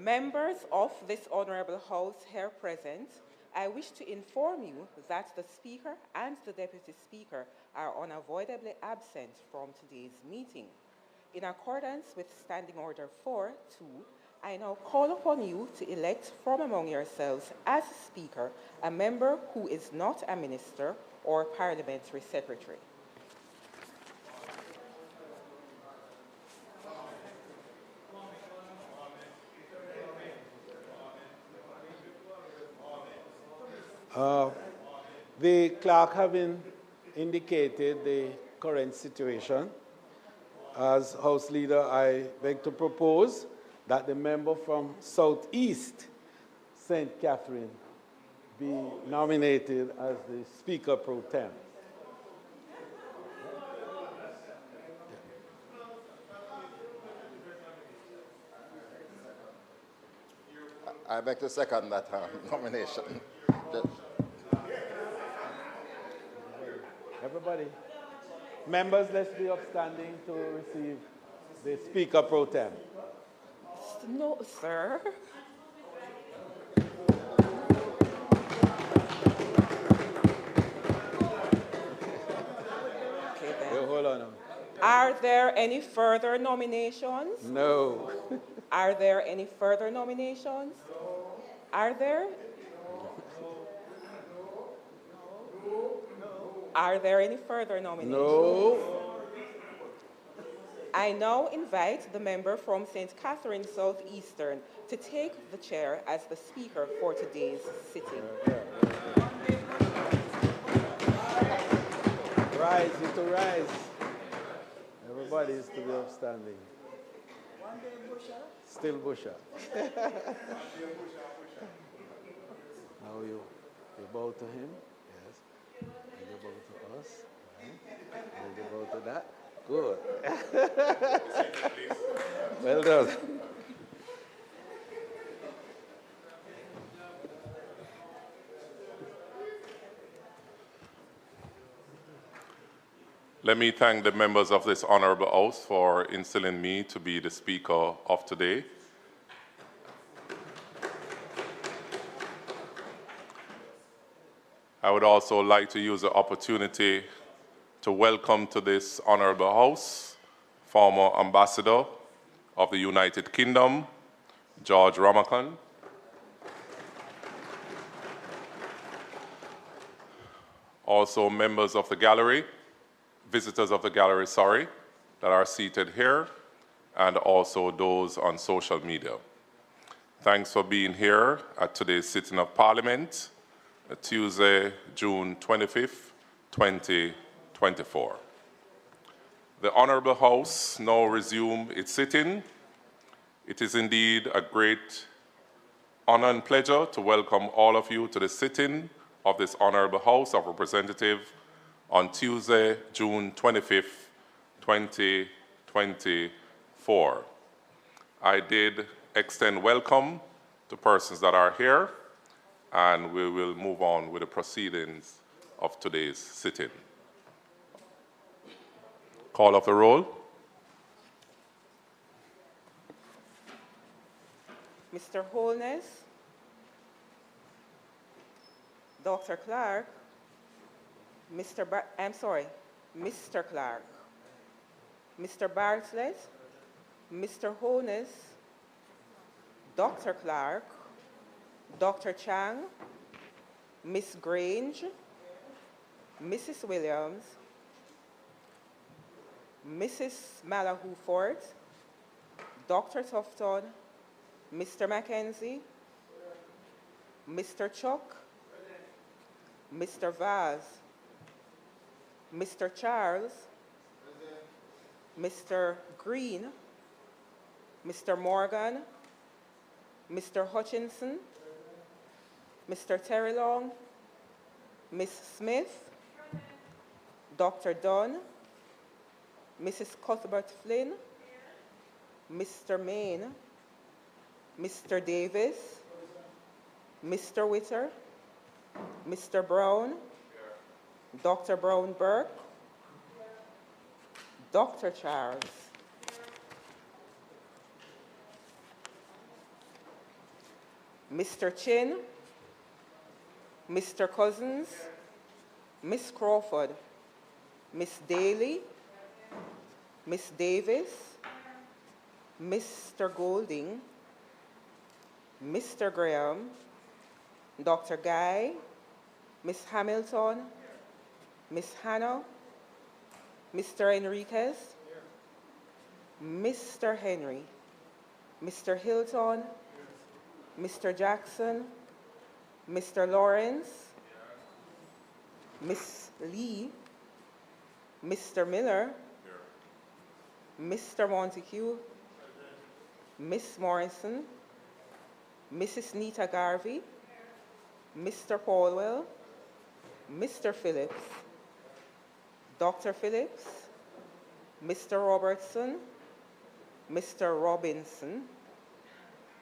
Members of this Honourable House here present, I wish to inform you that the Speaker and the Deputy Speaker are unavoidably absent from today's meeting. In accordance with Standing Order 4.2, I now call upon you to elect from among yourselves as Speaker a member who is not a Minister or Parliamentary Secretary. The clerk having indicated the current situation, as House Leader, I beg to propose that the member from Southeast St. Catherine be nominated as the Speaker pro tem. I beg to second that nomination. Everybody. Members, let's be upstanding to receive the Speaker pro tem. No, sir. Okay, then. Well, hold on. Are there any further nominations? No. Are there any further nominations? Are there? Are there any further nominations? No. I now invite the member from St. Catherine Southeastern to take the chair as the Speaker for today's sitting. Rise, you to rise. Everybody is to be upstanding. Still Busher. Now you bow to him. Yes. And you bow to us. Right. And you bow to that. Good. Well done. Let me thank the members of this honorable house for instilling me to be the Speaker of today. I would also like to use the opportunity to welcome to this honorable house former Ambassador of the United Kingdom, George Ramakan. Also members of the gallery, visitors of the gallery, sorry, that are seated here, and also those on social media. Thanks for being here at today's sitting of Parliament, Tuesday, June 25th, 2024. The Honourable House now resume its sitting. It is indeed a great honor and pleasure to welcome all of you to the sitting of this Honourable House of Representatives on Tuesday, June 25th, 2024. I did extend welcome to persons that are here, and we will move on with the proceedings of today's sitting. Call of the roll. Mr. Holness, Dr. Clark, Mr. Clark, Mr. Bartlett, Mr. Holness, Dr. Clark, Dr. Chang, Miss Grange, Mrs. Williams, Mrs. Malahoo Ford, Dr. Tufton, Mr. Mackenzie, Mr. Chuck, Mr. Vaz, Mr. Charles, Mr. Green, Mr. Morgan, Mr. Hutchinson, Mr. Terry Long, Ms. Smith, Dr. Dunn, Mrs. Cuthbert Flynn, Mr. Main, Mr. Davis, Mr. Witter, Mr. Brown, Dr. Brown Burke, Dr. Charles. Mr. Chin, Mr. Cousins, Miss Crawford, Miss Daly, Miss Davis, Mr. Golding, Mr. Graham, Dr. Guy, Miss Hamilton, Miss Hannah, Mr. Enriquez, Mr. Henry, Mr. Hilton, Mr. Jackson, Mr. Lawrence, Miss Lee, Mr. Miller, Mr. Montague, Miss Morrison, Mrs. Nita Garvey, Mr. Paulwell, Mr. Phillips, Dr. Phillips, Mr. Robertson, Mr. Robinson,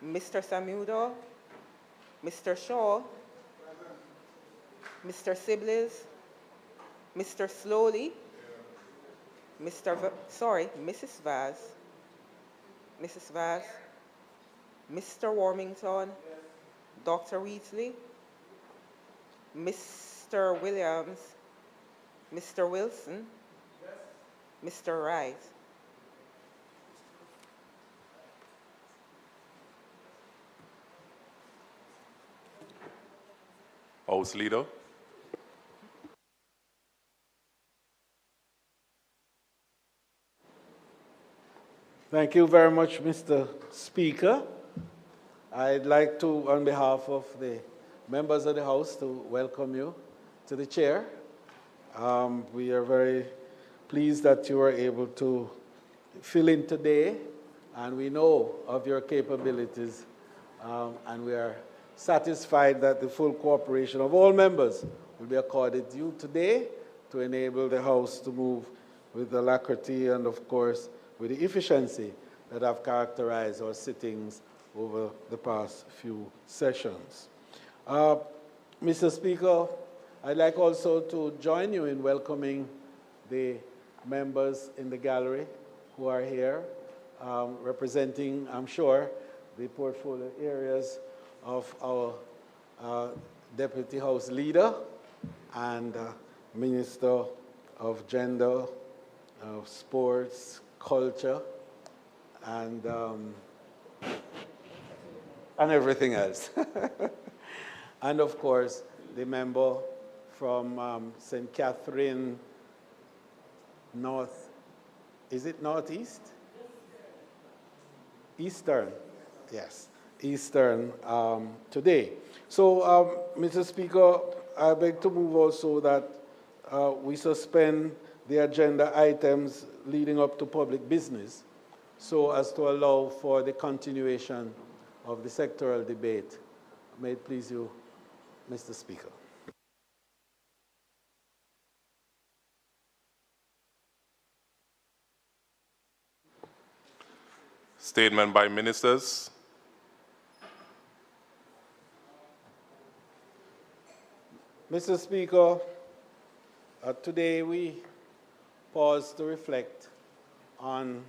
Mr. Samudo, Mr. Shaw, Mr. Sibley, Mr. Slowly, Mrs. Vaz, Mrs. Vaz, Mr. Warmington, Dr. Wheatley, Mr. Williams, Mr. Wilson, Mr. Wright. House Leader. Thank you very much, Mr. Speaker. I'd like to, on behalf of the members of the House, to welcome you to the chair. We are very pleased that you were able to fill in today, and we know of your capabilities, and we are satisfied that the full cooperation of all members will be accorded to you today to enable the House to move with alacrity and, of course, with the efficiency that have characterized our sittings over the past few sessions. Mr. Speaker, I'd like also to join you in welcoming the members in the gallery who are here, representing, I'm sure, the portfolio areas of our Deputy House Leader and Minister of Gender, of Sports, Culture, and everything else. And of course, the member from St. Catherine North, is it Northeast? Eastern, yes, Eastern today. So, Mr. Speaker, I beg to move also that we suspend the agenda items leading up to public business so as to allow for the continuation of the sectoral debate. May it please you, Mr. Speaker. Statement by ministers. Mr. Speaker, today we pause to reflect on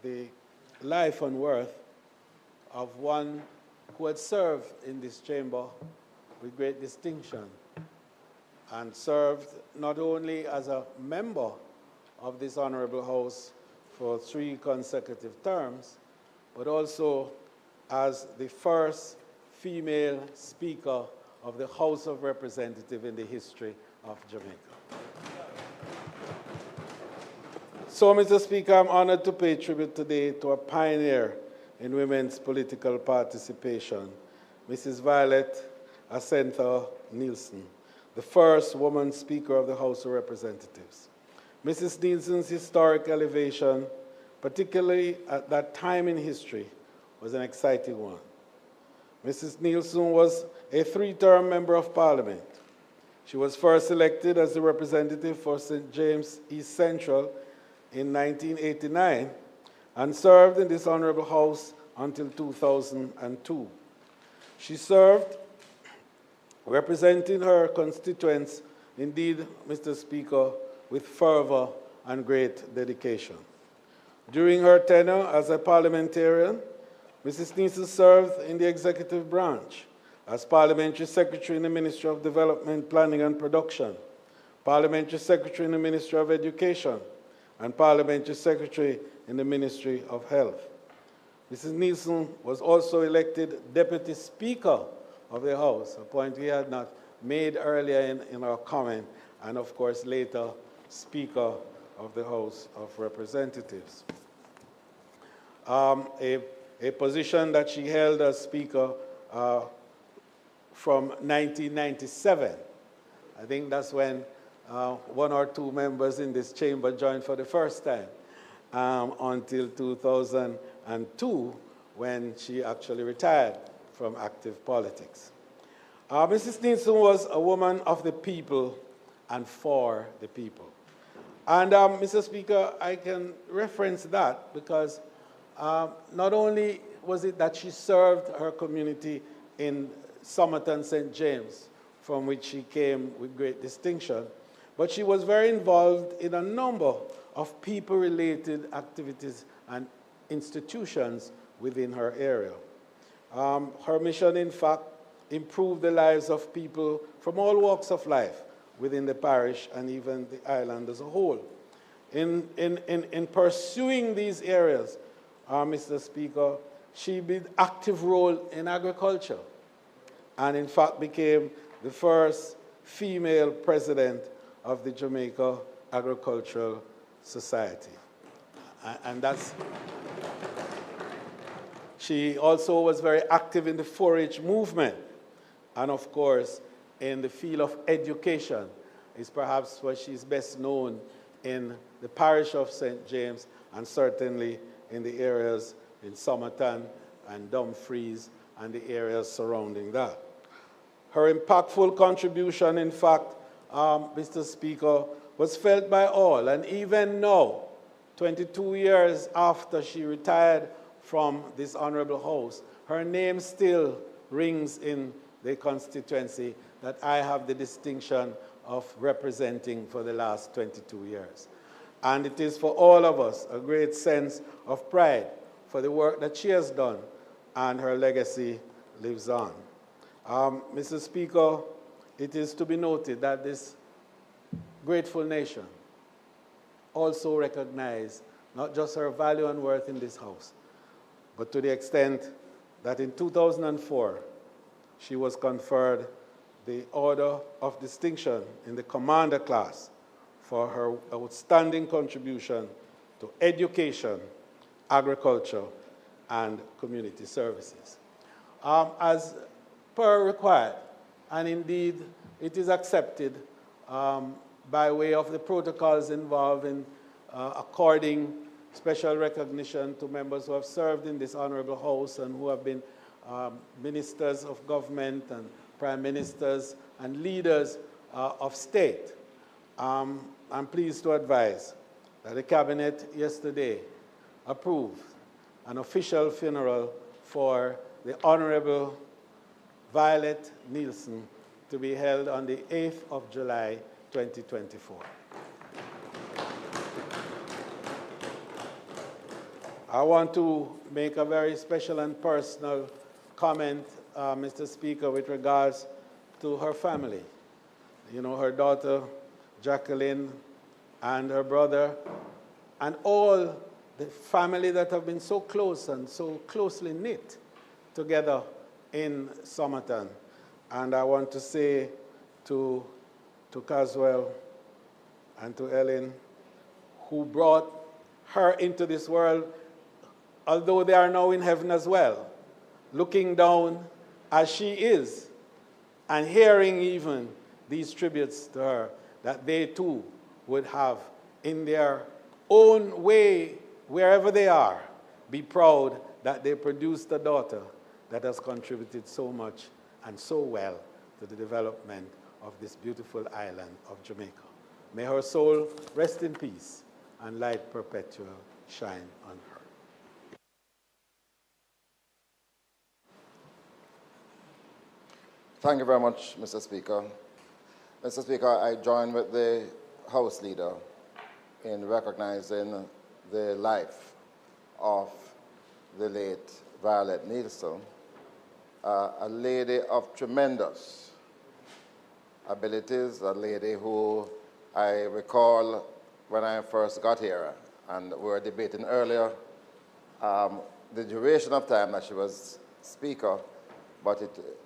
the life and worth of one who had served in this chamber with great distinction and served not only as a member of this honorable House for 3 consecutive terms, but also as the first female Speaker of the House of Representatives in the history of Jamaica. So, Mr. Speaker, I'm honored to pay tribute today to a pioneer in women's political participation, Mrs. Violet Asentha Nielsen, the first woman Speaker of the House of Representatives. Mrs. Nielsen's historic elevation, particularly at that time in history, was an exciting one. Mrs. Nielsen was a 3-term member of Parliament. She was first elected as the representative for St. James East Central in 1989 and served in this honorable House until 2002. She served representing her constituents, indeed, Mr. Speaker, with fervor and great dedication. During her tenure as a parliamentarian, Mrs. Neeson served in the executive branch as Parliamentary Secretary in the Ministry of Development, Planning and Production, Parliamentary Secretary in the Ministry of Education, and Parliamentary Secretary in the Ministry of Health. Mrs. Neeson was also elected Deputy Speaker of the House, a point we had not made earlier in our comment, and of course later Speaker of the House of Representatives. A position that she held as Speaker from 1997. I think that's when one or two members in this chamber joined for the first time, until 2002, when she actually retired from active politics. Mrs. Neeson was a woman of the people and for the people. And Mr. Speaker, I can reference that because not only was it that she served her community in Somerton St. James, from which she came with great distinction, but she was very involved in a number of people-related activities and institutions within her area. Her mission, in fact, improved the lives of people from all walks of life within the parish and even the island as a whole. In pursuing these areas, Mr. Speaker, she played an active role in agriculture and in fact became the first female president of the Jamaica Agricultural Society. And that's, she also was very active in the 4-H movement, and of course in the field of education is perhaps what she's best known in the parish of St. James and certainly in the areas in Somerton and Dumfries and the areas surrounding that. Her impactful contribution, in fact, Mr. Speaker, was felt by all, and even now, 22 years after she retired from this honorable house, her name still rings in the constituency that I have the distinction of representing for the last 22 years. And it is for all of us a great sense of pride for the work that she has done, and her legacy lives on. Mr. Speaker, it is to be noted that this grateful nation also recognized not just her value and worth in this house, but to the extent that in 2004, she was conferred the Order of Distinction in the Commander class for her outstanding contribution to education, agriculture, and community services. As per required, and indeed it is accepted by way of the protocols involved in according special recognition to members who have served in this honorable house and who have been ministers of government and prime ministers and leaders of state. I'm pleased to advise that the Cabinet yesterday approved an official funeral for the Honorable Violet Nielsen to be held on the 8th of July, 2024. I want to make a very special and personal comment, Mr. Speaker, with regards to her family. You know, her daughter, Jacqueline, and her brother, and all the family that have been so close and so closely knit together in Somerton. And I want to say to Caswell and to Ellen, who brought her into this world, although they are now in heaven as well, looking down as she is and hearing even these tributes to her, that they too would have in their own way, wherever they are, be proud that they produced a daughter that has contributed so much and so well to the development of this beautiful island of Jamaica. May her soul rest in peace and light perpetual shine on her. Thank you very much, Mr. Speaker. Mr. Speaker, I join with the House Leader in recognizing the life of the late Violet Nielsen, a lady of tremendous abilities, a lady who I recall when I first got here, and we were debating earlier the duration of time that she was Speaker, but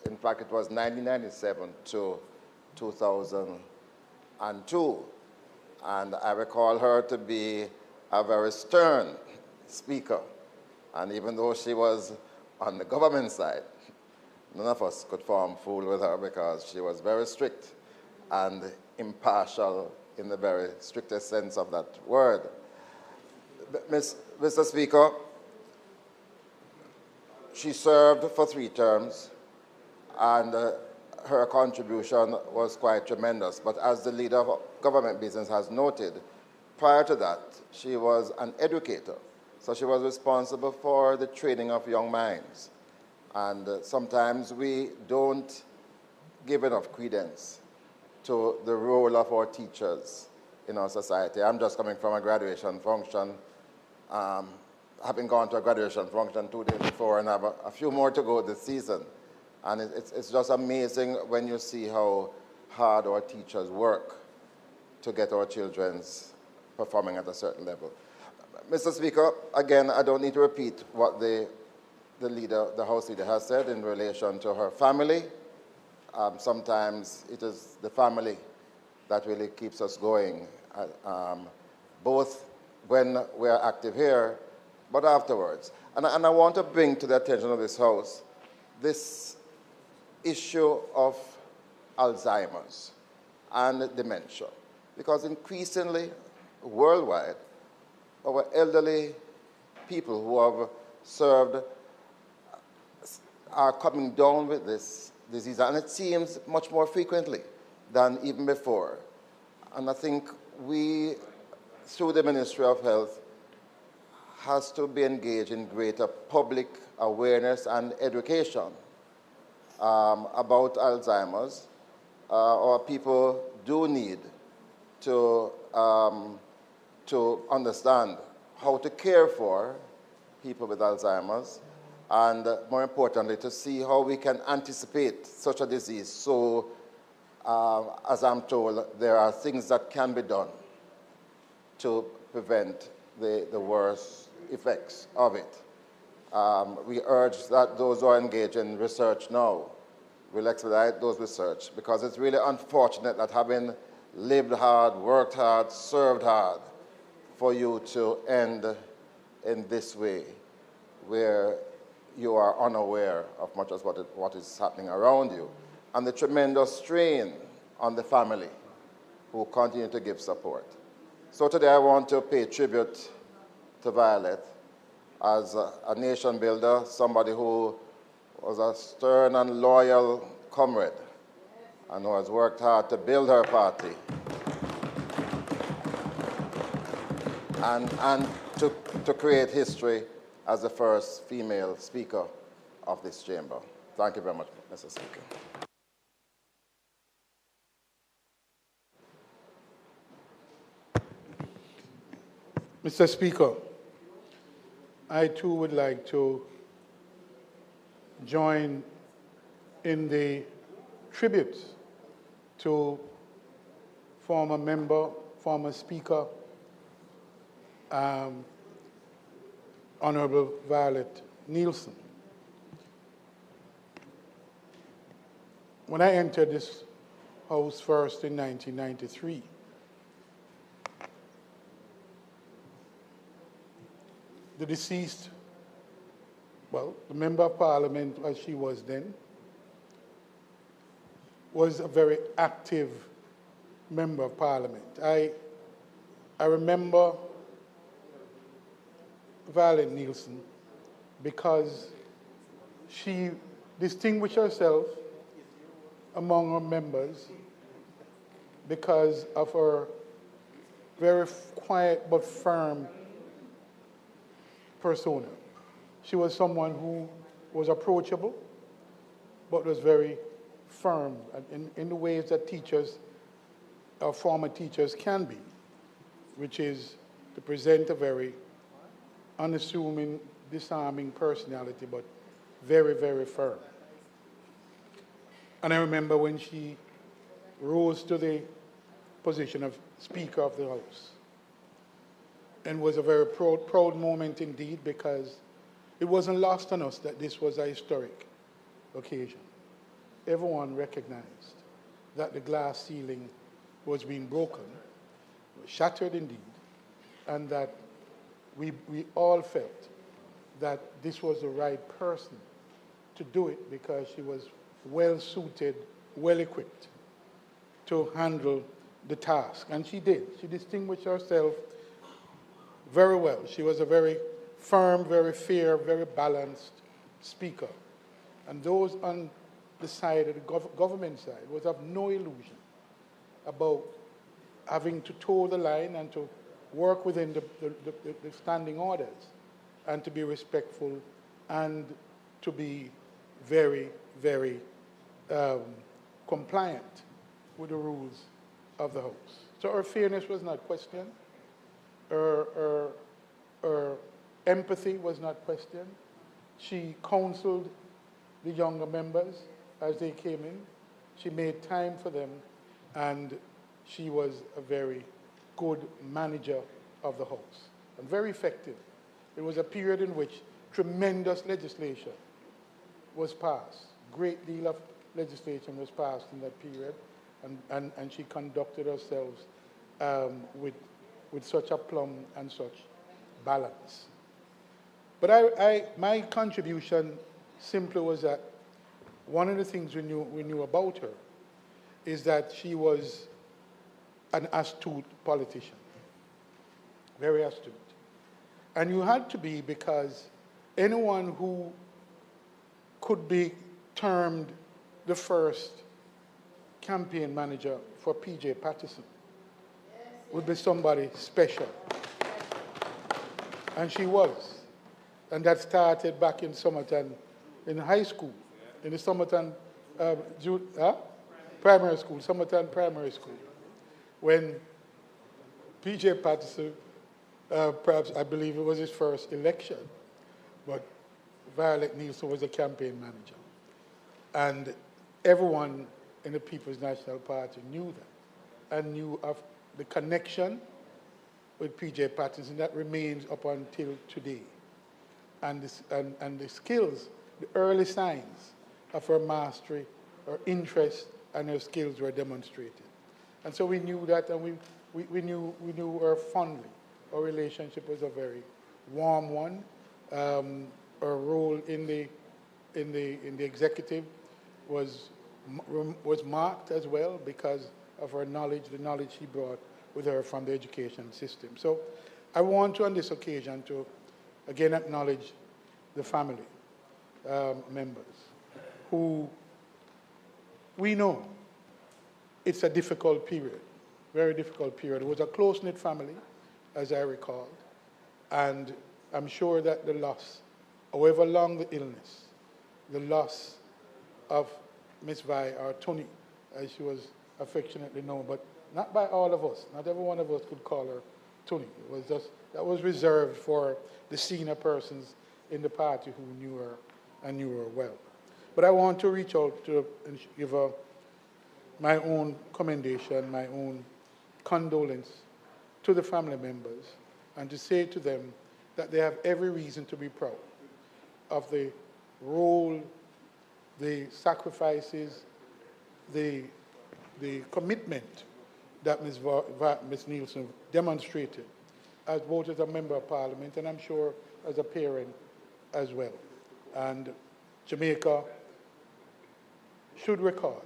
in fact it was 1997 to 2002. And I recall her to be a very stern Speaker. And even though she was on the government side, none of us could form fool with her because she was very strict and impartial in the very strictest sense of that word. Mr. Speaker, she served for 3 terms, and her contribution was quite tremendous. But as the leader of government business has noted, prior to that, she was an educator. So she was responsible for the training of young minds. And sometimes we don't give enough credence to the role of our teachers in our society. I'm just coming from a graduation function, having gone to a graduation function 2 days before, and I have a few more to go this season. And it's just amazing when you see how hard our teachers work to get our children's performing at a certain level. Mr. Speaker, again, I don't need to repeat what the House Leader has said in relation to her family. Sometimes it is the family that really keeps us going, both when we are active here, but afterwards. And I want to bring to the attention of this House this issue of Alzheimer's and dementia, because increasingly, worldwide, our elderly people who have served are coming down with this disease, and it seems much more frequently than even before. And I think we, through the Ministry of Health, has to be engaged in greater public awareness and education about Alzheimer's. Our people do need to understand how to care for people with Alzheimer's, and more importantly, to see how we can anticipate such a disease. So, as I'm told, there are things that can be done to prevent the worst effects of it. We urge that those who are engaged in research now will expedite those research, because it's really unfortunate that having lived hard, worked hard, served hard, for you to end in this way, where you are unaware of much of what is happening around you, and the tremendous strain on the family who continue to give support. So today I want to pay tribute to Violet as a nation builder, somebody who was a stern and loyal comrade and who has worked hard to build her party and to create history as the first female Speaker of this chamber. Thank you very much, Mr. Speaker. Mr. Speaker, I too would like to join in the tributes to former member, former Speaker, Honorable Violet Nielsen. When I entered this House first in 1993, the deceased, well, the Member of Parliament, as she was then, was a very active Member of Parliament. I remember Violet Nielsen because she distinguished herself among her members because of her very quiet but firm persona. She was someone who was approachable, but was very firm in the ways that teachers, or former teachers, can be, which is to present a very unassuming disarming personality, but very, very firm. And I remember when she rose to the position of Speaker of the House. And was a very proud moment indeed, because it wasn't lost on us that this was a historic occasion. Everyone recognized that the glass ceiling was being broken, shattered indeed, and that we all felt that this was the right person to do it, because she was well-suited, well-equipped to handle the task. And she did. She distinguished herself very well. She was a very firm, very fair, very balanced speaker. And those on the side of the government side was of no illusion about having to toe the line and to work within the standing orders, and to be respectful, and to be very, very compliant with the rules of the House. So her fairness was not questioned. Her empathy was not questioned. She counseled the younger members as they came in. She made time for them, and she was a very good manager of the House, and very effective. It was a period in which tremendous legislation was passed. Great deal of legislation was passed in that period, and she conducted herself with such aplomb and such balance. But my contribution simply was that one of the things we knew about her is that she was an astute politician, very astute. And you had to be, because anyone who could be termed the first campaign manager for P.J. Patterson would be somebody special. And she was. And that started back in Somerton, in high school, in the Somerton primary school, Somerton Primary School, when P.J. Patterson, perhaps I believe it was his first election, but Violet Nielsen was a campaign manager. And everyone in the People's National Party knew that, and knew of the connection with P.J. Patterson that remains up until today. And the skills, the early signs of her mastery, her interest, and her skills were demonstrated. And so we knew that, and we knew her fondly. Our relationship was a very warm one. Her role in the executive was marked as well because of her knowledge, the knowledge she brought with her from the education system. So I want to, on this occasion, to again acknowledge the family members who we know it's a difficult period, very difficult period. It was a close-knit family, as I recall, and I'm sure that the loss, however long the illness, the loss of Miss Vi, or Tony, as she was affectionately known, but not by all of us. Not every one of us could call her Tony. It was just, that was reserved for the senior persons in the party who knew her and knew her well. But I want to reach out to and give her my own commendation, my own condolence to the family members, and to say to them that they have every reason to be proud of the role, the sacrifices, the commitment that Ms. Nielsen demonstrated, as both as a member of Parliament and I'm sure as a parent as well. And Jamaica should recall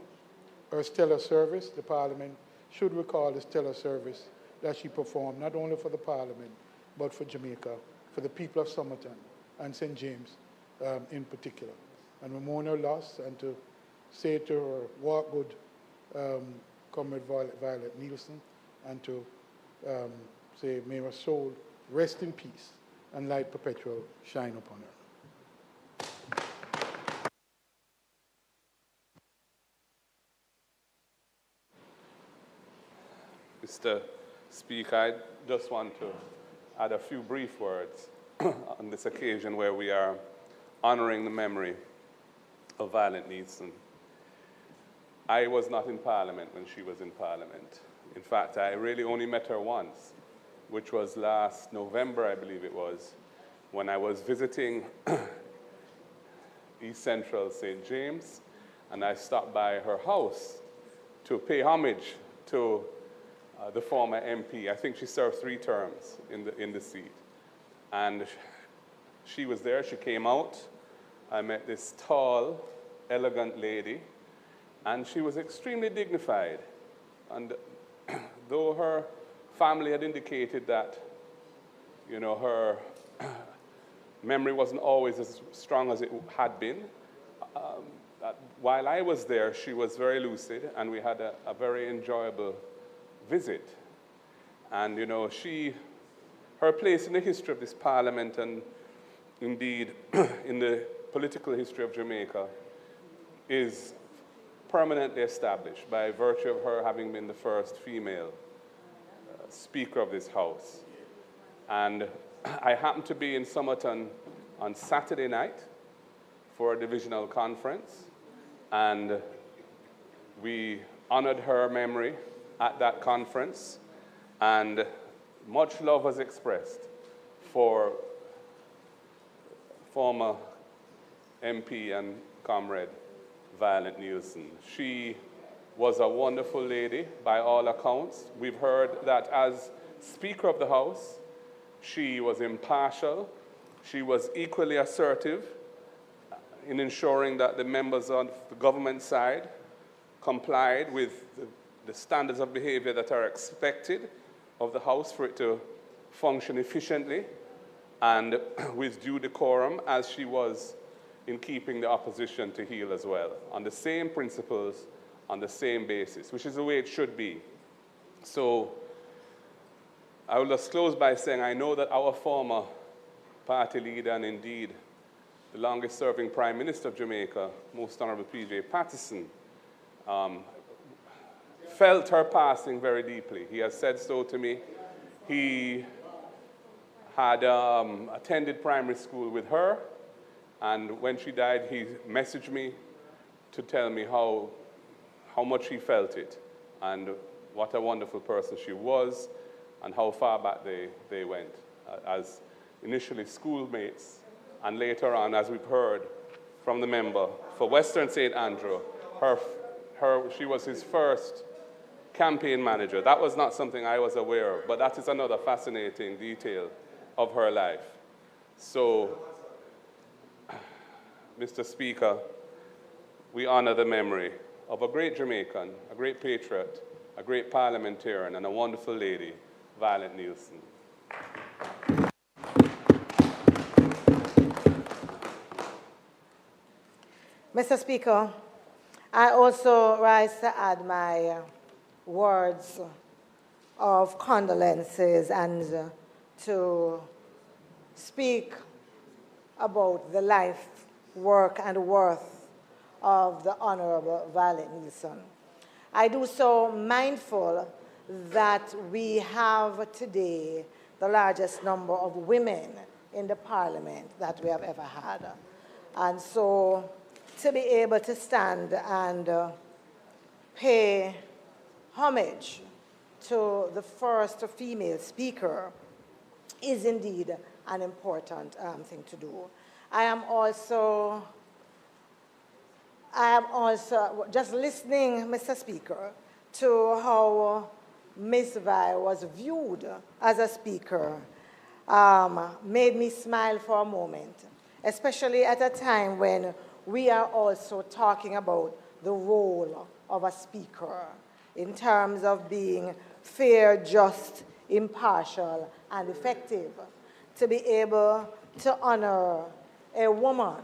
her stellar service. The Parliament should recall the stellar service that she performed, not only for the Parliament, but for Jamaica, for the people of Somerton and St. James in particular. And we mourn her loss, and to say to her, walk good, Comrade Violet Nielsen, and to say, may her soul rest in peace and light perpetual shine upon her. Mr. Speaker, I just want to add a few brief words on this occasion where we are honoring the memory of Violet Neeson. I was not in Parliament when she was in Parliament. In fact, I really only met her once, which was last November, I believe it was, when I was visiting East Central St. James, and I stopped by her house to pay homage to the former MP. I think she served 3 terms in the seat. And she was there, she came out. I met this tall, elegant lady, and she was extremely dignified. And though her family had indicated that, you know, her memory wasn't always as strong as it had been, while I was there, she was very lucid, and we had a very enjoyable visit. And, you know, her place in the history of this Parliament, and indeed in the political history of Jamaica, is permanently established by virtue of her having been the first female Speaker of this House. And I happened to be in Somerton on Saturday night for a divisional conference, and we honored her memory at that conference, and much love was expressed for former MP and comrade Violet Neeson. She was a wonderful lady by all accounts. We've heard that as Speaker of the House, she was impartial. She was equally assertive in ensuring that the members on the government side complied with the standards of behavior that are expected of the House for it to function efficiently and with due decorum, as she was in keeping the opposition to heel as well, on the same principles, on the same basis, which is the way it should be. So I will just close by saying I know that our former party leader, and indeed the longest-serving Prime Minister of Jamaica, Most Honorable P.J. Patterson, felt her passing very deeply. He has said so to me. He had attended primary school with her, and when she died, he messaged me to tell me how much he felt it, and what a wonderful person she was, and how far back they went, as initially schoolmates, and later on, as we've heard from the member for Western St. Andrew, she was his first campaign manager. That was not something I was aware of, but that is another fascinating detail of her life. So, Mr. Speaker, we honor the memory of a great Jamaican, a great patriot, a great parliamentarian, and a wonderful lady, Violet Neeson. Mr. Speaker, I also rise to add my words of condolences and to speak about the life, work, and worth of the Honorable Violet Neeson. I do so mindful that we have today the largest number of women in the Parliament that we have ever had. And so to be able to stand and pay homage to the first female speaker is indeed an important thing to do. I am also just listening, Mr. Speaker, to how Ms. Vi was viewed as a speaker made me smile for a moment, especially at a time when we are also talking about the role of a speaker in terms of being fair, just, impartial, and effective. To be able to honor a woman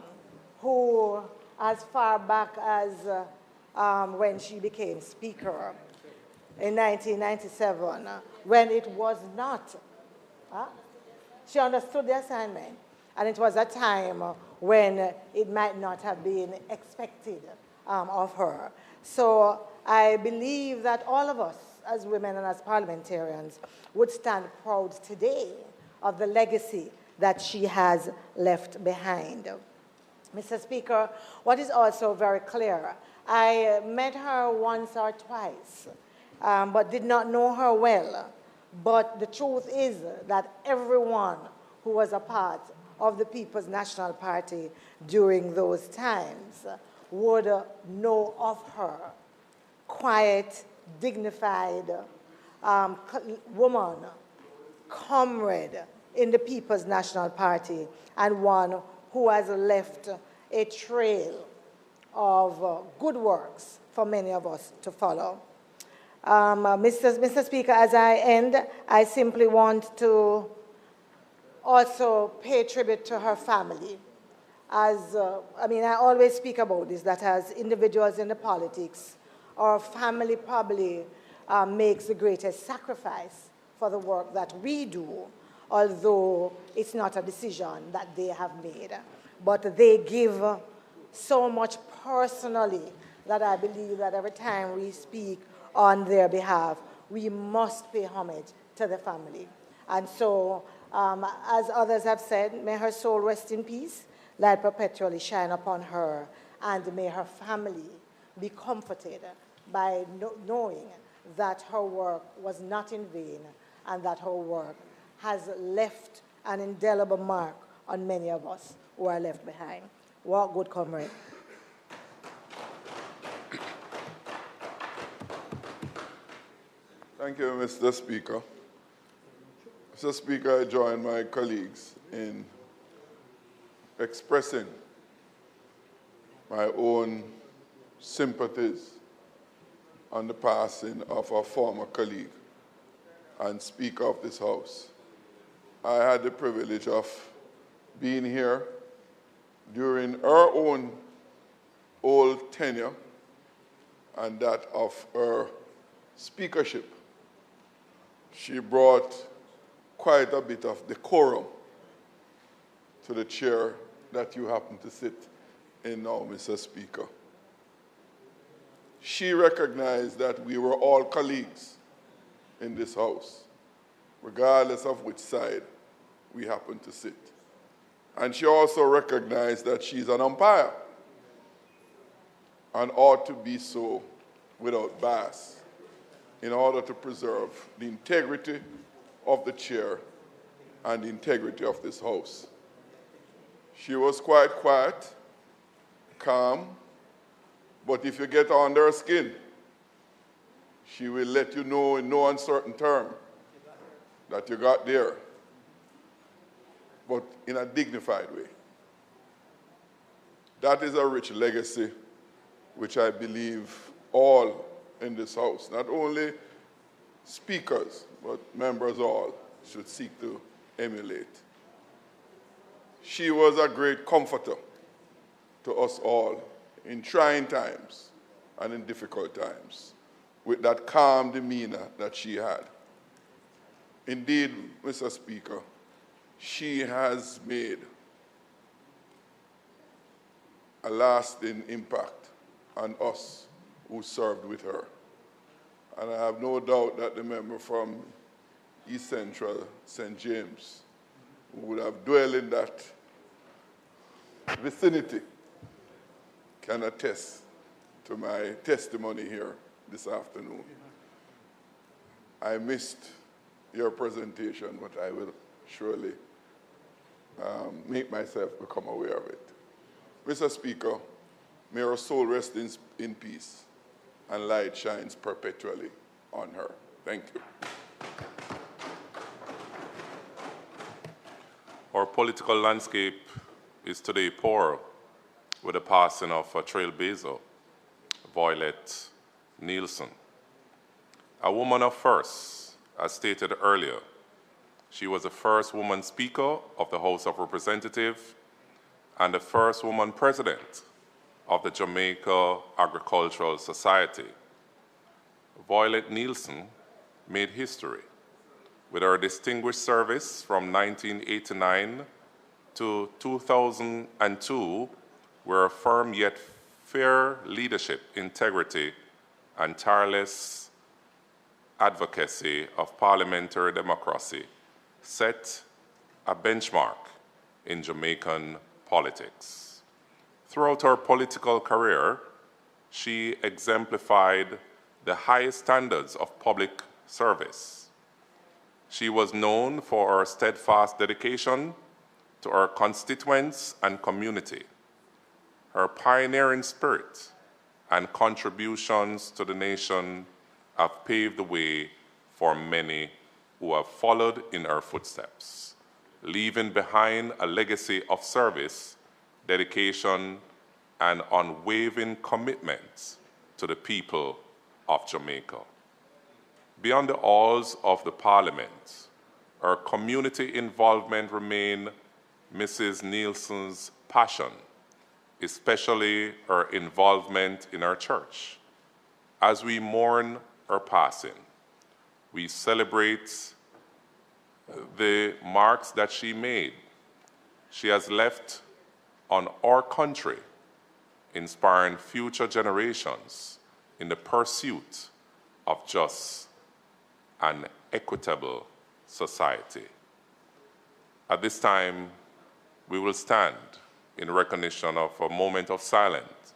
who, as far back as when she became speaker in 1997, when it was not, she understood the assignment, and it was a time when it might not have been expected of her. So I believe that all of us as women and as parliamentarians would stand proud today of the legacy that she has left behind. Mr. Speaker, what is also very clear, I met her once or twice, but did not know her well. But the truth is that everyone who was a part of the People's National Party during those times would know of her. Quiet, dignified woman, comrade in the People's National Party, and one who has left a trail of good works for many of us to follow. Mr. Speaker, as I end, I simply want to also pay tribute to her family. I always speak about this, that as individuals in the politics, our family probably makes the greatest sacrifice for the work that we do, although it's not a decision that they have made. But they give so much personally that I believe that every time we speak on their behalf, we must pay homage to the family. And so, as others have said, may her soul rest in peace, light perpetually shine upon her, and may her family be comforted by knowing that her work was not in vain and that her work has left an indelible mark on many of us who are left behind. Walk good, comrade. Thank you, Mr. Speaker. Mr. Speaker, I join my colleagues in expressing my own sympathies on the passing of a former colleague and Speaker of this House. I had the privilege of being here during her own old tenure and that of her speakership. She brought quite a bit of decorum to the chair that you happen to sit in now, Mr. Speaker. She recognized that we were all colleagues in this House, regardless of which side we happen to sit. And she also recognized that she's an umpire and ought to be so without bias in order to preserve the integrity of the chair and the integrity of this House. She was quite quiet, calm, but if you get under her skin, she will let you know in no uncertain term that you got there, but in a dignified way. That is a rich legacy which I believe all in this House, not only speakers, but members all, should seek to emulate. She was a great comforter to us all in trying times and in difficult times, with that calm demeanor that she had. Indeed, Mr. Speaker, she has made a lasting impact on us who served with her. And I have no doubt that the member from East Central, St. James, who would have dwelled in that vicinity, can attest to my testimony here this afternoon. I missed your presentation, but I will surely make myself become aware of it. Mr. Speaker, may her soul rest in peace and light shines perpetually on her. Thank you. Our political landscape is today poor with the passing of a trailblazer, Violet Nielsen. A woman of first, as stated earlier. She was the first woman Speaker of the House of Representatives and the first woman President of the Jamaica Agricultural Society. Violet Nielsen made history with her distinguished service from 1989 to 2002, where her firm yet fair leadership, integrity, and tireless advocacy of parliamentary democracy set a benchmark in Jamaican politics. Throughout her political career, she exemplified the highest standards of public service. She was known for her steadfast dedication to her constituents and community. Her pioneering spirit and contributions to the nation have paved the way for many who have followed in her footsteps, leaving behind a legacy of service, dedication, and unwavering commitment to the people of Jamaica. Beyond the halls of the Parliament, her community involvement remained Mrs. Nielsen's passion, especially her involvement in her church. As we mourn her passing, we celebrate the marks that she made. She has left on our country, inspiring future generations in the pursuit of just and equitable society. At this time, we will stand in recognition of a moment of silence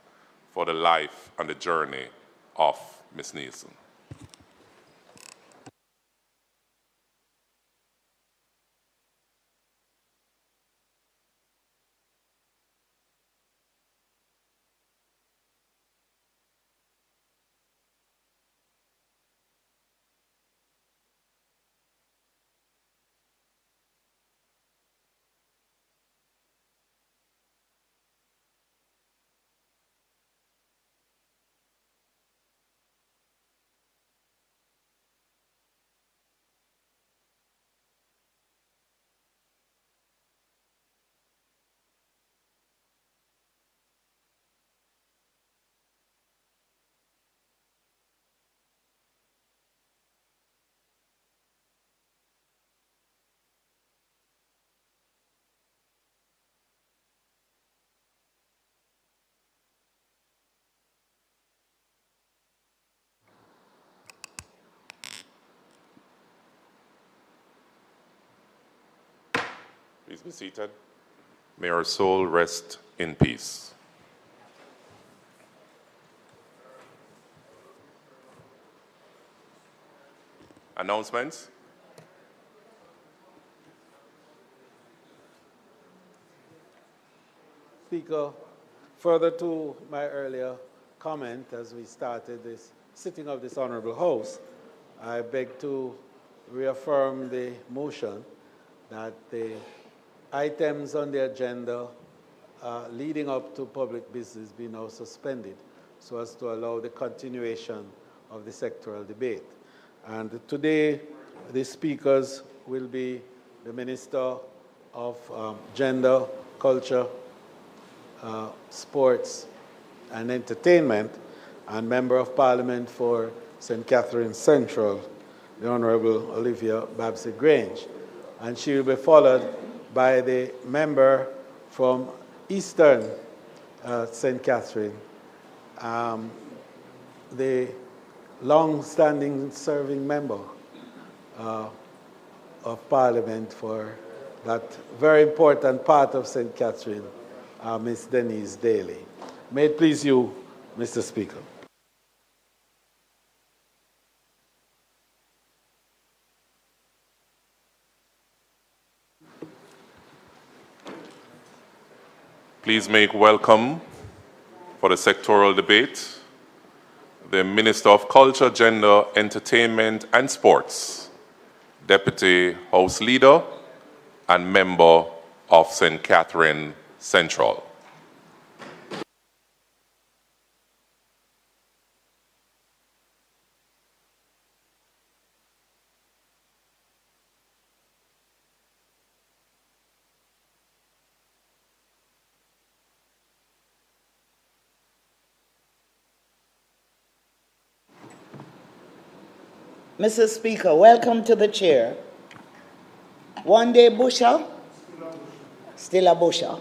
for the life and the journey of Ms. Nielsen. Please be seated. May her soul rest in peace. Announcements? Speaker, further to my earlier comment as we started this sitting of this Honorable House, I beg to reaffirm the motion that the items on the agenda leading up to public business be now suspended so as to allow the continuation of the sectoral debate. And today, the speakers will be the Minister of Gender, Culture, Sports and Entertainment, and Member of Parliament for St. Catherine Central, the Honorable Olivia Babsey-Grange. And she will be followed by the member from Eastern St. Catherine, the long-standing serving member of Parliament for that very important part of St. Catherine, Ms. Denise Daly. May it please you, Mr. Speaker. Please make welcome for the sectoral debate the Minister of Culture, Gender, Entertainment and Sports, Deputy House Leader and Member of St. Catherine Central. Mr. Speaker, welcome to the chair. One day bushel, still a bushel.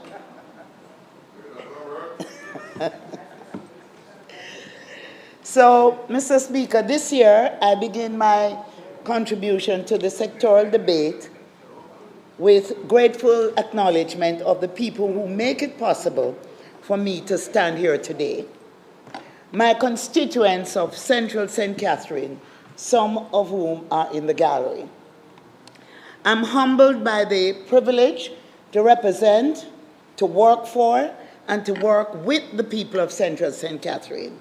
So, Mr. Speaker, this year I begin my contribution to the sectoral debate with grateful acknowledgement of the people who make it possible for me to stand here today. My constituents of Central St. Catherine, some of whom are in the gallery. I'm humbled by the privilege to represent, to work for, and to work with the people of Central St. Catherine,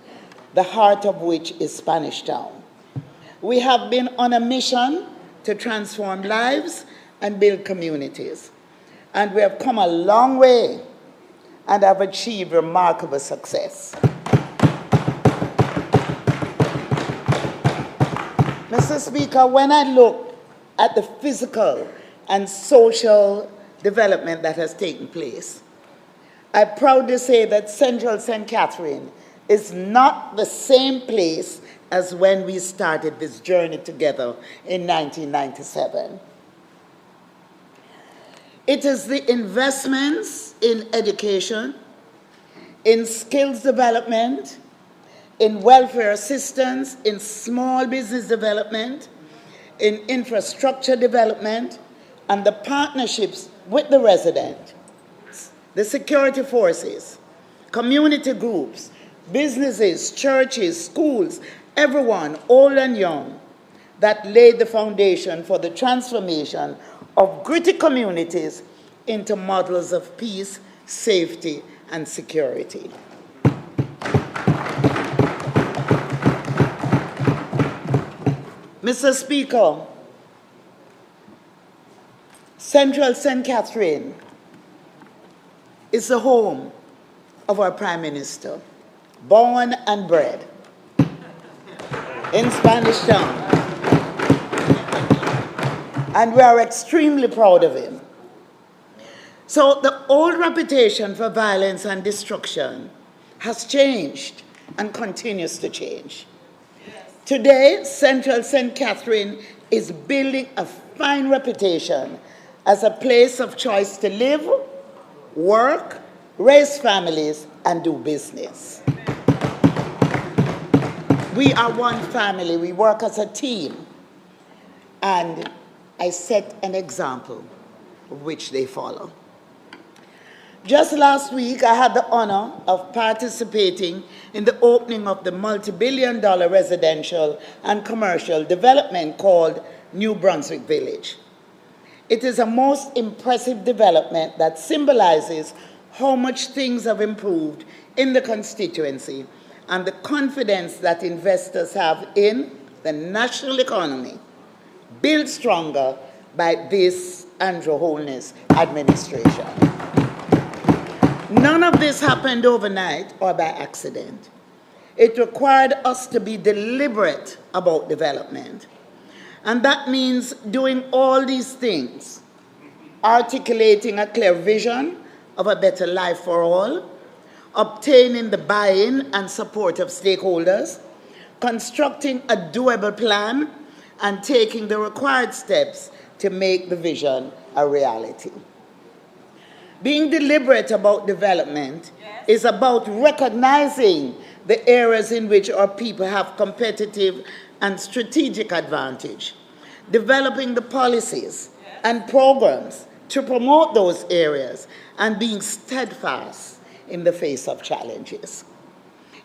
the heart of which is Spanish Town. We have been on a mission to transform lives and build communities. And we have come a long way and have achieved remarkable success. Mr. Speaker, when I look at the physical and social development that has taken place, I'm proud to say that Central St. Catherine is not the same place as when we started this journey together in 1997. It is the investments in education, in skills development, in welfare assistance, in small business development, in infrastructure development, and the partnerships with the residents, the security forces, community groups, businesses, churches, schools, everyone, old and young, that laid the foundation for the transformation of gritty communities into models of peace, safety, and security. Mr. Speaker, Central St. Catherine is the home of our Prime Minister, born and bred in Spanish Town. And we are extremely proud of him. So the old reputation for violence and destruction has changed and continues to change. Today, Central St. Catherine is building a fine reputation as a place of choice to live, work, raise families, and do business. We are one family. We work as a team. And I set an example which they follow. Just last week, I had the honor of participating in the opening of the multi-billion-dollar residential and commercial development called New Brunswick Village. It is a most impressive development that symbolizes how much things have improved in the constituency and the confidence that investors have in the national economy, built stronger by this Andrew Holness administration. None of this happened overnight or by accident. It required us to be deliberate about development. And that means doing all these things, articulating a clear vision of a better life for all, obtaining the buy-in and support of stakeholders, constructing a doable plan, and taking the required steps to make the vision a reality. Being deliberate about development is about recognizing the areas in which our people have competitive and strategic advantage, developing the policies and programs to promote those areas, and being steadfast in the face of challenges.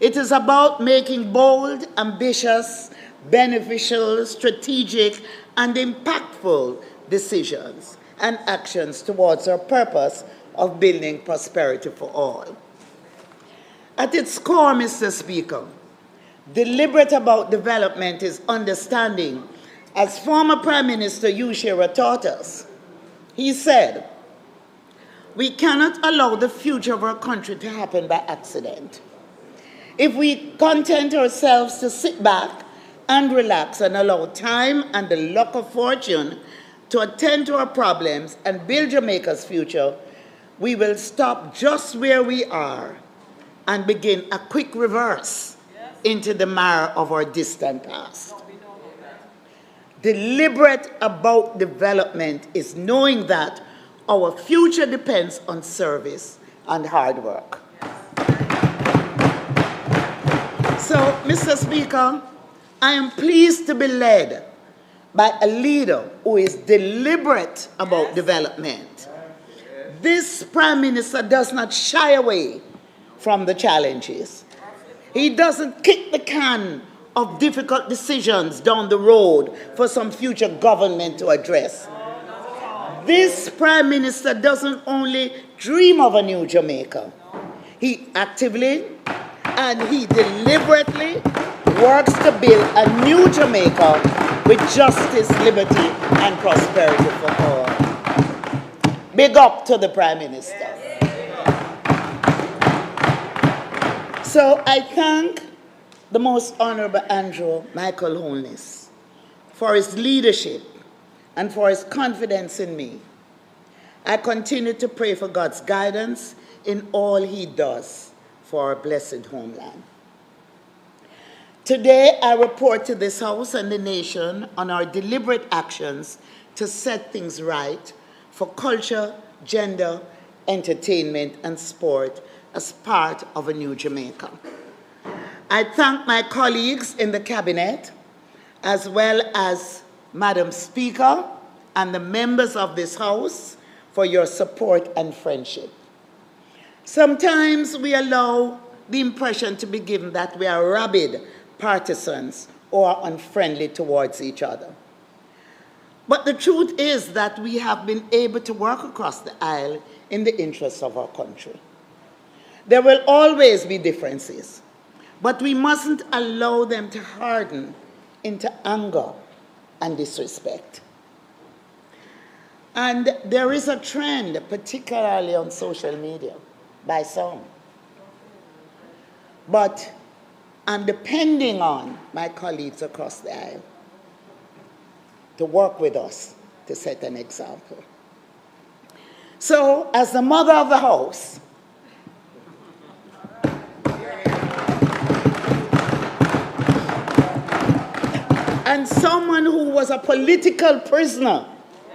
It is about making bold, ambitious, beneficial, strategic, and impactful decisions and actions towards our purpose of building prosperity for all. At its core, Mr. Speaker, deliberate about development is understanding, as former Prime Minister Hugh Shearer taught us. He said, we cannot allow the future of our country to happen by accident. If we content ourselves to sit back and relax and allow time and the luck of fortune to attend to our problems and build Jamaica's future, we will stop just where we are and begin a quick reverse into the mire of our distant past. Deliberate about development is knowing that our future depends on service and hard work. So, Mr. Speaker, I am pleased to be led by a leader who is deliberate about development. This Prime Minister does not shy away from the challenges. He doesn't kick the can of difficult decisions down the road for some future government to address. This Prime Minister doesn't only dream of a new Jamaica. He actively and he deliberately works to build a new Jamaica with justice, liberty, and prosperity for all. Big up to the Prime Minister. So I thank the Most Honorable Andrew Michael Holness for his leadership and for his confidence in me. I continue to pray for God's guidance in all he does for our blessed homeland. Today, I report to this House and the nation on our deliberate actions to set things right for culture, gender, entertainment, and sport as part of a new Jamaica. I thank my colleagues in the Cabinet, as well as Madam Speaker and the members of this House for your support and friendship. Sometimes we allow the impression to be given that we are rabid partisans or unfriendly towards each other. But the truth is that we have been able to work across the aisle in the interests of our country. There will always be differences, but we mustn't allow them to harden into anger and disrespect. And there is a trend, particularly on social media, by some. But I'm depending on my colleagues across the aisle to work with us to set an example. So, as the mother of the house, and someone who was a political prisoner,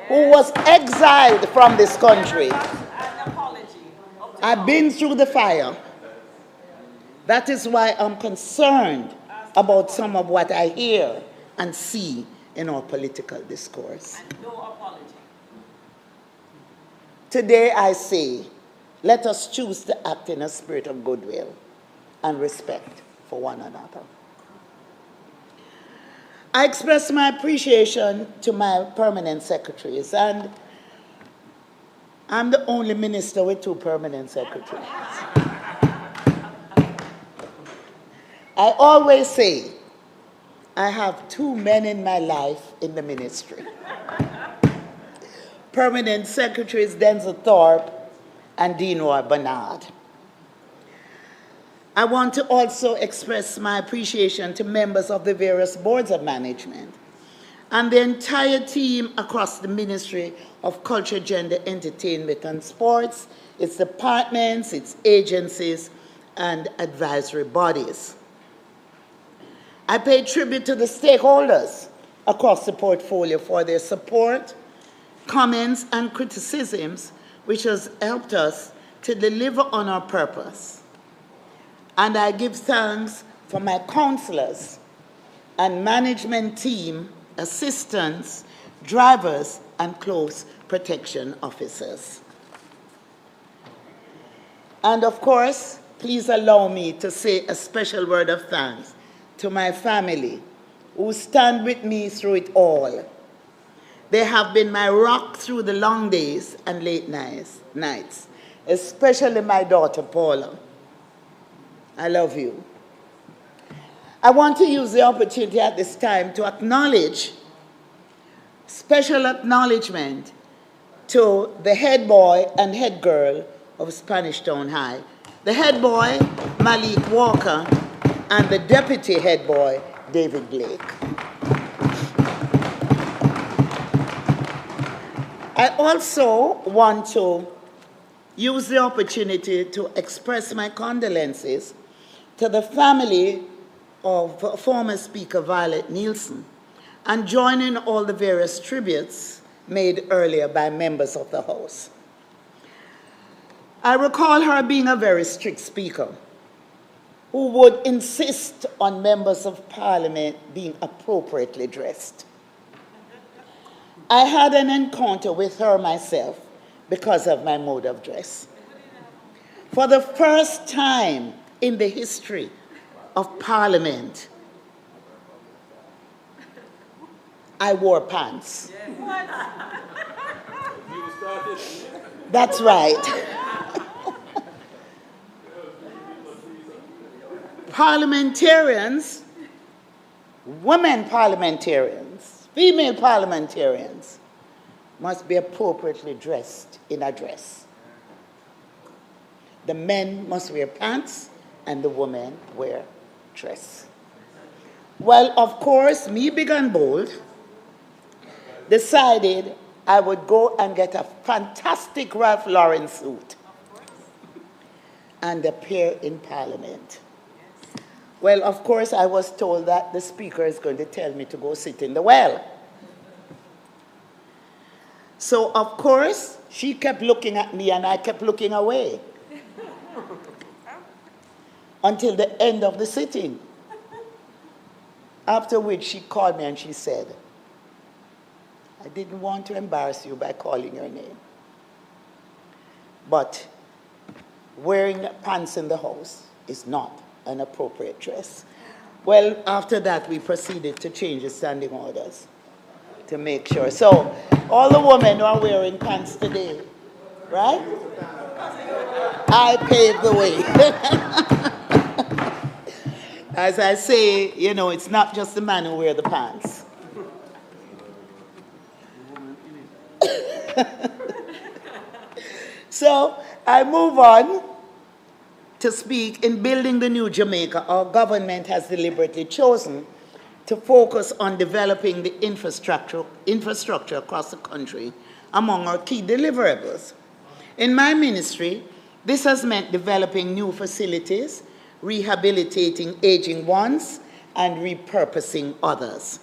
who was exiled from this country, I've been through the fire. That is why I'm concerned about some of what I hear and see in our political discourse. And no apology. Today I say, let us choose to act in a spirit of goodwill and respect for one another. I express my appreciation to my permanent secretaries, and I'm the only minister with 2 permanent secretaries. I always say, I have 2 men in my life in the ministry. Permanent secretaries Denzel Thorpe and Dinoy Bernard. I want to also express my appreciation to members of the various boards of management and the entire team across the Ministry of Culture, Gender, Entertainment and Sports, its departments, its agencies, and advisory bodies. I pay tribute to the stakeholders across the portfolio for their support, comments, and criticisms, which has helped us to deliver on our purpose. And I give thanks for my counselors and management team, assistants, drivers, and close protection officers. And of course, please allow me to say a special word of thanks to my family who stand with me through it all. They have been my rock through the long days and late nights, especially my daughter, Paula. I love you. I want to use the opportunity at this time to acknowledge, special acknowledgement to the head boy and head girl of Spanish Town High. The head boy, Malik Walker, and the deputy head boy, David Blake. I also want to use the opportunity to express my condolences to the family of former Speaker Violet Nielsen and join in all the various tributes made earlier by members of the House. I recall her being a very strict speaker who would insist on members of Parliament being appropriately dressed. I had an encounter with her myself because of my mode of dress. For the first time in the history of Parliament, I wore pants. That's right. Parliamentarians, women parliamentarians, female parliamentarians must be appropriately dressed in a dress. The men must wear pants and the women wear dress. Well, of course, me, big and bold, decided I would go and get a fantastic Ralph Lauren suit and appear in Parliament. Well, of course, I was told that the Speaker is going to tell me to go sit in the well. So, of course, she kept looking at me and I kept looking away until the end of the sitting. After which she called me and she said, I didn't want to embarrass you by calling your name, but wearing pants in the house is not an appropriate dress. Well, after that, we proceeded to change the standing orders to make sure. So, all the women who are wearing pants today, right? I paved the way. As I say, you know, it's not just the man who wears the pants. So, I move on to speak. In building the new Jamaica, our government has deliberately chosen to focus on developing the infrastructure across the country among our key deliverables. In my ministry, this has meant developing new facilities, rehabilitating aging ones, and repurposing others.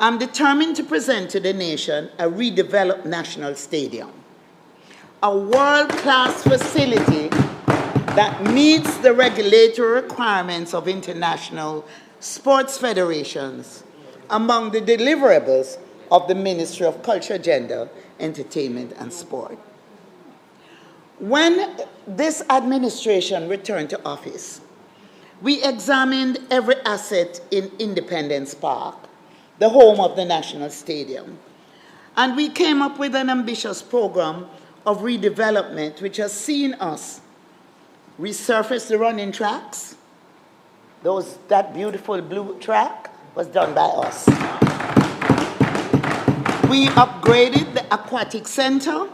I'm determined to present to the nation a redeveloped national stadium, a world-class facility that meets the regulatory requirements of international sports federations among the deliverables of the Ministry of Culture, Gender, Entertainment, and Sport. When this administration returned to office, we examined every asset in Independence Park, the home of the National Stadium, and we came up with an ambitious program of redevelopment which has seen us resurface the running tracks. That beautiful blue track was done by us. We upgraded the aquatic center.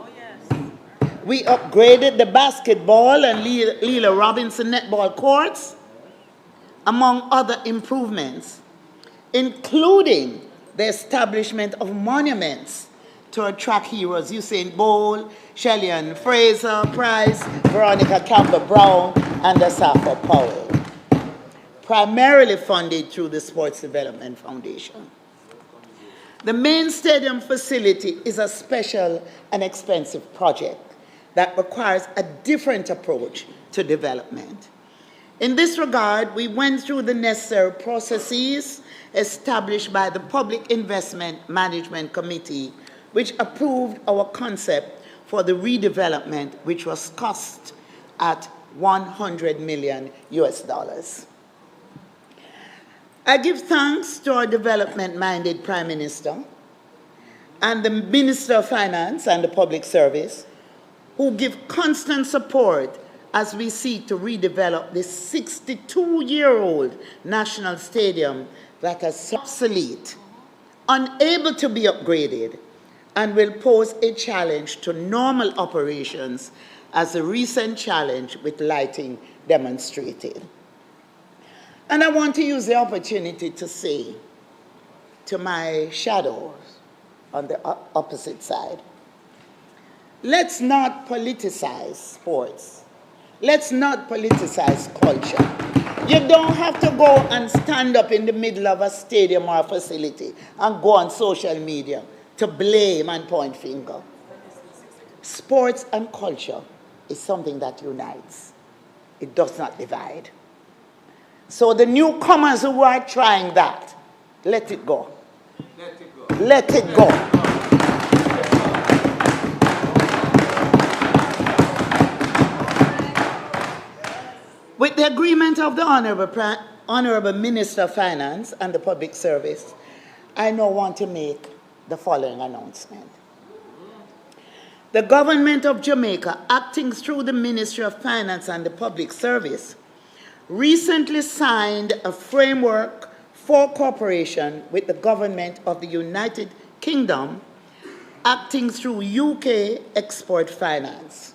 We upgraded the basketball and Leela Robinson netball courts, among other improvements, including the establishment of monuments to our track heroes, Usain Bolt, Shelley Fraser Price, Veronica Campbell-Brown, and Asafa Powell, primarily funded through the Sports Development Foundation. The main stadium facility is a special and expensive project that requires a different approach to development. In this regard, we went through the necessary processes established by the Public Investment Management Committee, which approved our concept for the redevelopment, which was cost at $100 million US. I give thanks to our development-minded Prime Minister and the Minister of Finance and the Public Service, who give constant support as we seek to redevelop this 62-year-old national stadium that is obsolete, unable to be upgraded, and will pose a challenge to normal operations, as a recent challenge with lighting demonstrated. And I want to use the opportunity to say to my shadows on the opposite side, let's not politicize sports. Let's not politicize culture. You don't have to go and stand up in the middle of a stadium or a facility and go on social media to blame and point finger. Sports and culture is something that unites. It does not divide. So the newcomers who are trying that, let it go. Let it go. Let it go. With the agreement of the Honorable Minister of Finance and the Public Service, I now want to make the following announcement. The government of Jamaica, acting through the Ministry of Finance and the Public Service, recently signed a framework for cooperation with the government of the United Kingdom, acting through UK Export Finance.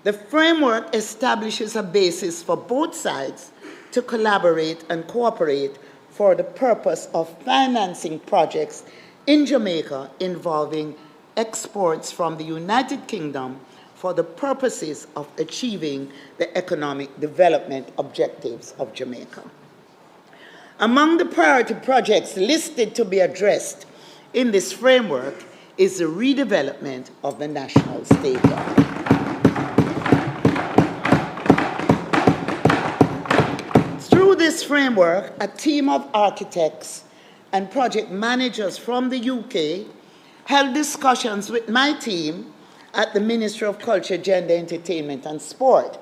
The framework establishes a basis for both sides to collaborate and cooperate for the purpose of financing projects in Jamaica involving exports from the United Kingdom for the purposes of achieving the economic development objectives of Jamaica. Among the priority projects listed to be addressed in this framework is the redevelopment of the National Stadium. Through this framework, a team of architects and project managers from the UK held discussions with my team at the Ministry of Culture, Gender, Entertainment and Sport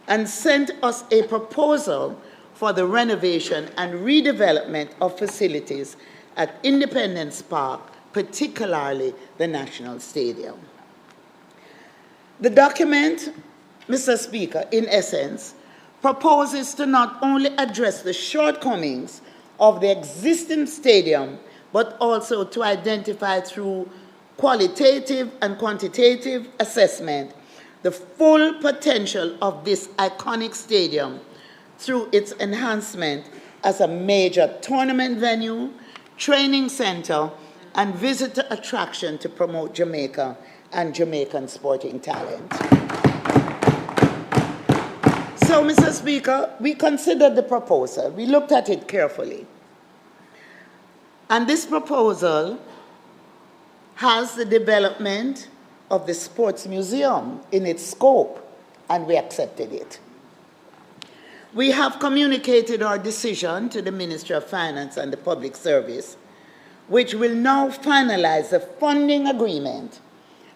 and sent us a proposal for the renovation and redevelopment of facilities at Independence Park, particularly the National Stadium. The document, Mr. Speaker, in essence, proposes to not only address the shortcomings of the existing stadium, but also to identify through qualitative and quantitative assessment the full potential of this iconic stadium through its enhancement as a major tournament venue, training center, and visitor attraction to promote Jamaica and Jamaican sporting talent. So, Mr. Speaker, we considered the proposal. We looked at it carefully. And this proposal has the development of the Sports Museum in its scope, and we accepted it. We have communicated our decision to the Ministry of Finance and the Public Service, which will now finalize the funding agreement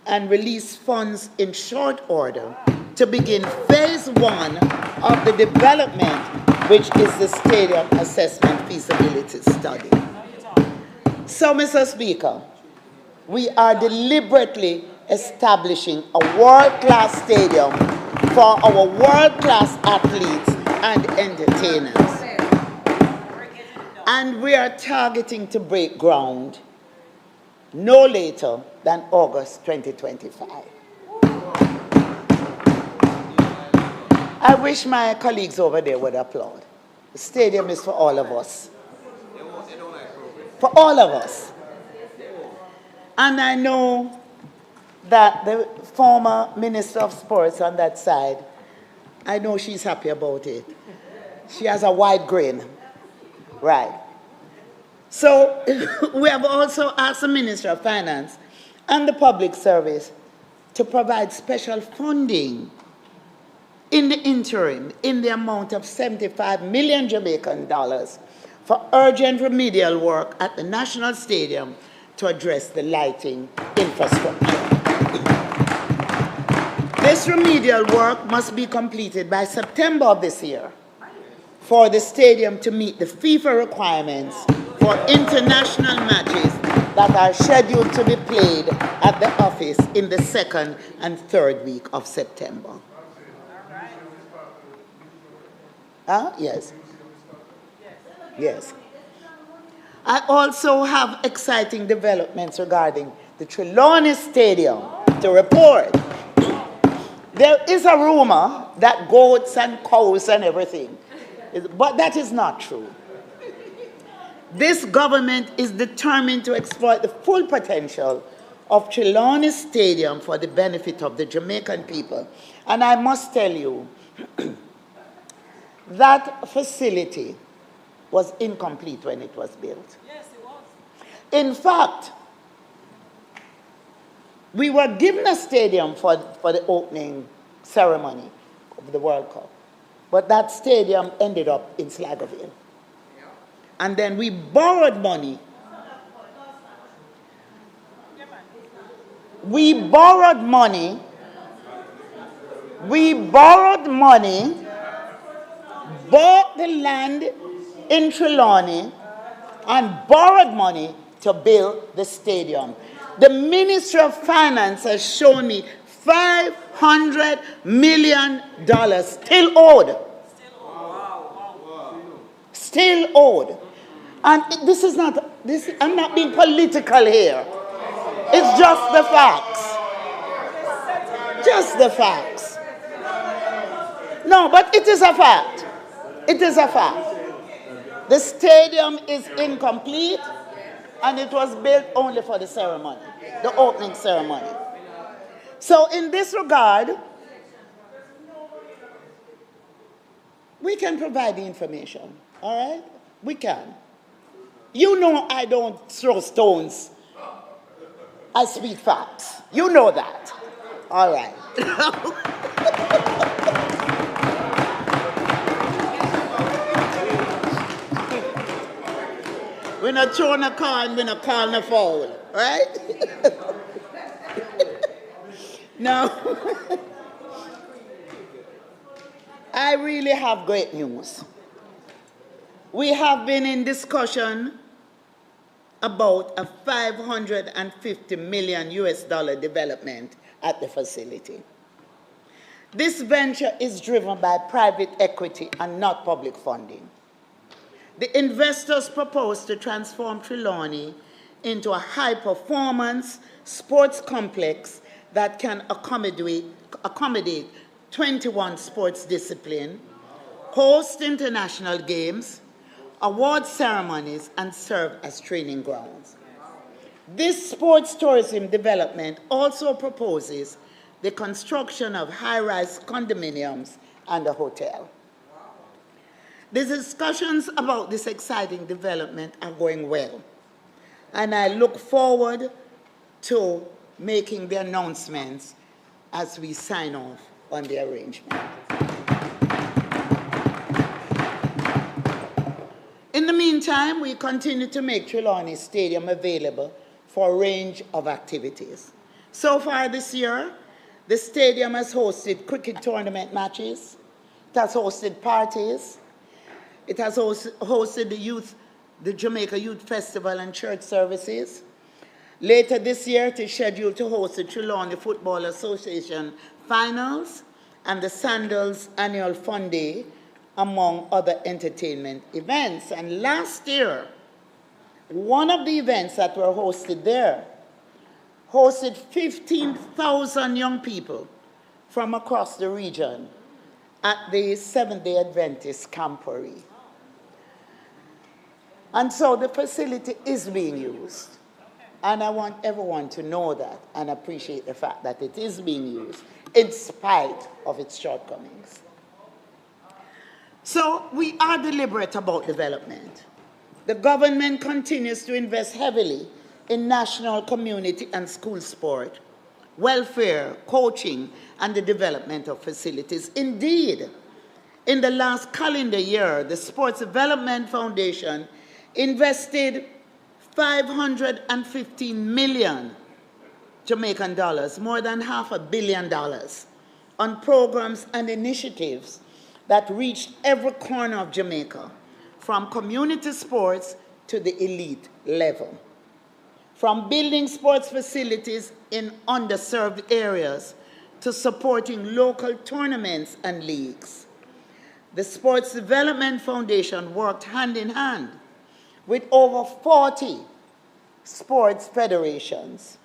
and release funds in short order to begin phase 1 of the development, which is the Stadium Assessment Feasibility Study. So, Mr. Speaker, we are deliberately establishing a world-class stadium for our world-class athletes and entertainers. And we are targeting to break ground no later than August 2025. I wish my colleagues over there would applaud. The stadium is for all of us. For all of us. And I know that the former Minister of Sports on that side, I know she's happy about it. She has a wide grin. Right. So we have also asked the Minister of Finance and the Public Service to provide special funding in the interim in the amount of 75 million Jamaican dollars for urgent remedial work at the National Stadium to address the lighting infrastructure. This remedial work must be completed by September of this year for the stadium to meet the FIFA requirements for international matches that are scheduled to be played at the office in the 2nd and 3rd week of September. Yes. Yes. I also have exciting developments regarding the Trelawney Stadium to report. There is a rumor that goats and cows and everything, but that is not true. This government is determined to exploit the full potential of Trelawney Stadium for the benefit of the Jamaican people. And I must tell you, that facility was incomplete when it was built. Yes, it was. In fact, we were given a stadium for the opening ceremony of the World Cup, but that stadium ended up in Slaggerville. And then we borrowed money. We borrowed money bought the land in Trelawney and borrowed money to build the stadium. The Ministry of Finance has shown me $500 million still owed. Still owed. And this is not, I'm not being political here. It's just the facts. Just the facts. No, but it is a fact. It is a fact. The stadium is incomplete, and it was built only for the ceremony, the opening ceremony. So in this regard, we can provide the information, all right? We can. You know I don't throw stones. I speak facts. You know that. All right. We're not throwing a car and we're not calling a foul, right? Now, I really have great news. We have been in discussion about a $550 million development at the facility. This venture is driven by private equity and not public funding. The investors propose to transform Trelawney into a high-performance sports complex that can accommodate 21 sports disciplines, host international games, award ceremonies, and serve as training grounds. This sports tourism development also proposes the construction of high-rise condominiums and a hotel. The discussions about this exciting development are going well, and I look forward to making the announcements as we sign off on the arrangement. In the meantime, we continue to make Trelawney Stadium available for a range of activities. So far this year, the stadium has hosted cricket tournament matches, it has hosted parties, it has hosted the Jamaica Youth Festival and church services. Later this year, it is scheduled to host the Trelawney Football Association finals and the Sandals Annual Fun Day, among other entertainment events. And last year, one of the events that were hosted there hosted 15,000 young people from across the region at the Seventh-day Adventist Camporee. And so the facility is being used. And I want everyone to know that and appreciate the fact that it is being used in spite of its shortcomings. So we are deliberate about development. The government continues to invest heavily in national, community, and school sport, welfare, coaching, and the development of facilities. Indeed, in the last calendar year, the Sports Development Foundation invested $515 million Jamaican dollars, more than $500 million, on programs and initiatives that reached every corner of Jamaica, from community sports to the elite level. From building sports facilities in underserved areas to supporting local tournaments and leagues. The Sports Development Foundation worked hand in hand with over 40 sports federations,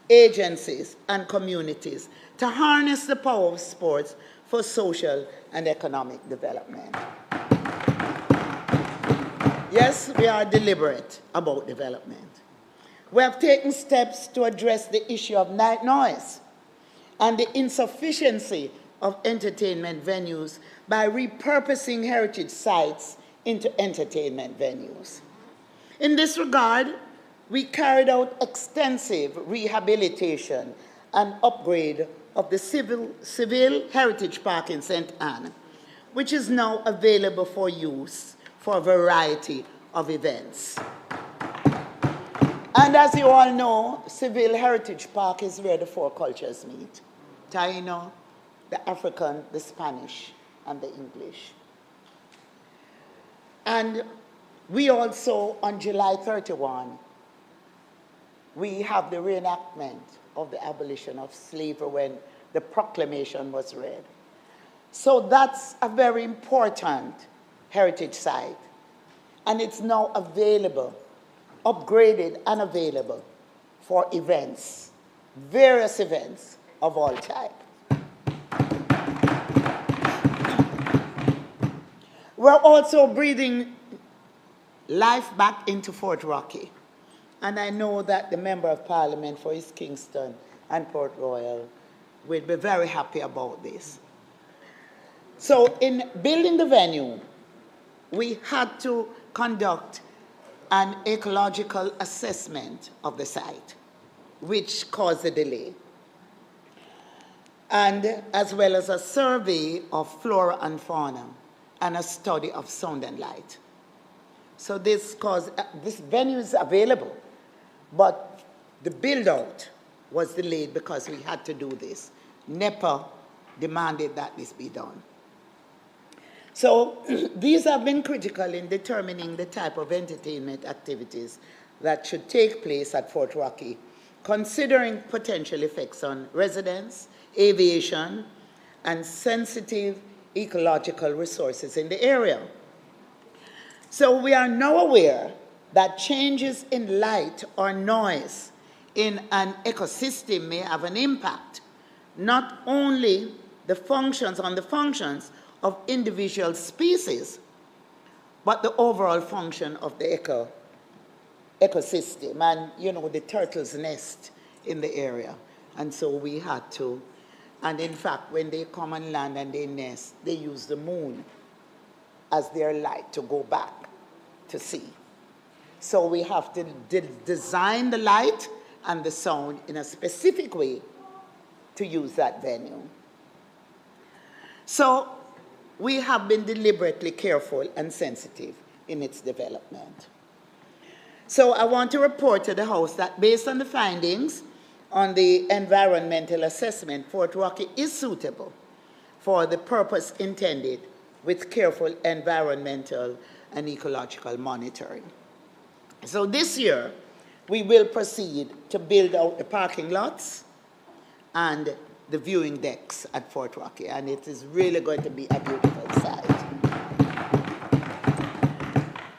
agencies, and communities to harness the power of sports for social and economic development. Yes, we are deliberate about development. We have taken steps to address the issue of night noise and the insufficiency of entertainment venues by repurposing heritage sites into entertainment venues. In this regard, we carried out extensive rehabilitation and upgrade of the Civil Heritage Park in St. Anne, which is now available for use for a variety of events. And as you all know, Civil Heritage Park is where the four cultures meet: Taino, the African, the Spanish, and the English. And we also, on July 31, we have the reenactment of the abolition of slavery when the proclamation was read. So that's a very important heritage site. And it's now available, upgraded and available for events, various events of all types. We're also breathing life back into Fort Rocky. And I know that the Member of Parliament for East Kingston and Port Royal will be very happy about this. So in building the venue, we had to conduct an ecological assessment of the site, which caused a delay, and as well as a survey of flora and fauna and a study of sound and light. So this venue is available, but the build-out was delayed because we had to do this. NEPA demanded that this be done. So these have been critical in determining the type of entertainment activities that should take place at Fort Rocky, considering potential effects on residents, aviation, and sensitive ecological resources in the area. So we are now aware that changes in light or noise in an ecosystem may have an impact, not only on the functions of individual species, but the overall function of the ecosystem and, you know, the turtles nest in the area. And so we had to, and in fact, when they come on land and they nest, they use the moon as their light to go back to sea. So we have to design the light and the sound in a specific way to use that venue. So we have been deliberately careful and sensitive in its development. So I want to report to the House that based on the findings on the environmental assessment, Fort Rocky is suitable for the purpose intended with careful environmental and ecological monitoring. So this year, we will proceed to build out the parking lots and the viewing decks at Fort Rocky, and it is really going to be a beautiful site.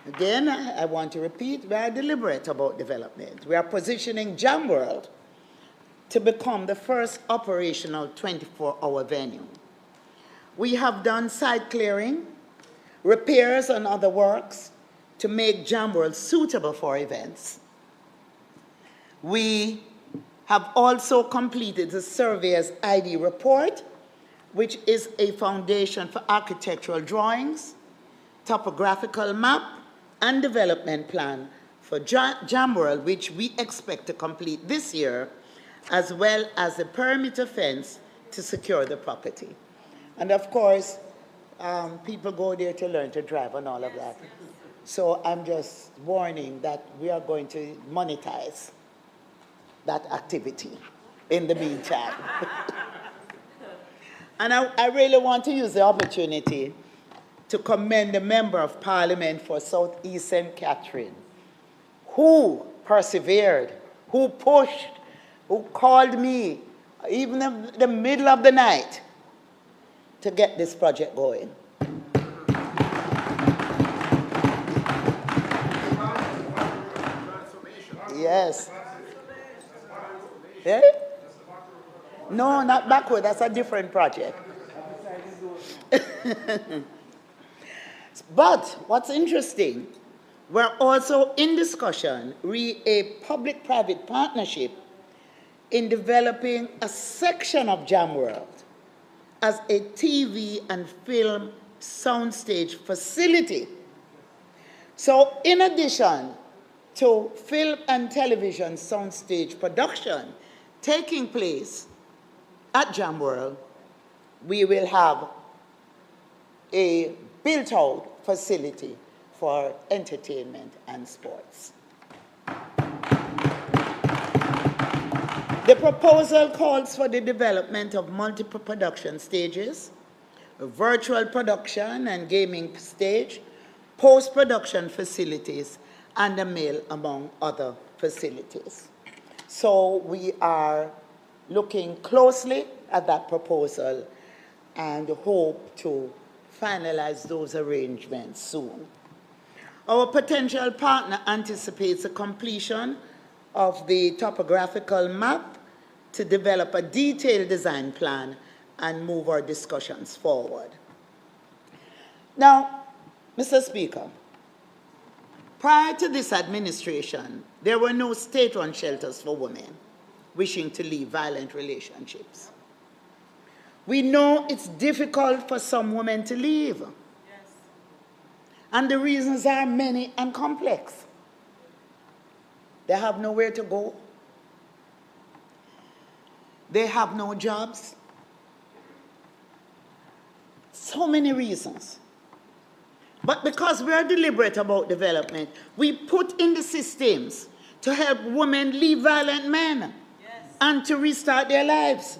Again, I want to repeat, we are deliberate about development. We are positioning Jam World to become the first operational 24-hour venue. We have done site clearing, repairs and other works to make Jam World suitable for events. We have also completed the surveyor's ID report, which is a foundation for architectural drawings, topographical map, and development plan for Jam World, which we expect to complete this year, as well as the perimeter fence to secure the property. And of course, people go there to learn to drive and all of that. So I'm just warning that we are going to monetize that activity in the meantime. And I really want to use the opportunity to commend the Member of Parliament for South East St. Catherine, who persevered, who pushed, who called me, even in the middle of the night, to get this project going. Yes. Eh? No, not backward. That's a different project. But what's interesting, we're also in discussion a public-private partnership in developing a section of Jam World as a TV and film soundstage facility. So in addition to film and television soundstage production taking place at Jam World, we will have a built-out facility for entertainment and sports. The proposal calls for the development of multiple production stages, a virtual production and gaming stage, post-production facilities, and a mill, among other facilities. So we are looking closely at that proposal and hope to finalize those arrangements soon. Our potential partner anticipates the completion of the topographical map to develop a detailed design plan and move our discussions forward. Now, Mr. Speaker, prior to this administration, there were no state-run shelters for women wishing to leave violent relationships. We know it's difficult for some women to leave. Yes. And the reasons are many and complex. They have nowhere to go. They have no jobs. So many reasons. But because we are deliberate about development, we put in the systems to help women leave violent men and to restart their lives.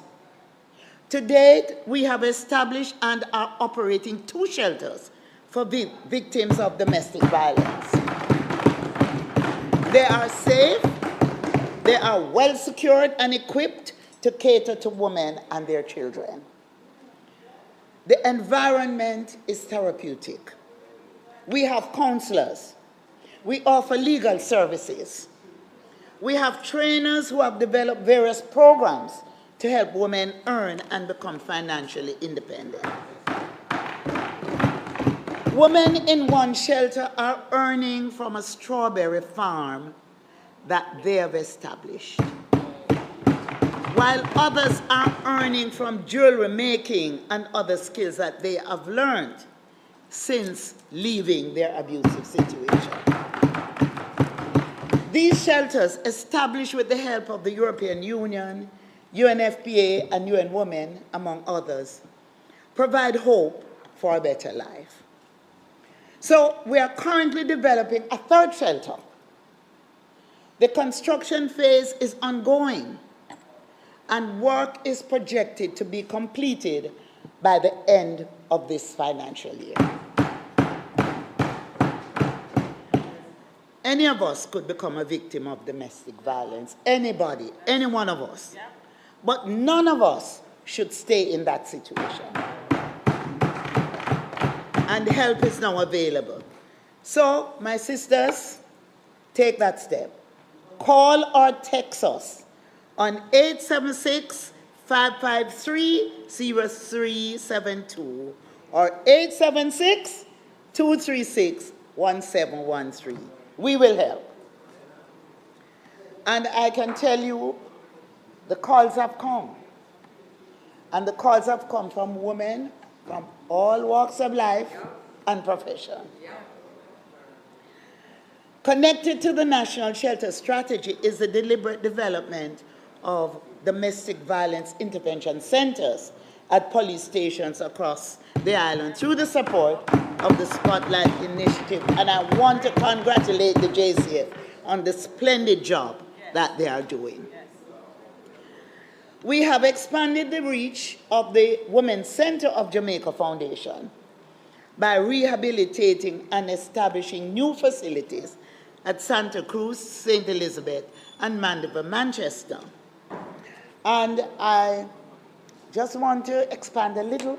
To date, we have established and are operating 2 shelters for victims of domestic violence. They are safe, they are well secured and equipped to cater to women and their children. The environment is therapeutic. We have counselors. We offer legal services. We have trainers who have developed various programs to help women earn and become financially independent. Women in one shelter are earning from a strawberry farm that they have established, while others are earning from jewelry making and other skills that they have learned since leaving their abusive situation. These shelters, established with the help of the European Union, UNFPA, and UN Women, among others, provide hope for a better life. So we are currently developing a 3rd shelter. The construction phase is ongoing, and work is projected to be completed by the end of this financial year. Any of us could become a victim of domestic violence. Anybody, any one of us. Yeah. But none of us should stay in that situation. And help is now available. So, my sisters, take that step. Call or text us on 876-553-0372 or 876-236-1713. We will help. And I can tell you, the calls have come. And the calls have come from women from all walks of life and profession. Connected to the National Shelter Strategy is the deliberate development of domestic violence intervention centers at police stations across the island through the support of the Spotlight Initiative. And I want to congratulate the JCF on the splendid job that they are doing. We have expanded the reach of the Women's Center of Jamaica Foundation by rehabilitating and establishing new facilities at Santa Cruz, St. Elizabeth, and Mandeville, Manchester. And I just want to expand a little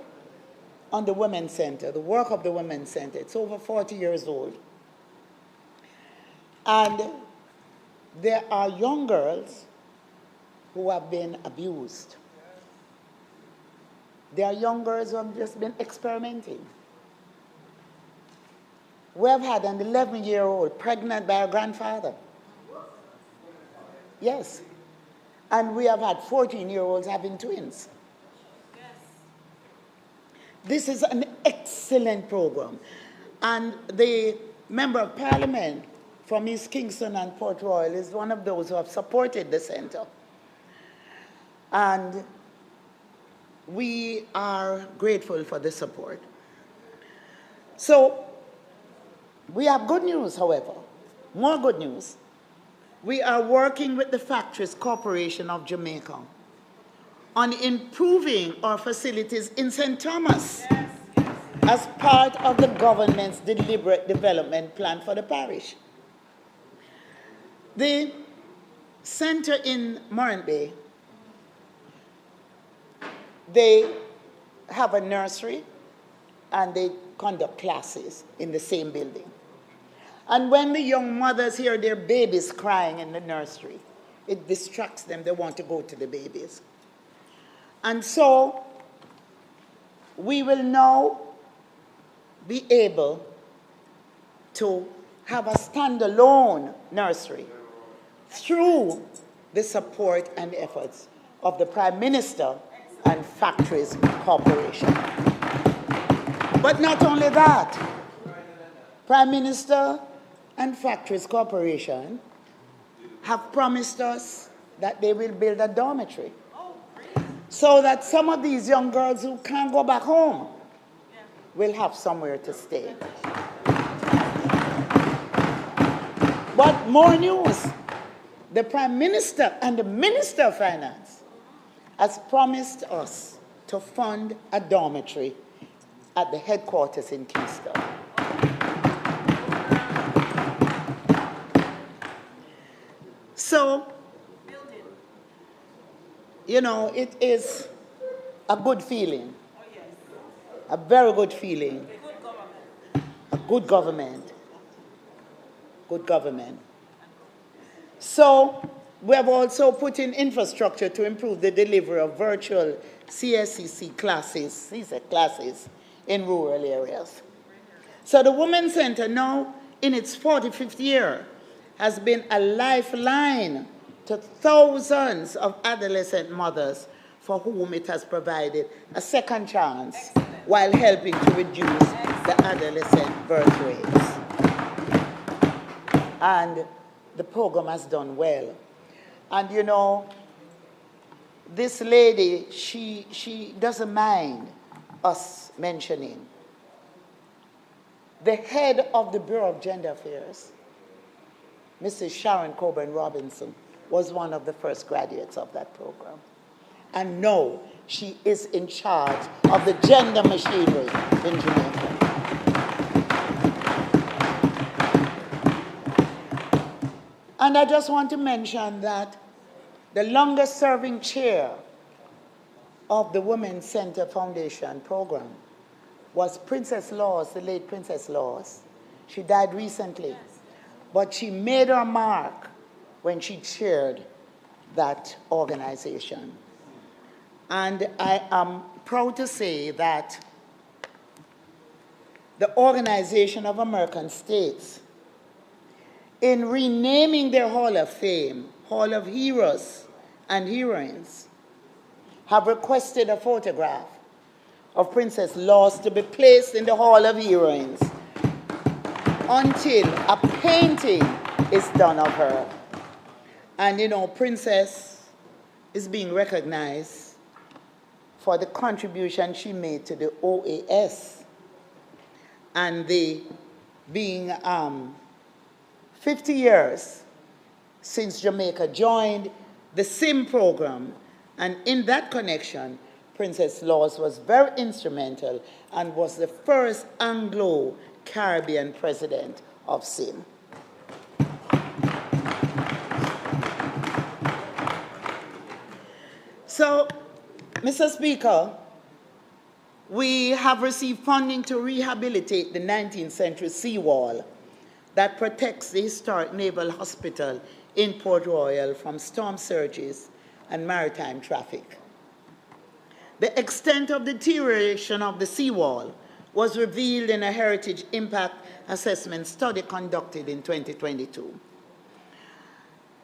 on the Women's Center, the work of the Women's Center. It's over 40 years old. And there are young girls who have been abused. There are young girls who have just been experimenting. We have had an 11-year-old pregnant by her grandfather. Yes. And we have had 14-year-olds having twins. This is an excellent program. And the Member of Parliament from East Kingston and Port Royal is one of those who have supported the center. And we are grateful for the support. So we have good news, however, more good news. We are working with the Factories Corporation of Jamaica on improving our facilities in St. Thomas, as part of the government's deliberate development plan for the parish. The center in Morant Bay, they have a nursery and they conduct classes in the same building. And when the young mothers hear their babies crying in the nursery, it distracts them. They want to go to the babies. And so we will now be able to have a standalone nursery through the support and efforts of the Prime Minister and Factories Corporation. But not only that, Prime Minister and Factories Corporation have promised us that they will build a dormitory so that some of these young girls who can't go back home will have somewhere to stay. But more news, the Prime Minister and the Minister of Finance has promised us to fund a dormitory at the headquarters in Kingston. So, you know, it is a good feeling, a very good feeling, a good government, good government. So, we have also put in infrastructure to improve the delivery of virtual CSCC classes, these are classes, in rural areas. So the Women's Center now, in its 45th year, has been a lifeline to thousands of adolescent mothers for whom it has provided a second chance while helping to reduce the adolescent birth rates. And the program has done well. And you know, this lady, she doesn't mind us mentioning. The head of the Bureau of Gender Affairs, Mrs. Sharon Coburn Robinson, was one of the first graduates of that program. And no, she is in charge of the gender machinery in Jamaica. And I just want to mention that the longest serving chair of the Women's Center Foundation program was Princess Laws, the late Princess Laws. She died recently. Yes. But she made her mark when she chaired that organization. And I am proud to say that the Organization of American States, in renaming their Hall of Fame, Hall of Heroes and Heroines, have requested a photograph of Princess Laws to be placed in the Hall of Heroines until a painting is done of her. And you know, Princess is being recognized for the contribution she made to the OAS, and the being 50 years since Jamaica joined the SIM program, and in that connection, Princess Laws was very instrumental and was the first Anglo-Caribbean president of SIM. So, Mr. Speaker, we have received funding to rehabilitate the 19th century seawall that protects the historic Naval Hospital in Port Royal from storm surges and maritime traffic. The extent of deterioration of the seawall was revealed in a heritage impact assessment study conducted in 2022.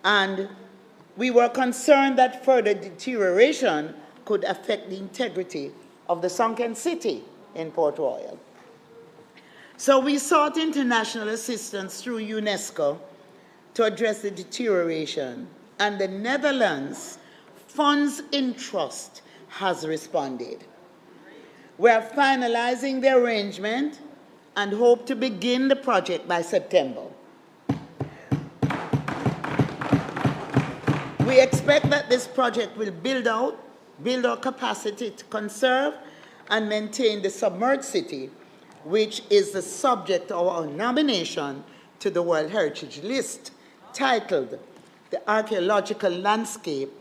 And we were concerned that further deterioration could affect the integrity of the sunken city in Port Royal. So we sought international assistance through UNESCO to address the deterioration, and the Netherlands Funds in Trust has responded. We are finalizing the arrangement and hope to begin the project by September. We expect that this project will build our capacity to conserve and maintain the submerged city which is the subject of our nomination to the World Heritage List, titled The Archaeological Landscape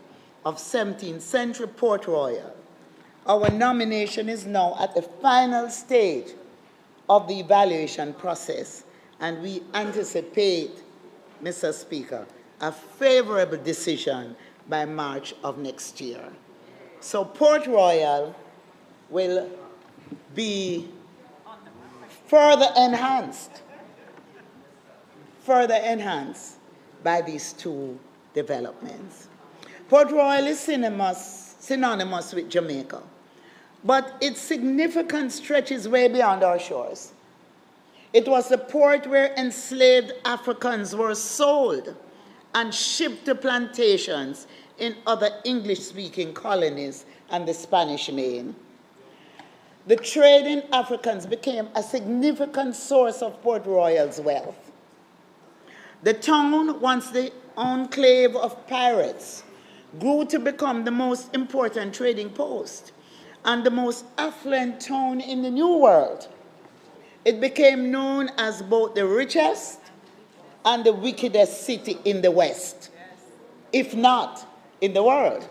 of 17th Century Port Royal. Our nomination is now at the final stage of the evaluation process, and we anticipate, Mr. Speaker, a favorable decision by March of next year. So Port Royal will be further enhanced by these two developments. Port Royal is synonymous with Jamaica, but its significance stretches way beyond our shores. It was the port where enslaved Africans were sold and shipped to plantations in other English-speaking colonies and the Spanish Main. The trading Africans became a significant source of Port Royal's wealth. The town, once the enclave of pirates, grew to become the most important trading post and the most affluent town in the New World. It became known as both the richest and the wickedest city in the West, if not in the world.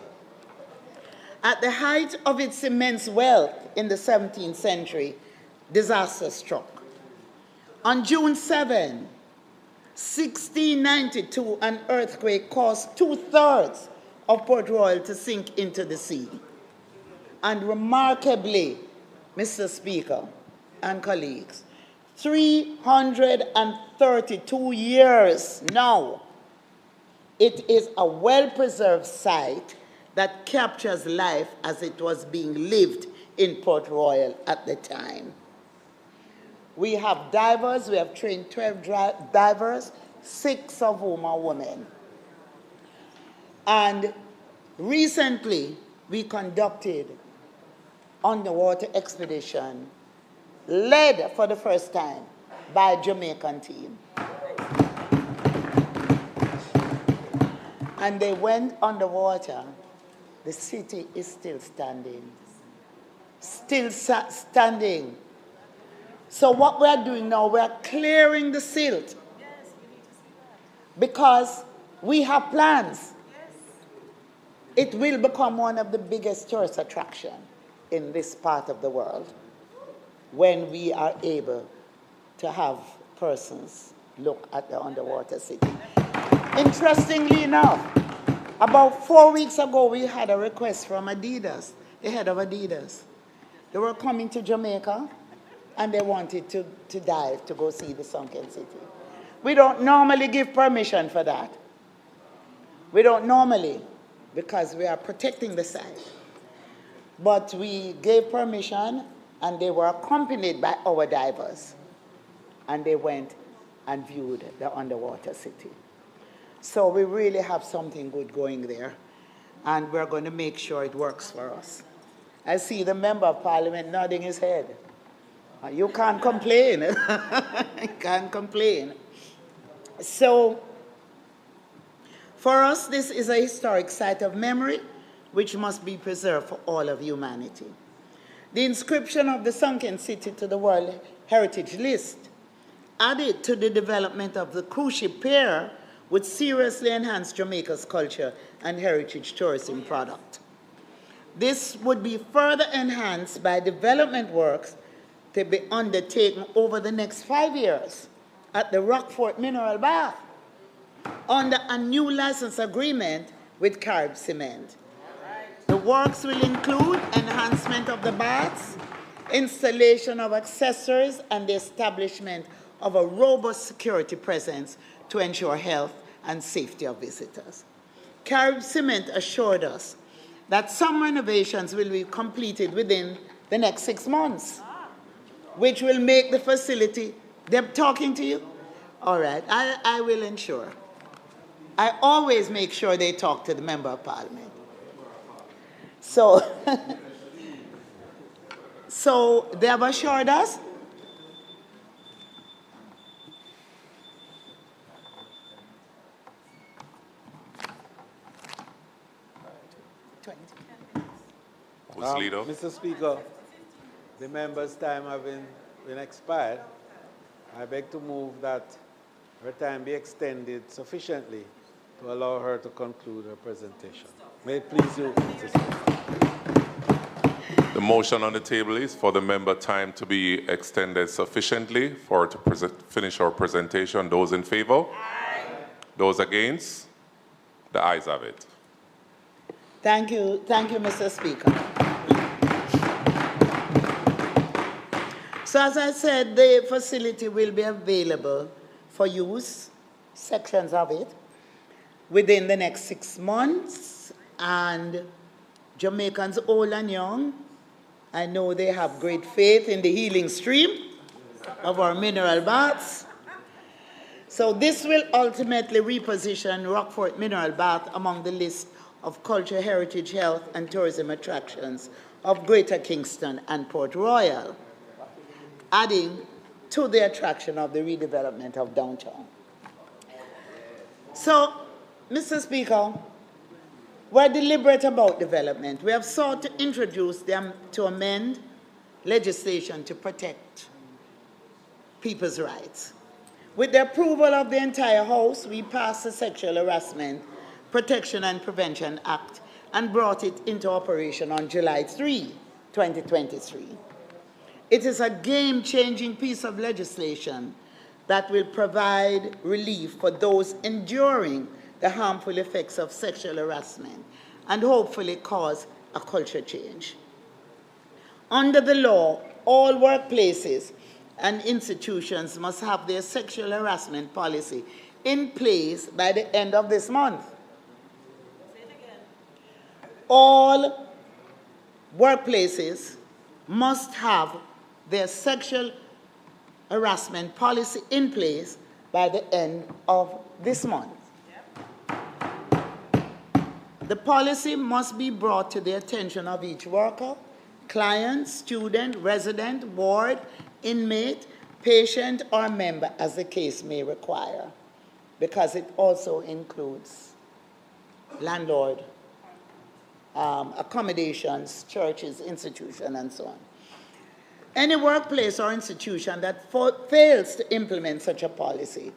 At the height of its immense wealth in the 17th century, disaster struck. On June 7, 1692, an earthquake caused 2/3 of Port Royal to sink into the sea. And remarkably, Mr. Speaker and colleagues, 332 years now, it is a well-preserved site that captures life as it was being lived in Port Royal at the time. We have divers, we have trained 12 divers, 6 of whom are women. And recently, we conducted underwater expedition led for the first time by a Jamaican team. And they went underwater. The city is still standing. Still standing. So what we are doing now, we are clearing the silt. Because we have plans. It will become one of the biggest tourist attractions in this part of the world when we are able to have persons look at the underwater city. Interestingly enough, about 4 weeks ago, we had a request from Adidas, the head of Adidas. They were coming to Jamaica, and they wanted to dive to go see the sunken city. We don't normally give permission for that. We don't normally, because we are protecting the site. But we gave permission, and they were accompanied by our divers. And they went and viewed the underwater city. So we really have something good going there, and we're going to make sure it works for us. I see the Member of Parliament nodding his head. You can't complain. You can't complain. So for us, this is a historic site of memory which must be preserved for all of humanity. The inscription of the sunken city to the World Heritage List, added to the development of the cruise ship pier, would seriously enhance Jamaica's culture and heritage tourism product. This would be further enhanced by development works to be undertaken over the next 5 years at the Rockfort Mineral Bath under a new license agreement with Carib Cement. The works will include enhancement of the baths, installation of accessories, and the establishment of a robust security presence to ensure health and safety of visitors. Carib Cement assured us that some renovations will be completed within the next 6 months, which will make the facility, they're talking to you? All right, I will ensure. I always make sure they talk to the Member of Parliament. So, so they have assured us Leader. Mr. Speaker, the members' time having been expired, I beg to move that her time be extended sufficiently to allow her to conclude her presentation. May it please you, Mrs. Speaker. The motion on the table is for the member time to be extended sufficiently for her to finish her presentation. Those in favor? Aye. Those against? The ayes have it. Thank you, Mr. Speaker. So as I said, the facility will be available for use, sections of it, within the next 6 months. And Jamaicans old and young, I know they have great faith in the healing stream of our mineral baths. So this will ultimately reposition Rockfort Mineral Bath among the list of culture, heritage, health, and tourism attractions of Greater Kingston and Port Royal, adding to the attraction of the redevelopment of downtown. So, Mr. Speaker, we're deliberate about development. We have sought to introduce them to amend legislation to protect people's rights. With the approval of the entire House, we passed the Sexual Harassment Protection and Prevention Act and brought it into operation on July 3, 2023. It is a game-changing piece of legislation that will provide relief for those enduring the harmful effects of sexual harassment and hopefully cause a culture change. Under the law, all workplaces and institutions must have their sexual harassment policy in place by the end of this month. Say it again. All workplaces must have their sexual harassment policy in place by the end of this month. The policy must be brought to the attention of each worker, client, student, resident, ward, inmate, patient, or member, as the case may require, because it also includes landlord, accommodations, churches, institutions, and so on. Any workplace or institution that fails to implement such a policy,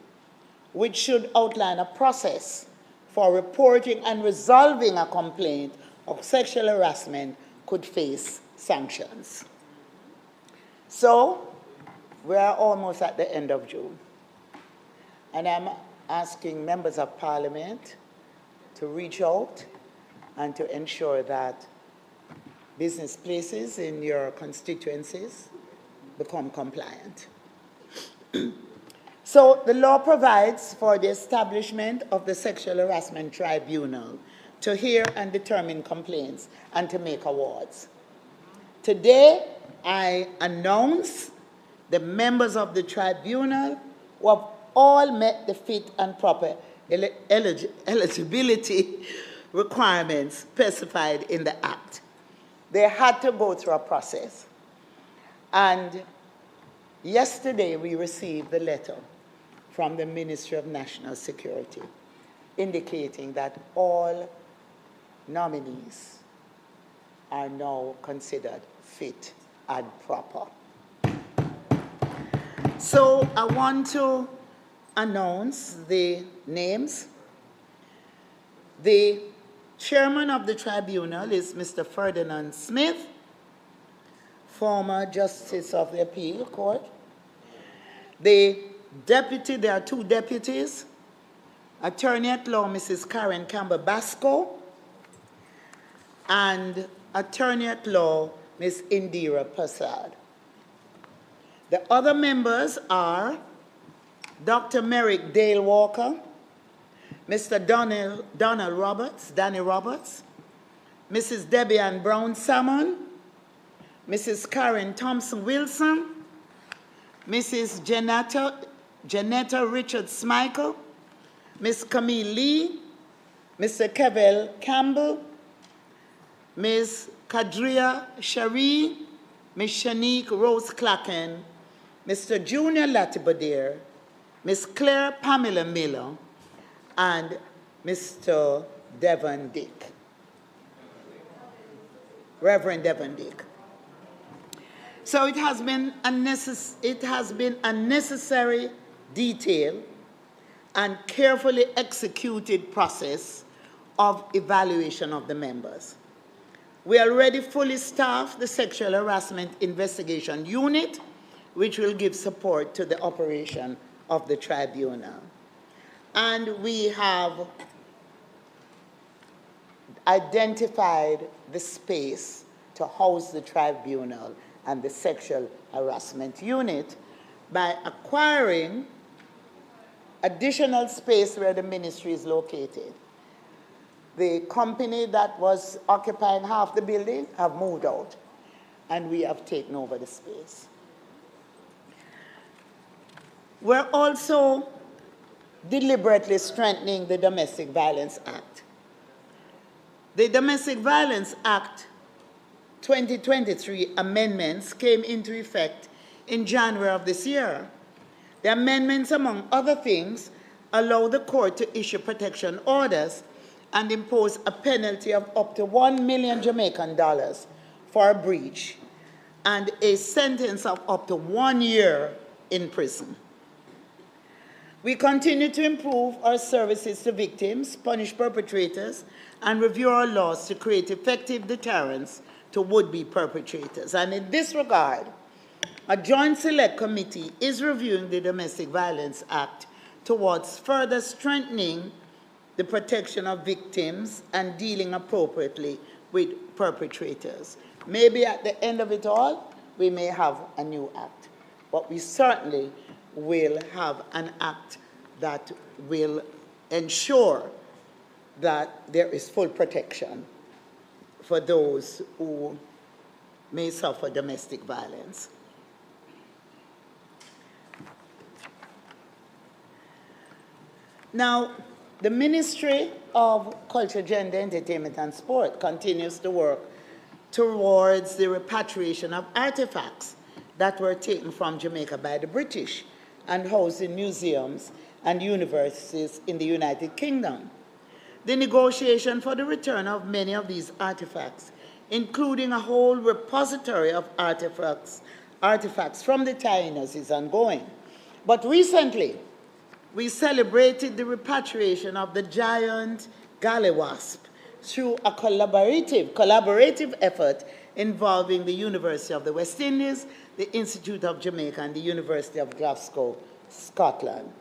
which should outline a process for reporting and resolving a complaint of sexual harassment, could face sanctions. So, we are almost at the end of June. And I'm asking members of Parliament to reach out and to ensure that business places in your constituencies become compliant. So the law provides for the establishment of the Sexual Harassment Tribunal to hear and determine complaints and to make awards. Today, I announce the members of the tribunal who have all met the fit and proper eligibility requirements specified in the Act. They had to go through a process. And yesterday, we received the letter from the Ministry of National Security indicating that all nominees are now considered fit and proper. So I want to announce the names. The chairman of the tribunal is Mr. Ferdinand Smith, former Justice of the Appeal Court. The deputy, there are two deputies, Attorney at Law Mrs. Karen Campbell-Basco and Attorney at Law Ms. Indira Prasad. The other members are Dr. Merrick Dale Walker, Mr. Danny Roberts, Mrs. Debbie Ann Brown Salmon, Mrs. Karen Thompson Wilson, Mrs. Janetta Richard Smichael, Ms. Camille Lee, Mr. Kevel Campbell, Ms. Kadria Shari, Ms. Shanique Rose Clacken, Mr. Junior Latibadir, Ms. Claire Pamela Miller, and Mr. Devon Dick, Reverend Devon Dick. So it has been a necessary, detailed, and carefully executed process of evaluation of the members. We already fully staffed the Sexual Harassment Investigation Unit, which will give support to the operation of the tribunal. And we have identified the space to house the tribunal and the Sexual Harassment Unit by acquiring additional space where the ministry is located. The company that was occupying half the building have moved out, and we have taken over the space. We're also deliberately strengthening the Domestic Violence Act. The Domestic Violence Act 2023 amendments came into effect in January of this year. The amendments, among other things, allow the court to issue protection orders and impose a penalty of up to $1 million Jamaican dollars for a breach and a sentence of up to 1 year in prison. We continue to improve our services to victims, punish perpetrators, and review our laws to create effective deterrence to would-be perpetrators. And in this regard, a joint select committee is reviewing the Domestic Violence Act towards further strengthening the protection of victims and dealing appropriately with perpetrators. Maybe at the end of it all, we may have a new act, but we certainly will have an act that will ensure that there is full protection for those who may suffer domestic violence. Now, the Ministry of Culture, Gender, Entertainment and Sport continues to work towards the repatriation of artifacts that were taken from Jamaica by the British and housed in museums and universities in the United Kingdom. The negotiation for the return of many of these artifacts, including a whole repository of artifacts from the Tainos, is ongoing. But recently, we celebrated the repatriation of the giant gallywasp through a collaborative effort involving the University of the West Indies, the Institute of Jamaica, and the University of Glasgow, Scotland.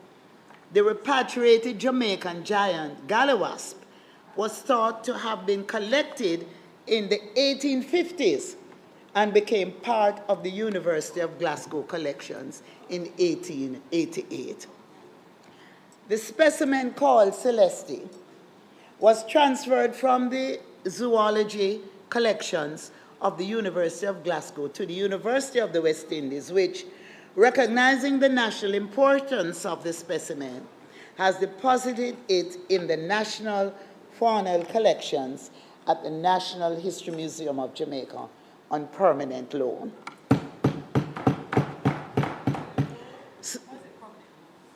The repatriated Jamaican giant gallywasp was thought to have been collected in the 1850s and became part of the University of Glasgow collections in 1888. The specimen called Celeste was transferred from the zoology collections of the University of Glasgow to the University of the West Indies, which, recognizing the national importance of the specimen, has deposited it in the National Faunal Collections at the National History Museum of Jamaica on permanent loan.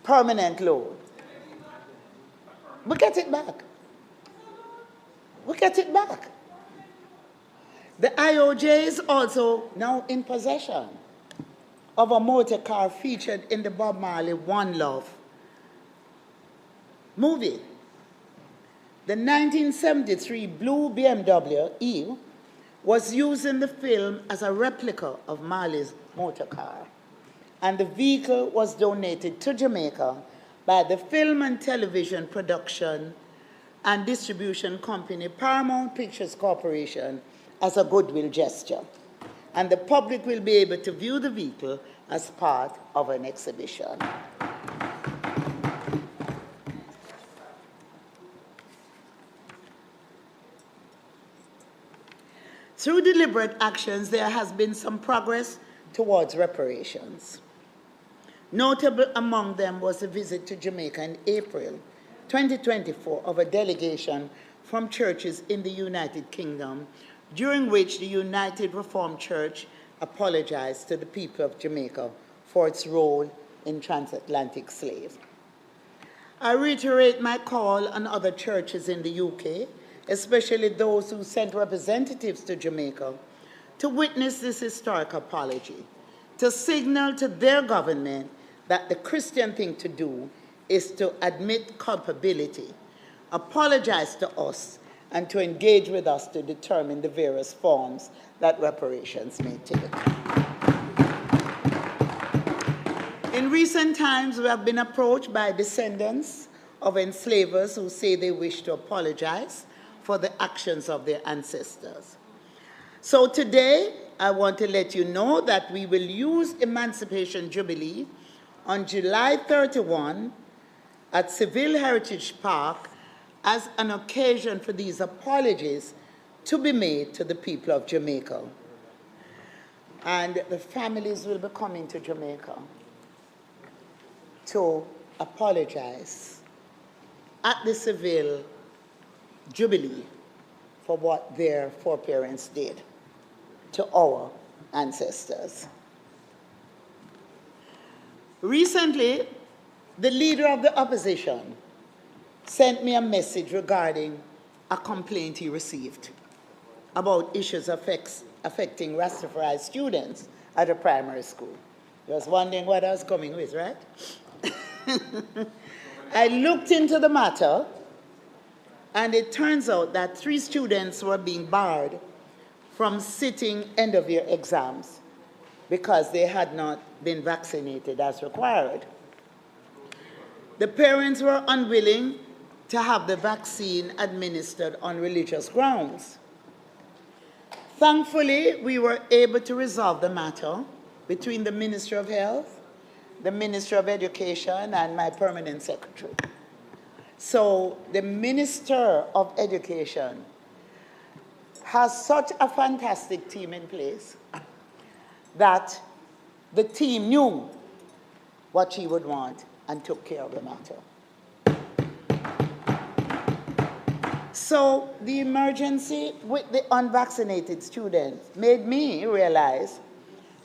Permanent loan. We get it back. We get it back. The IOJ is also now in possession of a motor car featured in the Bob Marley One Love movie. The 1973 blue BMW E was used in the film as a replica of Marley's motor car, and the vehicle was donated to Jamaica by the film and television production and distribution company Paramount Pictures Corporation as a goodwill gesture. And the public will be able to view the vehicle as part of an exhibition. Through deliberate actions, there has been some progress towards reparations. Notable among them was a visit to Jamaica in April 2024 of a delegation from churches in the United Kingdom, during which the United Reformed Church apologized to the people of Jamaica for its role in transatlantic slaves. I reiterate my call on other churches in the UK, especially those who sent representatives to Jamaica, to witness this historic apology, to signal to their government that the Christian thing to do is to admit culpability, apologize to us, and to engage with us to determine the various forms that reparations may take. In recent times, we have been approached by descendants of enslavers who say they wish to apologize for the actions of their ancestors. So today, I want to let you know that we will use Emancipation Jubilee on July 31 at Seville Heritage Park as an occasion for these apologies to be made to the people of Jamaica. And the families will be coming to Jamaica to apologize at the Seville Jubilee for what their foreparents did to our ancestors. Recently, the leader of the opposition sent me a message regarding a complaint he received about issues affecting Rastafari students at a primary school. You was wondering what I was coming with, right? I looked into the matter, and it turns out that 3 students were being barred from sitting end-of-year exams because they had not been vaccinated as required. The parents were unwilling to have the vaccine administered on religious grounds. Thankfully, we were able to resolve the matter between the Ministry of Health, the Ministry of Education, and my permanent secretary. So the Minister of Education has such a fantastic team in place that the team knew what she would want and took care of the matter. So the emergency with the unvaccinated students made me realize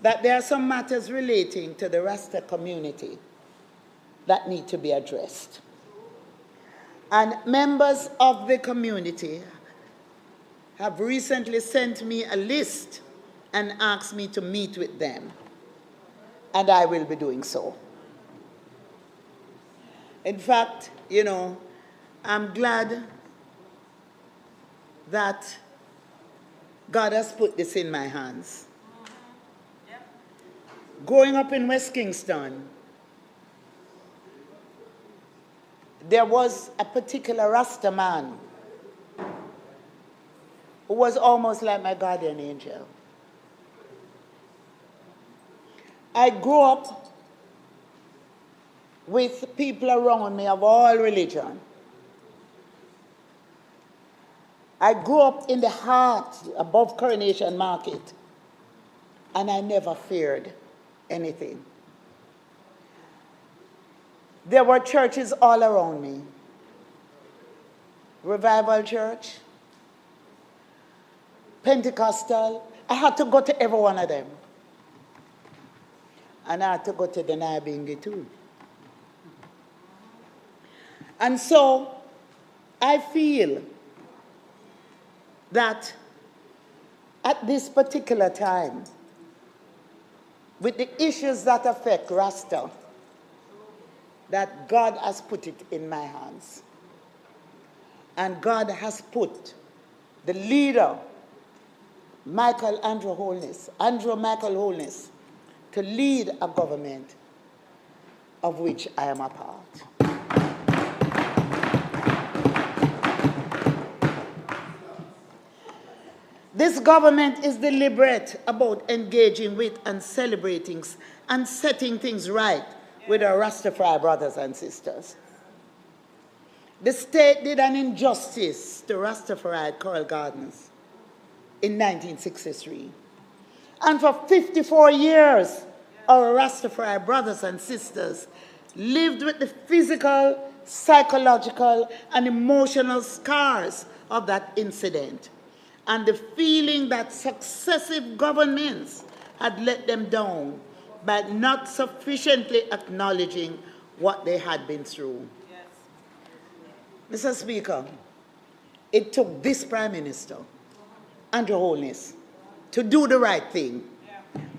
that there are some matters relating to the Rasta community that need to be addressed. And members of the community have recently sent me a list and asked me to meet with them, and I will be doing so. In fact, you know, I'm glad that God has put this in my hands. Growing up in West Kingston, there was a particular Rasta man who was almost like my guardian angel. I grew up with people around me of all religion. I grew up in the heart above Coronation Market, and I never feared anything. There were churches all around me. Revival Church, Pentecostal. I had to go to every one of them. And I had to go to the Nabingi too. And so I feel that at this particular time, with the issues that affect Rasta, that God has put it in my hands. And God has put the leader, Andrew Michael Holness, to lead a government of which I am a part. This government is deliberate about engaging with and celebrating and setting things right with our Rastafari brothers and sisters. The state did an injustice to Rastafari at Coral Gardens in 1963. And for 54 years, our Rastafari brothers and sisters lived with the physical, psychological, and emotional scars of that incident, and the feeling that successive governments had let them down by not sufficiently acknowledging what they had been through. Yes. Mr. Speaker, it took this Prime Minister, Andrew Holness, to do the right thing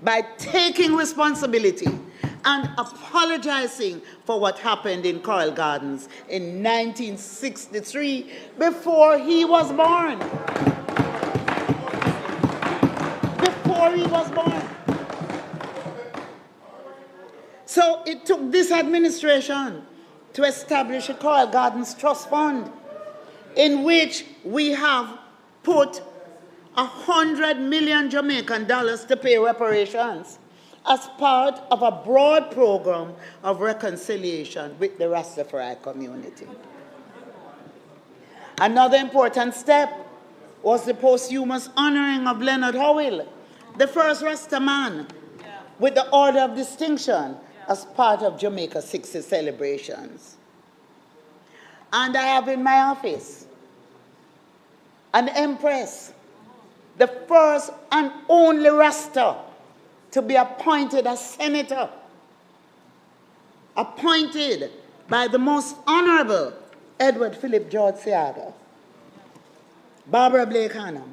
by taking responsibility and apologizing for what happened in Coral Gardens in 1963 before he was born. Before he was born. So it took this administration to establish a Coral Gardens Trust Fund in which we have put 100 million Jamaican dollars to pay reparations as part of a broad program of reconciliation with the Rastafari community. Another important step was the posthumous honoring of Leonard Howell, the first Rastaman, with the Order of Distinction as part of Jamaica 60 celebrations. And I have in my office an Empress, the first and only Rasta to be appointed as senator, appointed by the most honorable Edward Philip George Seaga, Barbara Blake Hannam,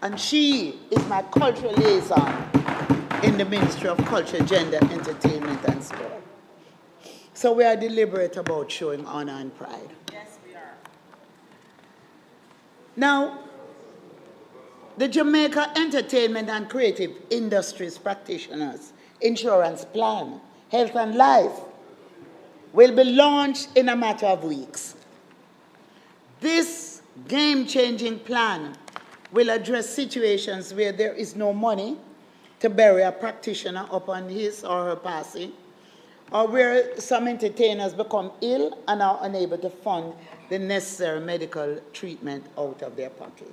and she is my cultural liaison in the Ministry of Culture, Gender, Entertainment, and Sport. So we are deliberate about showing honor and pride. Yes, we are. Now, the Jamaica Entertainment and Creative Industries Practitioners Insurance Plan, Health and Life, will be launched in a matter of weeks. This game-changing plan will address situations where there is no money to bury a practitioner upon his or her passing, or where some entertainers become ill and are unable to fund the necessary medical treatment out of their pocket.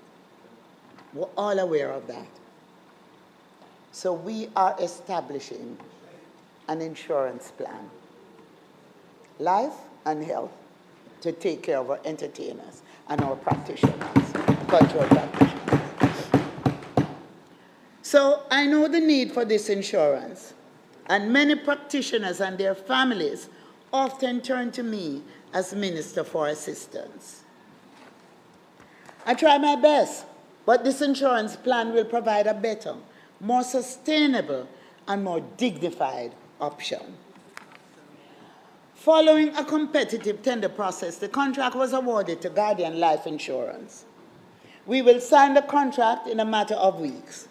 We're all aware of that. So we are establishing an insurance plan, life and health, to take care of our entertainers and our practitioners, cultural practitioners. So I know the need for this insurance, and many practitioners and their families often turn to me as Minister for assistance. I try my best, but this insurance plan will provide a better, more sustainable, and more dignified option. Following a competitive tender process, the contract was awarded to Guardian Life Insurance. We will sign the contract in a matter of weeks.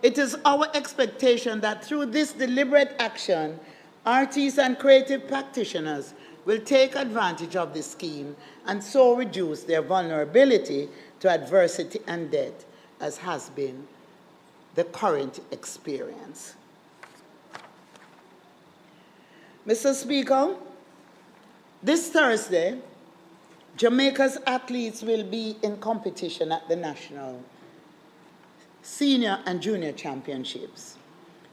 It is our expectation that through this deliberate action, artists and creative practitioners will take advantage of this scheme and so reduce their vulnerability to adversity and death, as has been the current experience. Mr. Speaker, this Thursday, Jamaica's athletes will be in competition at the national senior and junior championships,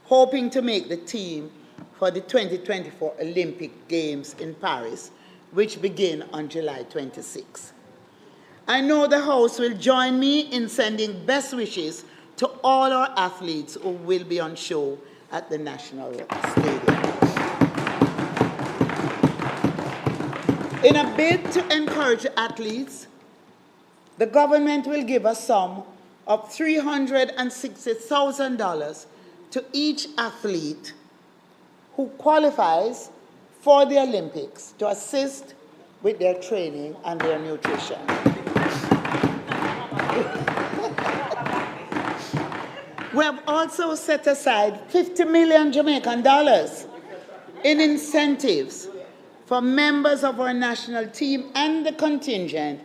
hoping to make the team for the 2024 Olympic Games in Paris, which begin on July 26. I know the House will join me in sending best wishes to all our athletes who will be on show at the National Stadium. In a bid to encourage athletes, the government will give a sum of $360,000 to each athlete who qualifies for the Olympics to assist with their training and their nutrition. We have also set aside 50 million Jamaican dollars in incentives for members of our national team and the contingent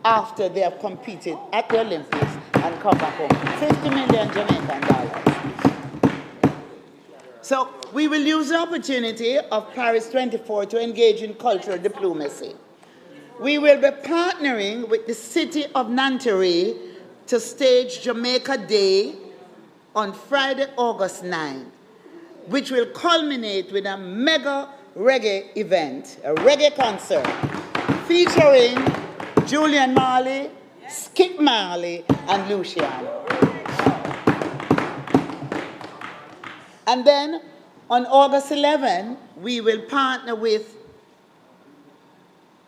after they have competed at the Olympics and come back home. 50 million Jamaican dollars. So we will use the opportunity of Paris 24 to engage in cultural diplomacy. We will be partnering with the city of Nanterre to stage Jamaica Day on Friday, August 9, which will culminate with a mega reggae event, a reggae concert, featuring Julian Marley, Skip Marley, and Luciano. And then on August 11, we will partner with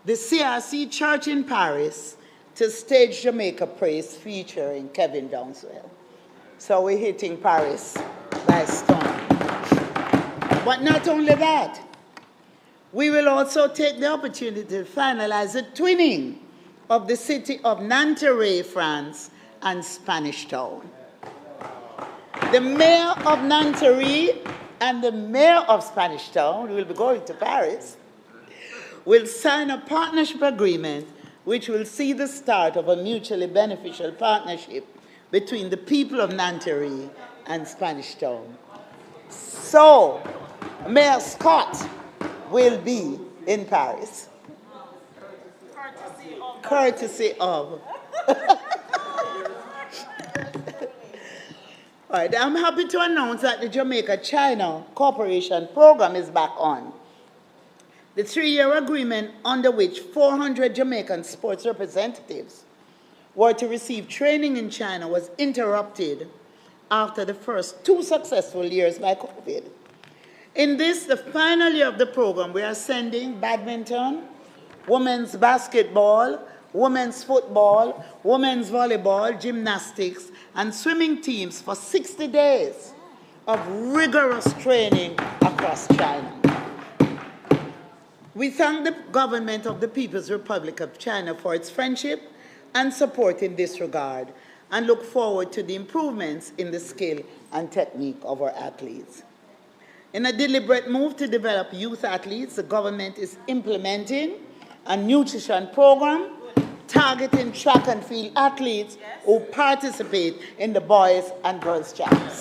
the CRC Church in Paris to stage Jamaica Praise featuring Kevin Downswell. So we're hitting Paris by storm. But not only that, we will also take the opportunity to finalize the twinning of the city of Nanterre, France, and Spanish Town. The mayor of Nanterre and the mayor of Spanish Town, who will be going to Paris, will sign a partnership agreement which will see the start of a mutually beneficial partnership between the people of Nanterre and Spanish Town. So, Mayor Scott will be in Paris. Courtesy of. All right, I'm happy to announce that the Jamaica-China Cooperation Program is back on. The 3-year agreement under which 400 Jamaican sports representatives were to receive training in China was interrupted after the first 2 successful years by COVID. In this, the final year of the program, we are sending badminton, women's basketball, women's football, women's volleyball, gymnastics, and swimming teams for 60 days of rigorous training across China. We thank the government of the People's Republic of China for its friendship and support in this regard, and look forward to the improvements in the skill and technique of our athletes. In a deliberate move to develop youth athletes, the government is implementing a nutrition program targeting track and field athletes who participate in the boys and girls champs.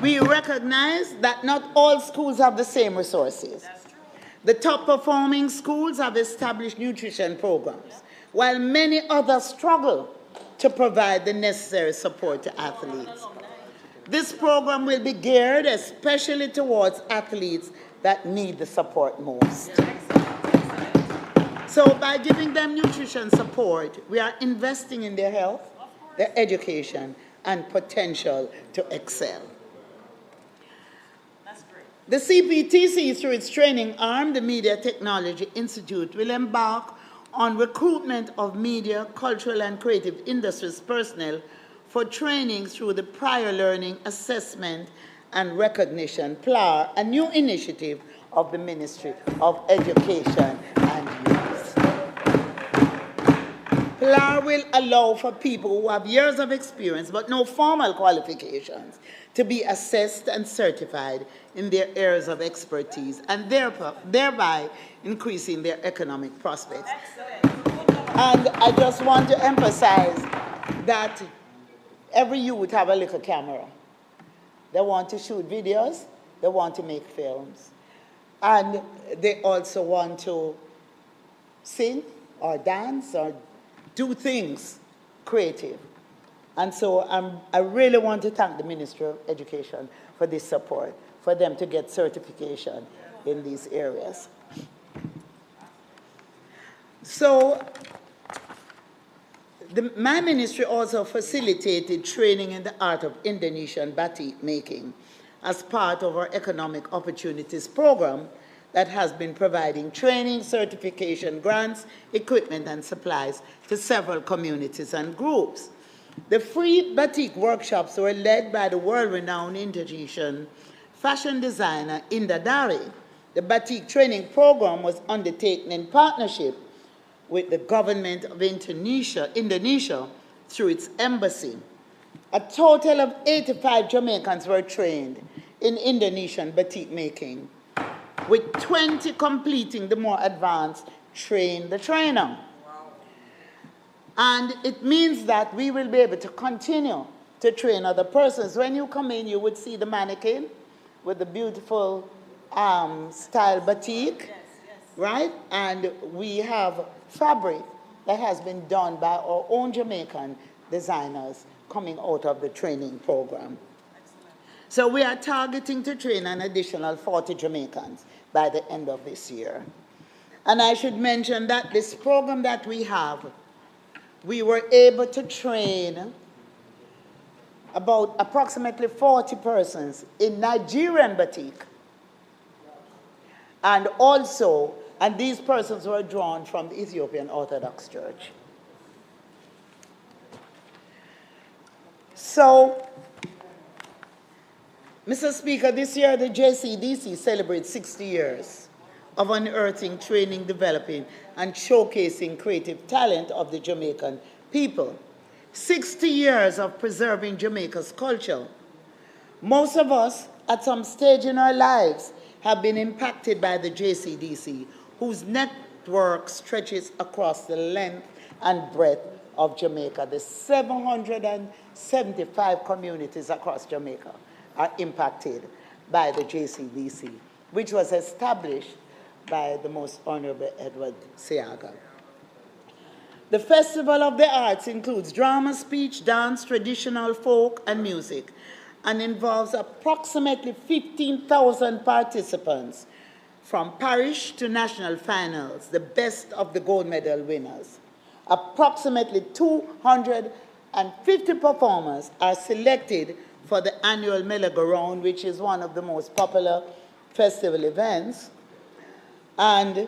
We recognize that not all schools have the same resources. The top performing schools have established nutrition programs, while many others struggle to provide the necessary support to athletes. This program will be geared especially towards athletes that need the support most. So by giving them nutrition support, we are investing in their health, their education, and potential to excel. The CPTC, through its training arm, the Media Technology Institute, will embark on recruitment of media, cultural, and creative industries personnel for training through the Prior Learning Assessment and Recognition, PLAR, a new initiative of the Ministry of Education and Youth. PLAR will allow for people who have years of experience but no formal qualifications to be assessed and certified in their areas of expertise, and thereby increasing their economic prospects. And I just want to emphasize that every youth have a little camera. They want to shoot videos, they want to make films, and they also want to sing or dance or do things creative. And so I really want to thank the Ministry of Education for this support, for them to get certification in these areas. So my ministry also facilitated training in the art of Indonesian batik making as part of our Economic Opportunities Program that has been providing training, certification, grants, equipment, and supplies to several communities and groups. The free batik workshops were led by the world-renowned Indonesian fashion designer Indah Dari. The batik training program was undertaken in partnership with the government of Indonesia through its embassy. A total of 85 Jamaicans were trained in Indonesian batik making, with 20 completing the more advanced Train the Trainer. And it means that we will be able to continue to train other persons. When you come in, you would see the mannequin with the beautiful style batik, right? And we have fabric that has been done by our own Jamaican designers coming out of the training program. So we are targeting to train an additional 40 Jamaicans by the end of this year. And I should mention that this program that we have, we were able to train about approximately 40 persons in Nigerian batik. And also, and these persons were drawn from the Ethiopian Orthodox Church. So, Mr. Speaker, this year the JCDC celebrates 60 years of unearthing, training, developing, and showcasing creative talent of the Jamaican people. 60 years of preserving Jamaica's culture. Most of us, at some stage in our lives, have been impacted by the JCDC, whose network stretches across the length and breadth of Jamaica. The 775 communities across Jamaica are impacted by the JCDC, which was established by the Most Honorable Edward Seaga. The Festival of the Arts includes drama, speech, dance, traditional, folk, and music, and involves approximately 15,000 participants from parish to national finals, the best of the gold medal winners. Approximately 250 performers are selected for the annual merry-go-round, which is one of the most popular festival events. And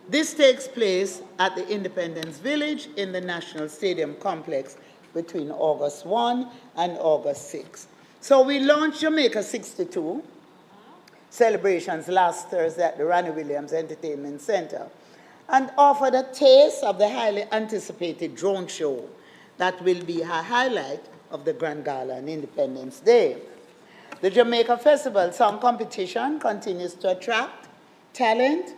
this takes place at the Independence Village in the National Stadium complex between August 1 and August 6. So we launched Jamaica 62 celebrations last Thursday at the Ronnie Williams Entertainment Center and offered a taste of the highly anticipated drone show that will be a highlight of the Grand Gala on Independence Day. The Jamaica Festival Song Competition continues to attract talent,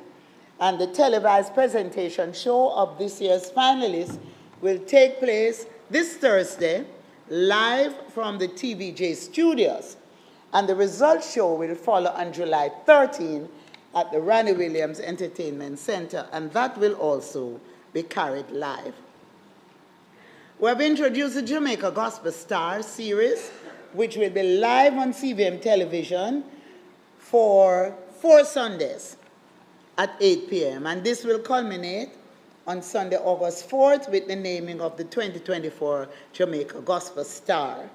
and the televised presentation show of this year's finalists will take place this Thursday, live from the TVJ studios, and the results show will follow on July 13 at the Ronnie Williams Entertainment Center, and that will also be carried live. We have introduced the Jamaica Gospel Star series, which will be live on CVM television for 4 Sundays at 8 p.m. And this will culminate on Sunday, August 4th, with the naming of the 2024 Jamaica Gospel Star.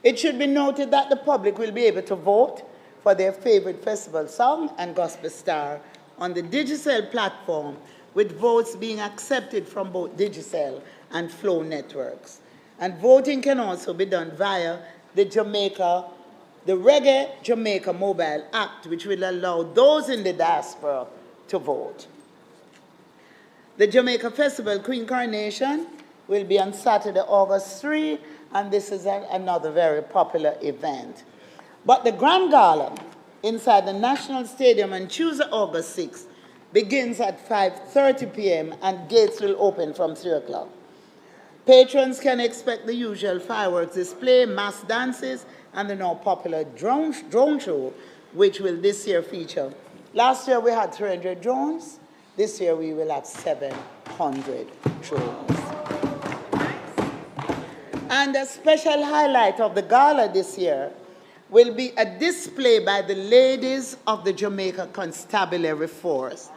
It should be noted that the public will be able to vote for their favorite festival song and gospel star on the Digicel platform, with votes being accepted from both Digicel and Flow networks. And voting can also be done via the Reggae Jamaica mobile app, which will allow those in the diaspora to vote. The Jamaica Festival Queen Coronation will be on Saturday, August 3, and this is another very popular event. But the Grand Gala inside the National Stadium on Tuesday, August 6, begins at 5:30 p.m. and gates will open from 3 o'clock. Patrons can expect the usual fireworks display, mass dances, and the now popular drone show, which will this year feature. Last year we had 300 drones. This year we will have 700 drones. And a special highlight of the gala this year will be a display by the ladies of the Jamaica Constabulary Force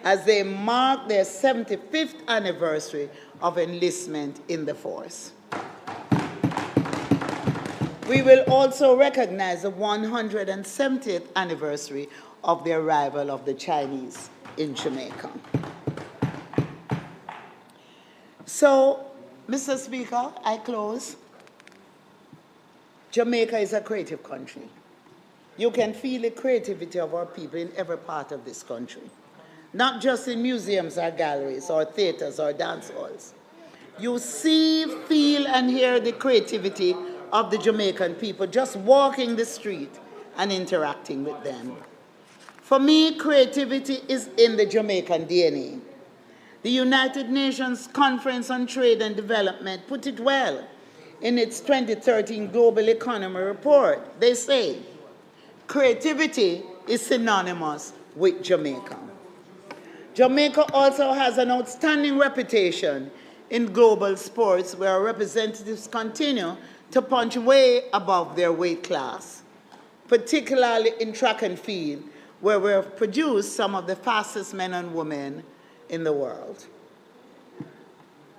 as they mark their 75th anniversary of enlistment in the force. We will also recognize the 170th anniversary of the arrival of the Chinese in Jamaica. So, Mr. Speaker, I close. Jamaica is a creative country. You can feel the creativity of our people in every part of this country, not just in museums or galleries or theaters or dance halls. You see, feel, and hear the creativity of the Jamaican people just walking the street and interacting with them. For me, creativity is in the Jamaican DNA. The United Nations Conference on Trade and Development put it well in its 2013 Global Economy Report. They say, creativity is synonymous with Jamaica. Jamaica also has an outstanding reputation in global sports where our representatives continue to punch way above their weight class, particularly in track and field, where we have produced some of the fastest men and women in the world.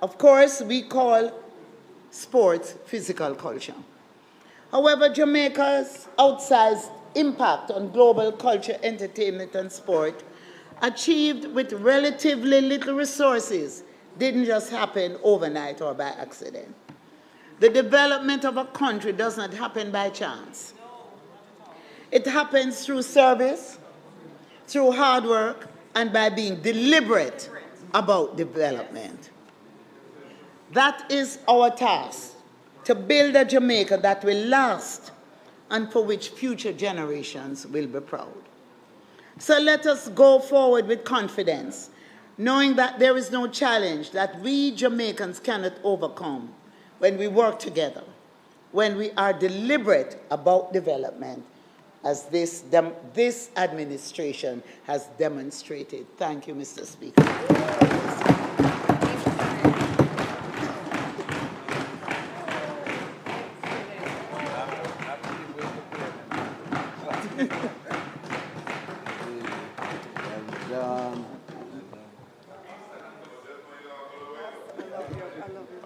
Of course, we call sports physical culture. However, Jamaica's outsized impact on global culture, entertainment, and sport, achieved with relatively little resources, didn't just happen overnight or by accident. The development of a country does not happen by chance. It happens through service, through hard work, and by being deliberate about development. That is our task, to build a Jamaica that will last and for which future generations will be proud. So let us go forward with confidence, knowing that there is no challenge that we Jamaicans cannot overcome when we work together, when we are deliberate about development, as this administration has demonstrated. Thank you, Mr. Speaker.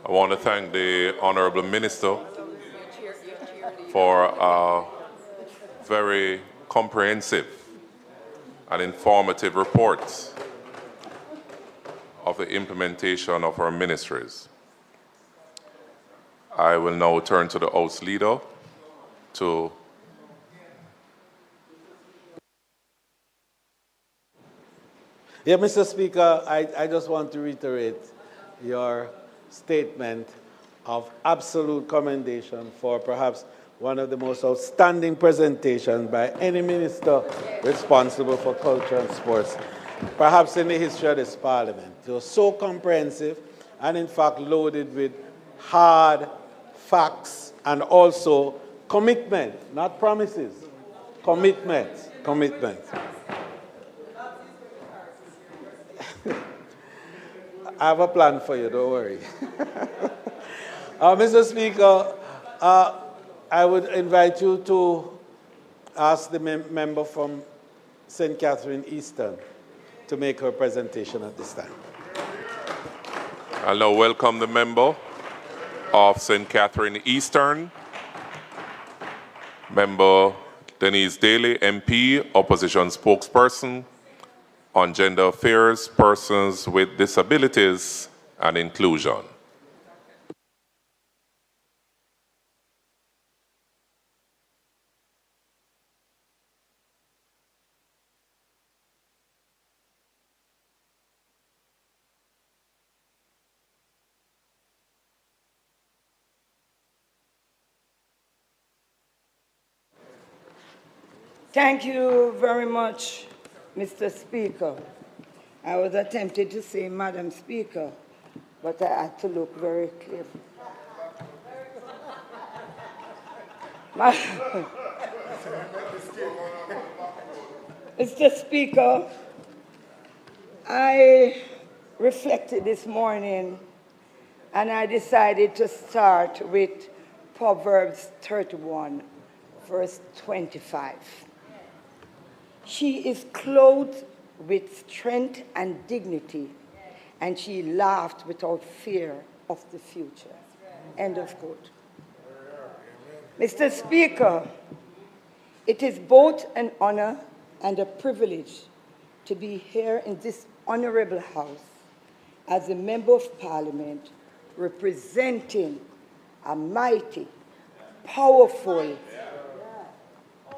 I want to thank the Honorable Minister for a very comprehensive and informative report of the implementation of our ministries. I will now turn to the House Leader to Yeah, Mr. Speaker, I just want to reiterate your statement of absolute commendation for perhaps one of the most outstanding presentations by any minister responsible for culture and sports, perhaps in the history of this parliament. It was so comprehensive and in fact loaded with hard facts and also commitment, not promises, commitment. I have a plan for you, don't worry. Mr. Speaker, I would invite you to ask the member from St. Catherine Eastern to make her presentation at this time. I'll now welcome the member of St. Catherine Eastern, Member Denise Daly, MP, Opposition Spokesperson on Gender Affairs, Persons with Disabilities and Inclusion. Thank you very much, Mr. Speaker. I was attempted to say Madam Speaker, but I had to look very careful. Mr. Speaker, I reflected this morning and I decided to start with Proverbs 31, verse 25. She is clothed with strength and dignity, and she laughed without fear of the future. End of quote. Mr. Speaker, it is both an honor and a privilege to be here in this honorable house as a member of Parliament representing a mighty, powerful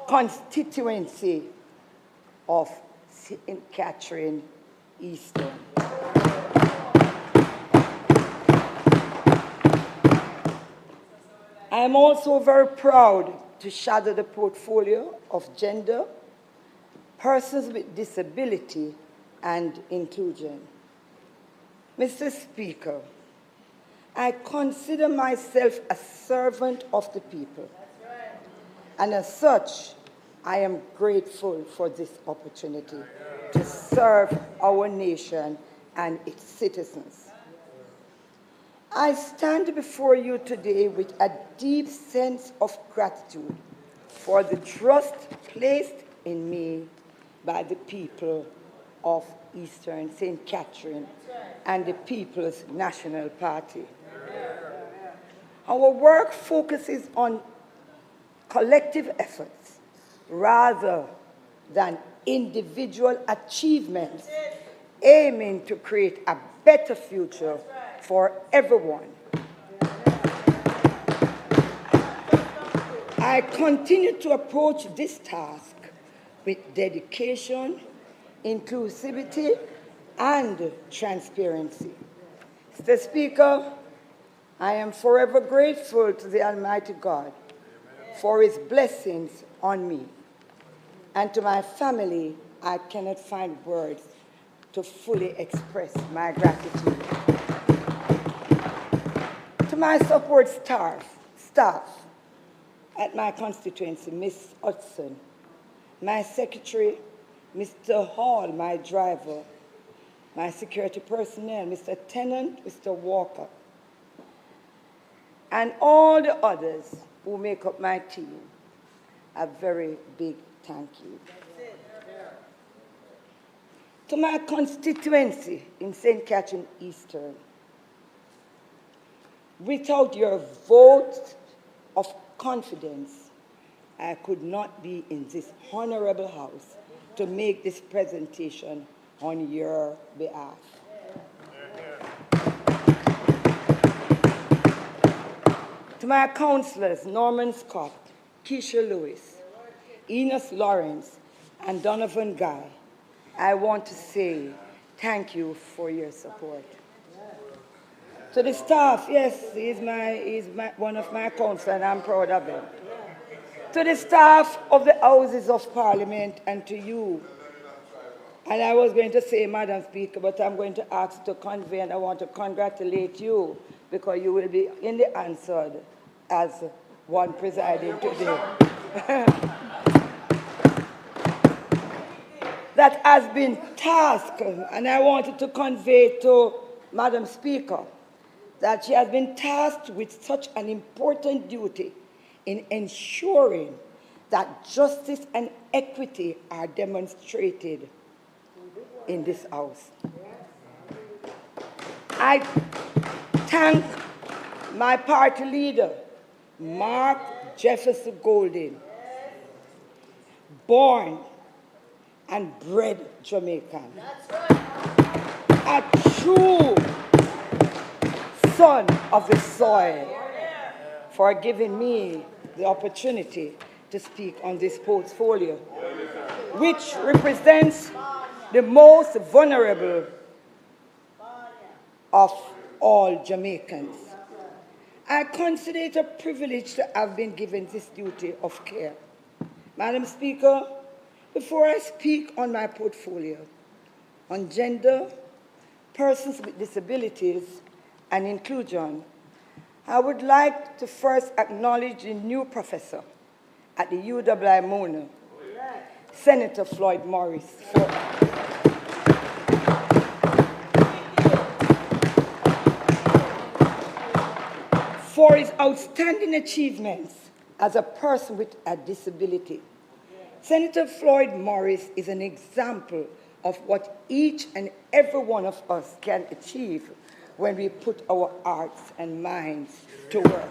constituency of St. Catherine Eastern. I am also very proud to shadow the portfolio of gender, persons with disability, and inclusion. Mr. Speaker, I consider myself a servant of the people, and as such, I am grateful for this opportunity to serve our nation and its citizens. I stand before you today with a deep sense of gratitude for the trust placed in me by the people of Eastern St. Catherine and the People's National Party. Our work focuses on collective efforts rather than individual achievements, aiming to create a better future for everyone. I continue to approach this task with dedication, inclusivity, and transparency. Mr. Speaker, I am forever grateful to the Almighty God for His blessings on me. And to my family, I cannot find words to fully express my gratitude. To my support staff at my constituency, Ms. Hudson, my secretary, Mr. Hall, my driver, my security personnel, Mr. Tennant, Mr. Walker, and all the others who make up my team, a very big thank you. To my constituency in St. Catherine Eastern, without your vote of confidence, I could not be in this honorable house to make this presentation on your behalf. To my councillors, Norman Scott, Keisha Lewis, Enos Lawrence, and Donovan Guy, I want to say thank you for your support. To the staff, yes, he's one of my councillors, and I'm proud of him. To the staff of the Houses of Parliament and to you, and I was going to say, Madam Speaker, but I'm going to ask to convey, and I want to congratulate you because you will be in the answered as one presiding today. That has been tasked, and I wanted to convey to Madam Speaker that she has been tasked with such an important duty in ensuring that justice and equity are demonstrated in this house. I thank my party leader, Mark Jefferson Golding, born and bred Jamaican. A true son of the soil, for giving me the opportunity to speak on this portfolio, which represents the most vulnerable of all Jamaicans. I consider it a privilege to have been given this duty of care. Madam Speaker, before I speak on my portfolio on gender, persons with disabilities, and inclusion, I would like to first acknowledge the new professor at the UWI Mona, Senator Floyd Morris, for his outstanding achievements as a person with a disability. Senator Floyd Morris is an example of what each and every one of us can achieve when we put our hearts and minds to work.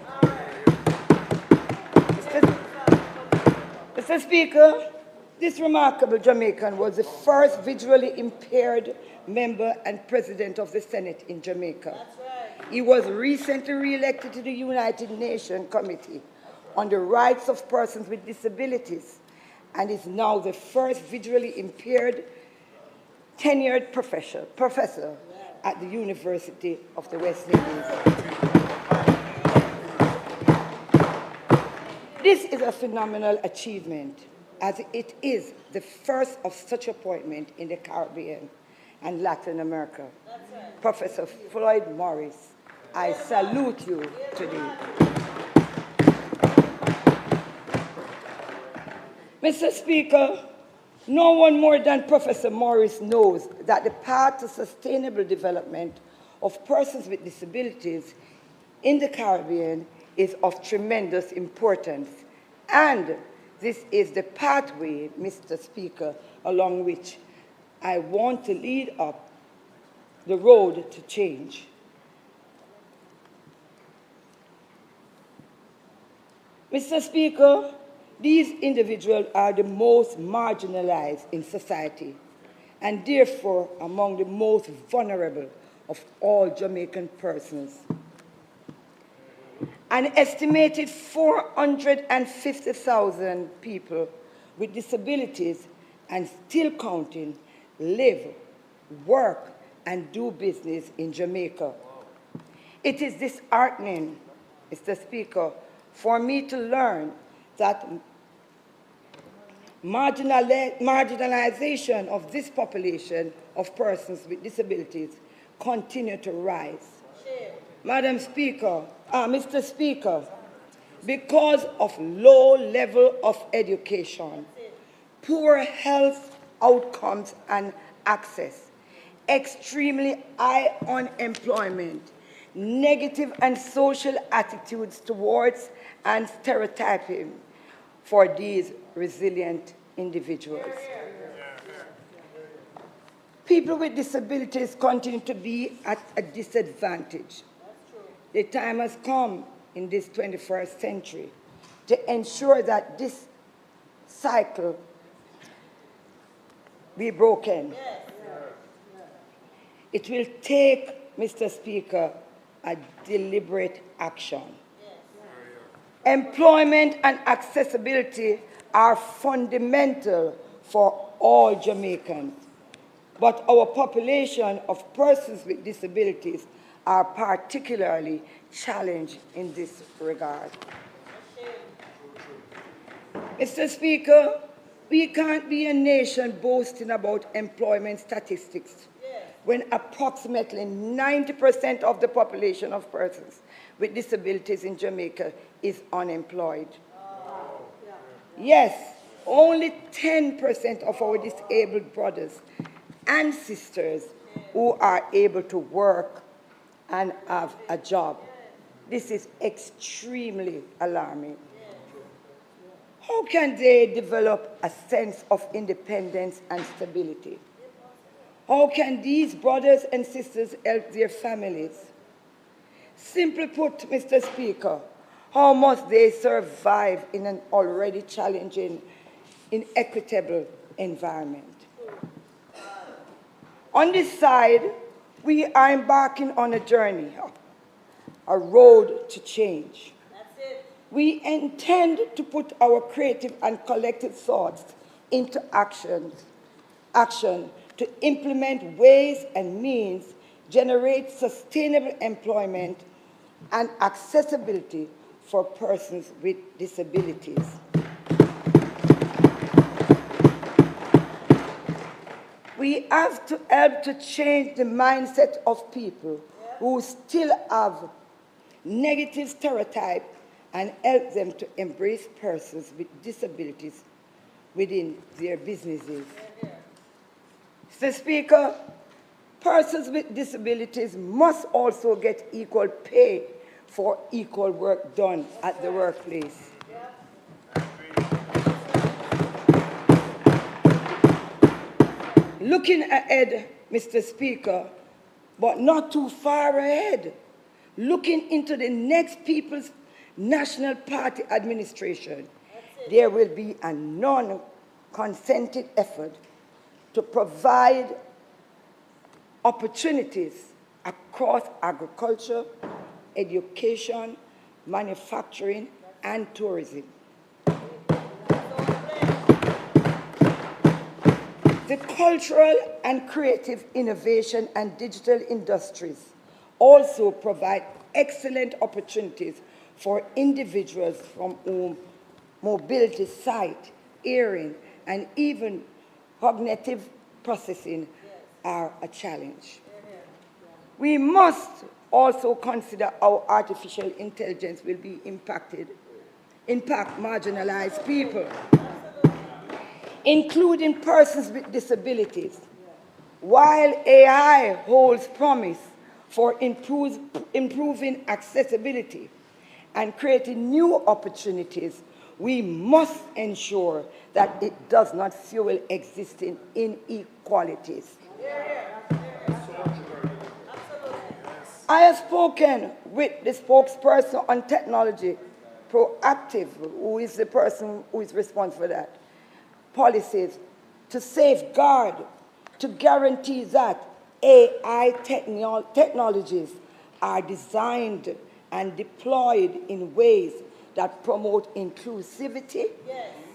Mr. Speaker, this remarkable Jamaican was the first visually impaired member and president of the Senate in Jamaica. He was recently re-elected to the United Nations Committee on the Rights of Persons with Disabilities and is now the first visually impaired tenured professor at the University of the West Indies. This is a phenomenal achievement, as it is the first of such appointment in the Caribbean and Latin America. Right. Professor Floyd Morris, I salute you today. Mr. Speaker, no one more than Professor Morris knows that the path to sustainable development of persons with disabilities in the Caribbean is of tremendous importance. And this is the pathway, Mr. Speaker, along which I want to lead up the road to change. Mr. Speaker, these individuals are the most marginalized in society and therefore among the most vulnerable of all Jamaican persons. An estimated 450,000 people with disabilities and still counting live, work, and do business in Jamaica. It is disheartening, Mr. Speaker, for me to learn that marginalization of this population of persons with disabilities continue to rise. Madam Speaker, Mr. Speaker, because of low level of education, poor health outcomes and access, extremely high unemployment, negative and social attitudes towards and stereotyping for these resilient individuals. People with disabilities continue to be at a disadvantage. The time has come in this 21st century to ensure that this cycle be broken. It will take, Mr. Speaker, a deliberate action. Employment and accessibility are fundamental for all Jamaicans, but our population of persons with disabilities are particularly challenged in this regard. Mr. Speaker, we can't be a nation boasting about employment statistics when approximately 90% of the population of persons with disabilities in Jamaica is unemployed. Yes, only 10% of our disabled brothers and sisters who are able to work and have a job. This is extremely alarming. How can they develop a sense of independence and stability? How can these brothers and sisters help their families? Simply put, Mr. Speaker, how must they survive in an already challenging, inequitable environment? On this side, we are embarking on a journey, a road to change. We intend to put our creative and collective thoughts into action to implement ways and means, generate sustainable employment and accessibility for persons with disabilities. We have to help to change the mindset of people who still have negative stereotypes and help them to embrace persons with disabilities within their businesses. Mr. Speaker, persons with disabilities must also get equal pay for equal work done at the workplace. Looking ahead, Mr. Speaker, but not too far ahead, looking into the next People's National Party administration, there will be a non-consented effort to provide opportunities across agriculture, education, manufacturing, and tourism. The cultural and creative innovation and digital industries also provide excellent opportunities for individuals from whom mobility, sight, hearing, and even cognitive processing are a challenge. We must also consider how artificial intelligence will be impact marginalized people, including persons with disabilities. While AI holds promise for improving accessibility and creating new opportunities, we must ensure that it does not fuel existing inequalities. I have spoken with the spokesperson on technology, Proactive, who is the person who is responsible for that, policies to safeguard, to guarantee that AI technologies are designed and deployed in ways that promote inclusivity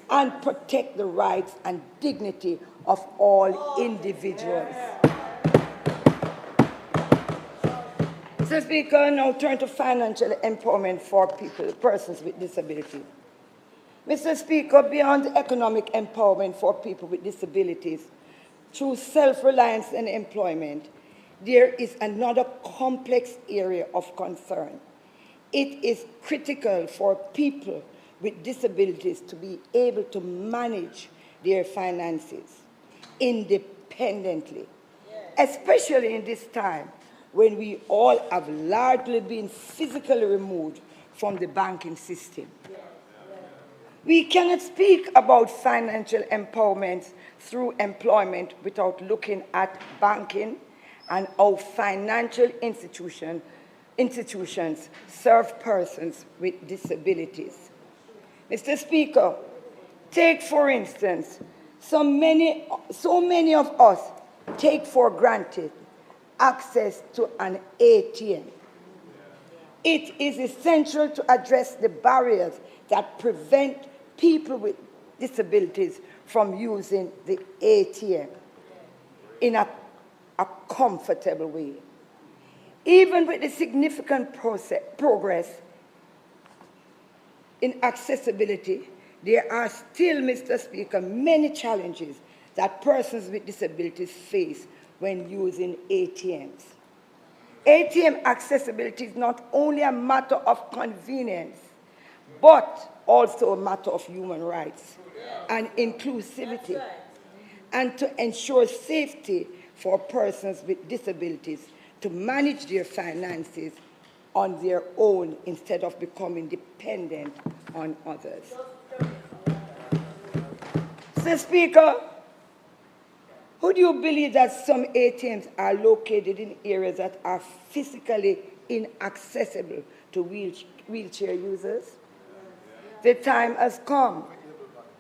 and protect the rights and dignity of all individuals. Mr. Speaker, I now turn to financial empowerment for persons with disability. Mr. Speaker, beyond economic empowerment for people with disabilities, through self-reliance and employment, there is another complex area of concern. It is critical for people with disabilities to be able to manage their finances independently, especially in this time when we all have largely been physically removed from the banking system. We cannot speak about financial empowerment through employment without looking at banking and how financial institutions serve persons with disabilities. Mr. Speaker, take for instance, so many of us take for granted access to an ATM. It is essential to address the barriers that prevent people with disabilities from using the ATM in a comfortable way. Even with the significant progress in accessibility, there are still, Mr. Speaker, many challenges that persons with disabilities face when using ATMs. ATM accessibility is not only a matter of convenience, but also a matter of human rights and inclusivity, and to ensure safety for persons with disabilities to manage their finances on their own instead of becoming dependent on others. Mr. Speaker, who do you believe that some ATMs are located in areas that are physically inaccessible to wheelchair users? The time has come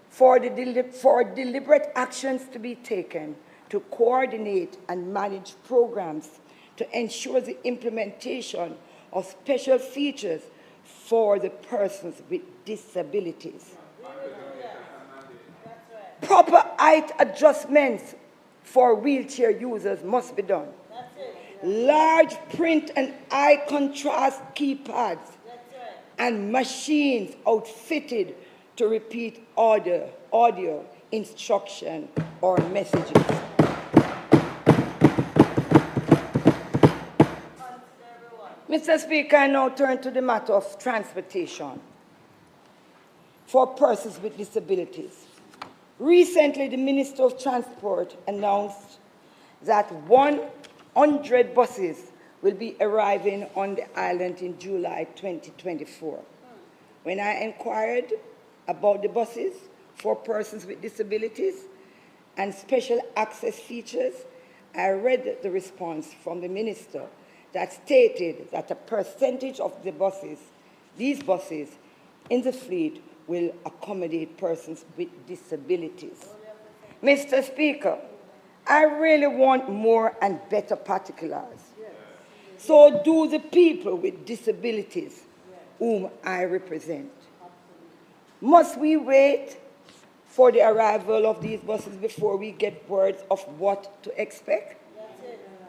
for deliberate actions to be taken to coordinate and manage programs to ensure the implementation of special features for the persons with disabilities. Proper height adjustments for wheelchair users must be done. Large print and high contrast keypads and machines outfitted to repeat audio, instruction, or messages. Mr. Speaker, I now turn to the matter of transportation for persons with disabilities. Recently, the Minister of Transport announced that 100 buses will be arriving on the island in July 2024. When I inquired about the buses for persons with disabilities and special access features, I read the response from the Minister that stated that a percentage of these buses in the fleet will accommodate persons with disabilities. Mr. Speaker, I really want more and better particulars. So do the people with disabilities whom I represent. Must we wait for the arrival of these buses before we get words of what to expect?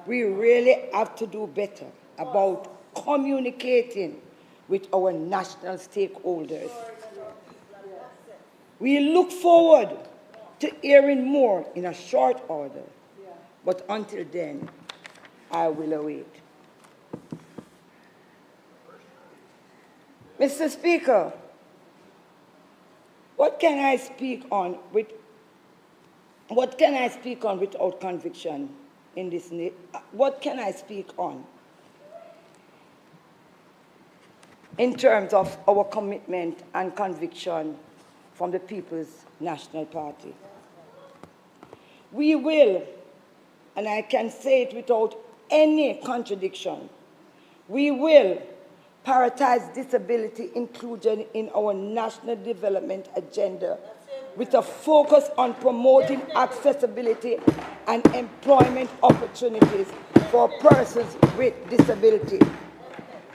We really have to do better about communicating with our national stakeholders. We look forward to hearing more in a short order, but until then, I will await. Mr. Speaker, what can I speak on without conviction in this? What can I speak on in terms of our commitment and conviction from the People's National Party? We will, and I can say it without any contradiction, we will prioritize disability inclusion in our national development agenda with a focus on promoting accessibility and employment opportunities for persons with disability.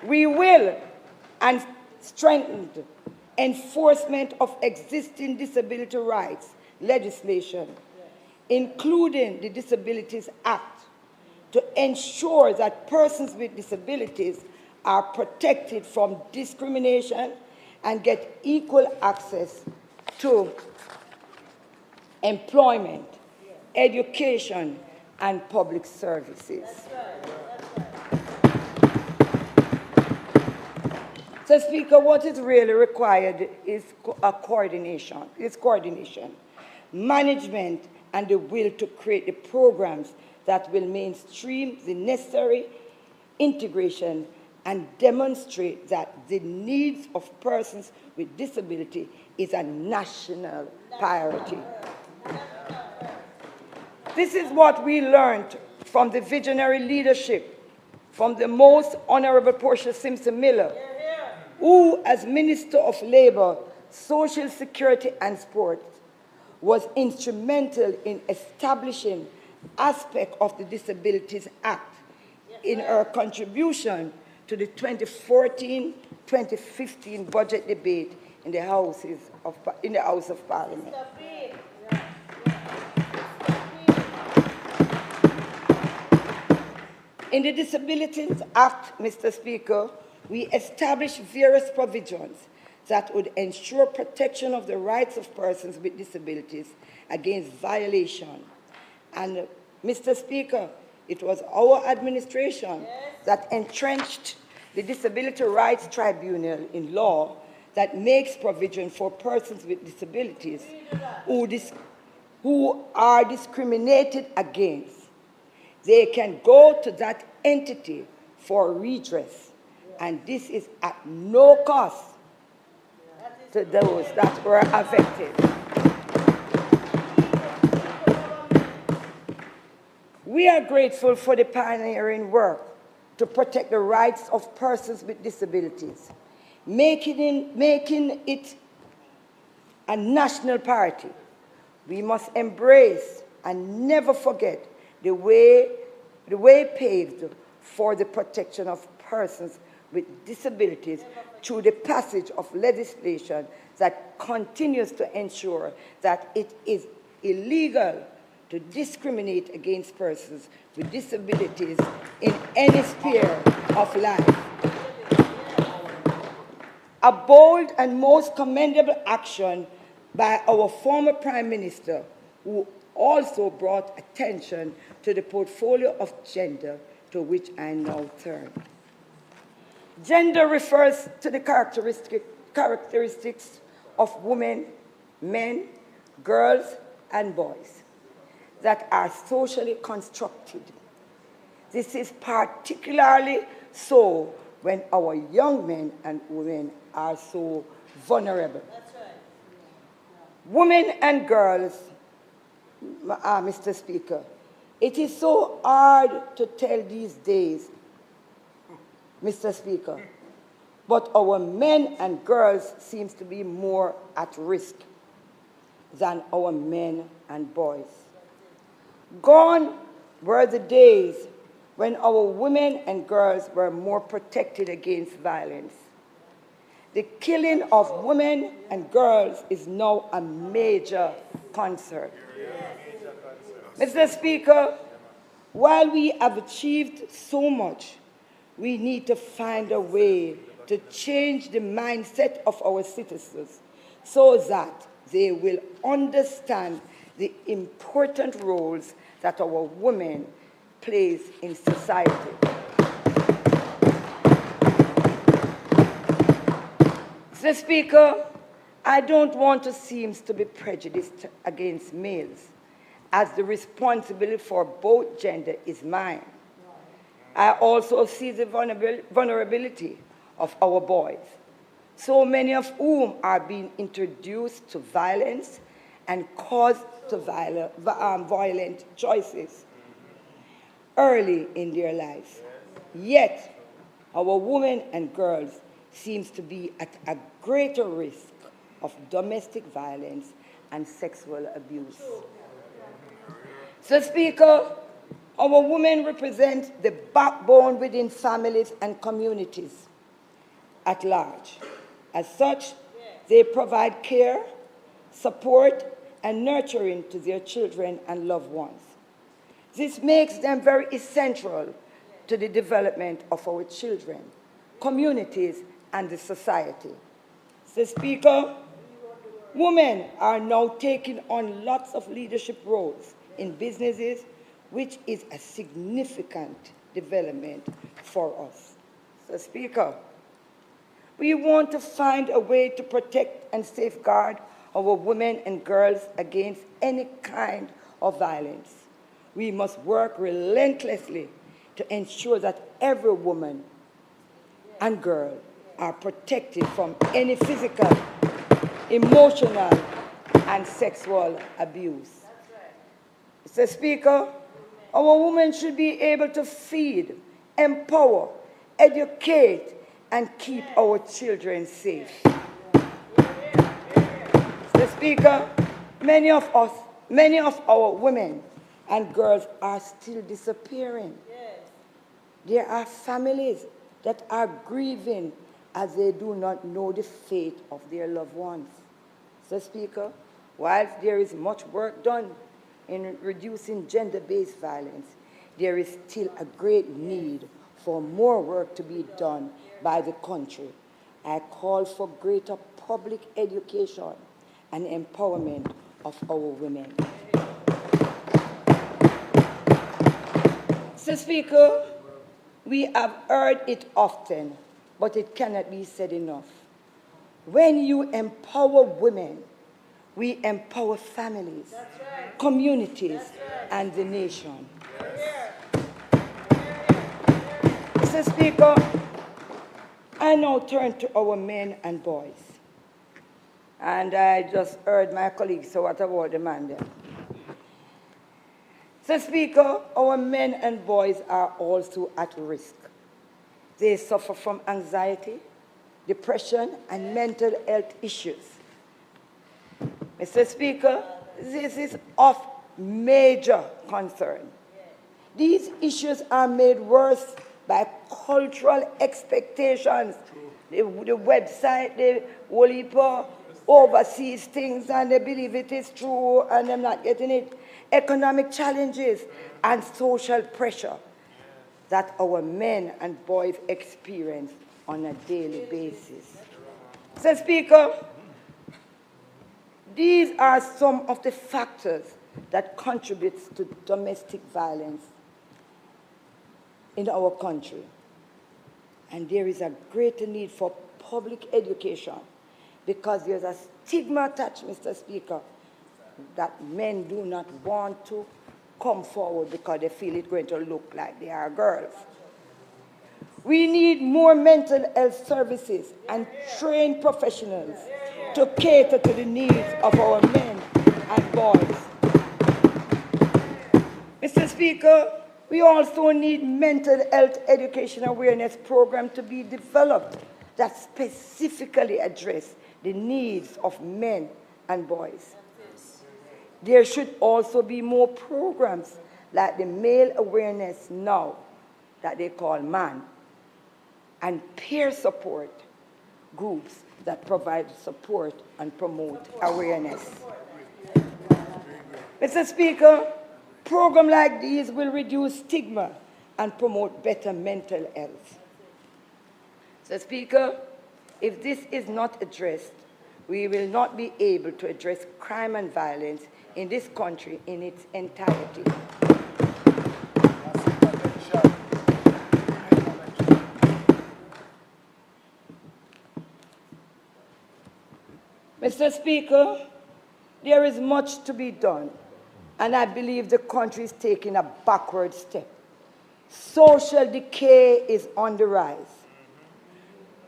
We will and strengthened enforcement of existing disability rights legislation, including the Disabilities Act, to ensure that persons with disabilities are protected from discrimination and get equal access to employment, education, and public services. So, Speaker, what is really required is coordination, management, and the will to create the programs that will mainstream the necessary integration and demonstrate that the needs of persons with disability is a national priority. This is what we learned from the visionary leadership from the Most Honorable Portia Simpson Miller, who, as Minister of Labor, Social Security and Sport, was instrumental in establishing aspects of the Disabilities Act in her contribution to the 2014-2015 budget debate in the House of Parliament. In the Disabilities Act, Mr. Speaker, we established various provisions that would ensure protection of the rights of persons with disabilities against violation. And, Mr. Speaker, it was our administration that entrenched the Disability Rights Tribunal in law that makes provision for persons with disabilities who are discriminated against. They can go to that entity for redress, and this is at no cost to those that were affected. We are grateful for the pioneering work to protect the rights of persons with disabilities, making it a national priority. We must embrace and never forget the way paved for the protection of persons with disabilities through the passage of legislation that continues to ensure that it is illegal to discriminate against persons with disabilities in any sphere of life. A bold and most commendable action by our former Prime Minister, who also brought attention to the portfolio of gender, to which I now turn. Gender refers to the characteristics of women, men, girls, and boys that are socially constructed. This is particularly so when our young men and women are so vulnerable. That's right. Women and girls, Mr. Speaker, it is so hard to tell these days, Mr. Speaker, but our men and girls seems to be more at risk than our men and boys. Gone were the days when our women and girls were more protected against violence. The killing of women and girls is now a major concern. Mr. Speaker, while we have achieved so much, we need to find a way to change the mindset of our citizens so that they will understand the important roles that our women plays in society. Mr. Speaker, I don't want to seem to be prejudiced against males, as the responsibility for both gender is mine. I also see the vulnerability of our boys, so many of whom are being introduced to violence and caused to violent choices early in their lives. Yet, our women and girls seems to be at a greater risk of domestic violence and sexual abuse. So, Speaker, our women represent the backbone within families and communities. at large. As such, they provide care, support, and nurturing to their children and loved ones. This makes them very essential to the development of our children, communities, and the society. Mr. Speaker, women are now taking on lots of leadership roles in businesses, which is a significant development for us. Mr. Speaker, we want to find a way to protect and safeguard our women and girls against any kind of violence. We must work relentlessly to ensure that every woman and girl are protected from any physical, emotional, and sexual abuse. Mr. Speaker, our women should be able to feed, empower, educate, and keep our children safe. Mr. Speaker, many of our women and girls are still disappearing. There are families that are grieving as they do not know the fate of their loved ones. Mr. Speaker, whilst there is much work done in reducing gender-based violence, there is still a great need for more work to be done by the country. I call for greater public education and empowerment of our women. Mr. Speaker, we have heard it often, but it cannot be said enough. When you empower women, we empower families, communities, and the nation. Mr. Speaker, I now turn to our men and boys. And I just heard my colleagues say, what about the man then? Mr. Speaker, our men and boys are also at risk. They suffer from anxiety, depression, and mental health issues. Mr. Speaker, this is of major concern. These issues are made worse by cultural expectations. The website, the whole heap overseas things, and they believe it is true, and they're not getting it. Economic challenges and social pressure that our men and boys experience on a daily basis. Mr. Speaker, these are some of the factors that contribute to domestic violence in our country. And there is a greater need for public education because there's a stigma attached, Mr. Speaker, that men do not want to come forward because they feel it's going to look like they are girls. We need more mental health services and trained professionals to cater to the needs of our men and boys. Mr. Speaker, we also need mental health education awareness program to be developed that specifically address the needs of men and boys. There should also be more programs like the Male Awareness Now, that they call MAN, and peer support groups that provide support and promote awareness. Mr. Speaker, programs like these will reduce stigma and promote better mental health. Mr. Speaker, if this is not addressed, we will not be able to address crime and violence in this country in its entirety. Mr. Speaker, there is much to be done, and I believe the country is taking a backward step. Social decay is on the rise.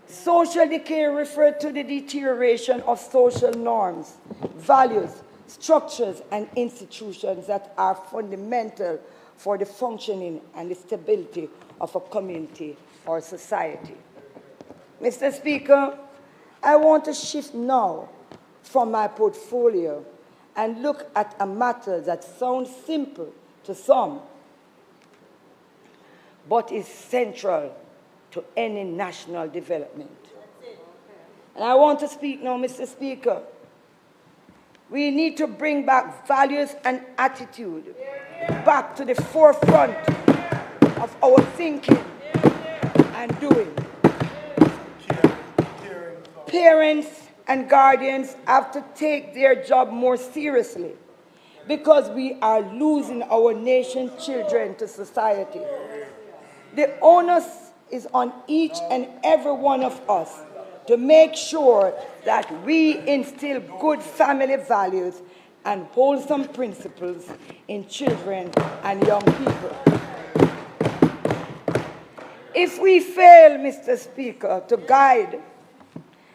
Social decay refers to the deterioration of social norms, values, structures, and institutions that are fundamental for the functioning and the stability of a community or society. Mr. Speaker, I want to shift now from my portfolio and look at a matter that sounds simple to some, but is central to any national development. And I want to speak now, Mr. Speaker. We need to bring back values and attitude back to the forefront of our thinking and doing. Parents and guardians have to take their job more seriously because we are losing our nation's children to society. The onus is on each and every one of us to make sure that we instill good family values and wholesome principles in children and young people. If we fail, Mr. Speaker, to guide,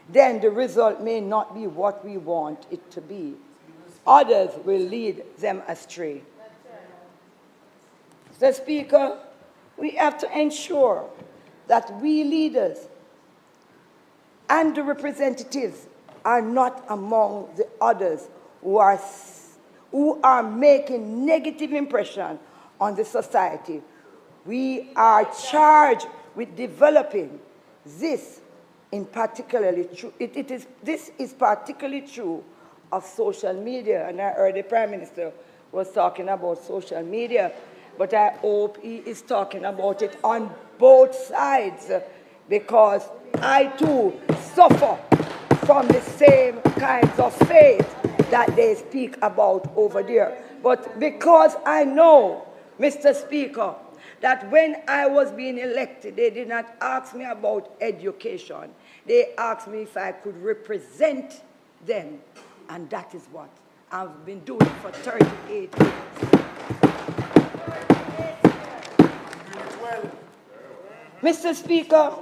then the result may not be what we want it to be. Others will lead them astray. Mr. Speaker, we have to ensure that we leaders and the representatives are not among the others who are making negative impression on the society. We are charged with developing this in particularly true. This is particularly true of social media, and I heard the Prime Minister was talking about social media, but I hope he is talking about it on both sides, because I too suffer from the same kinds of faith that they speak about over there. But because I know, Mr. Speaker, that when I was being elected, they did not ask me about education. They asked me if I could represent them, and that is what I've been doing for 38 years. Mr. Speaker,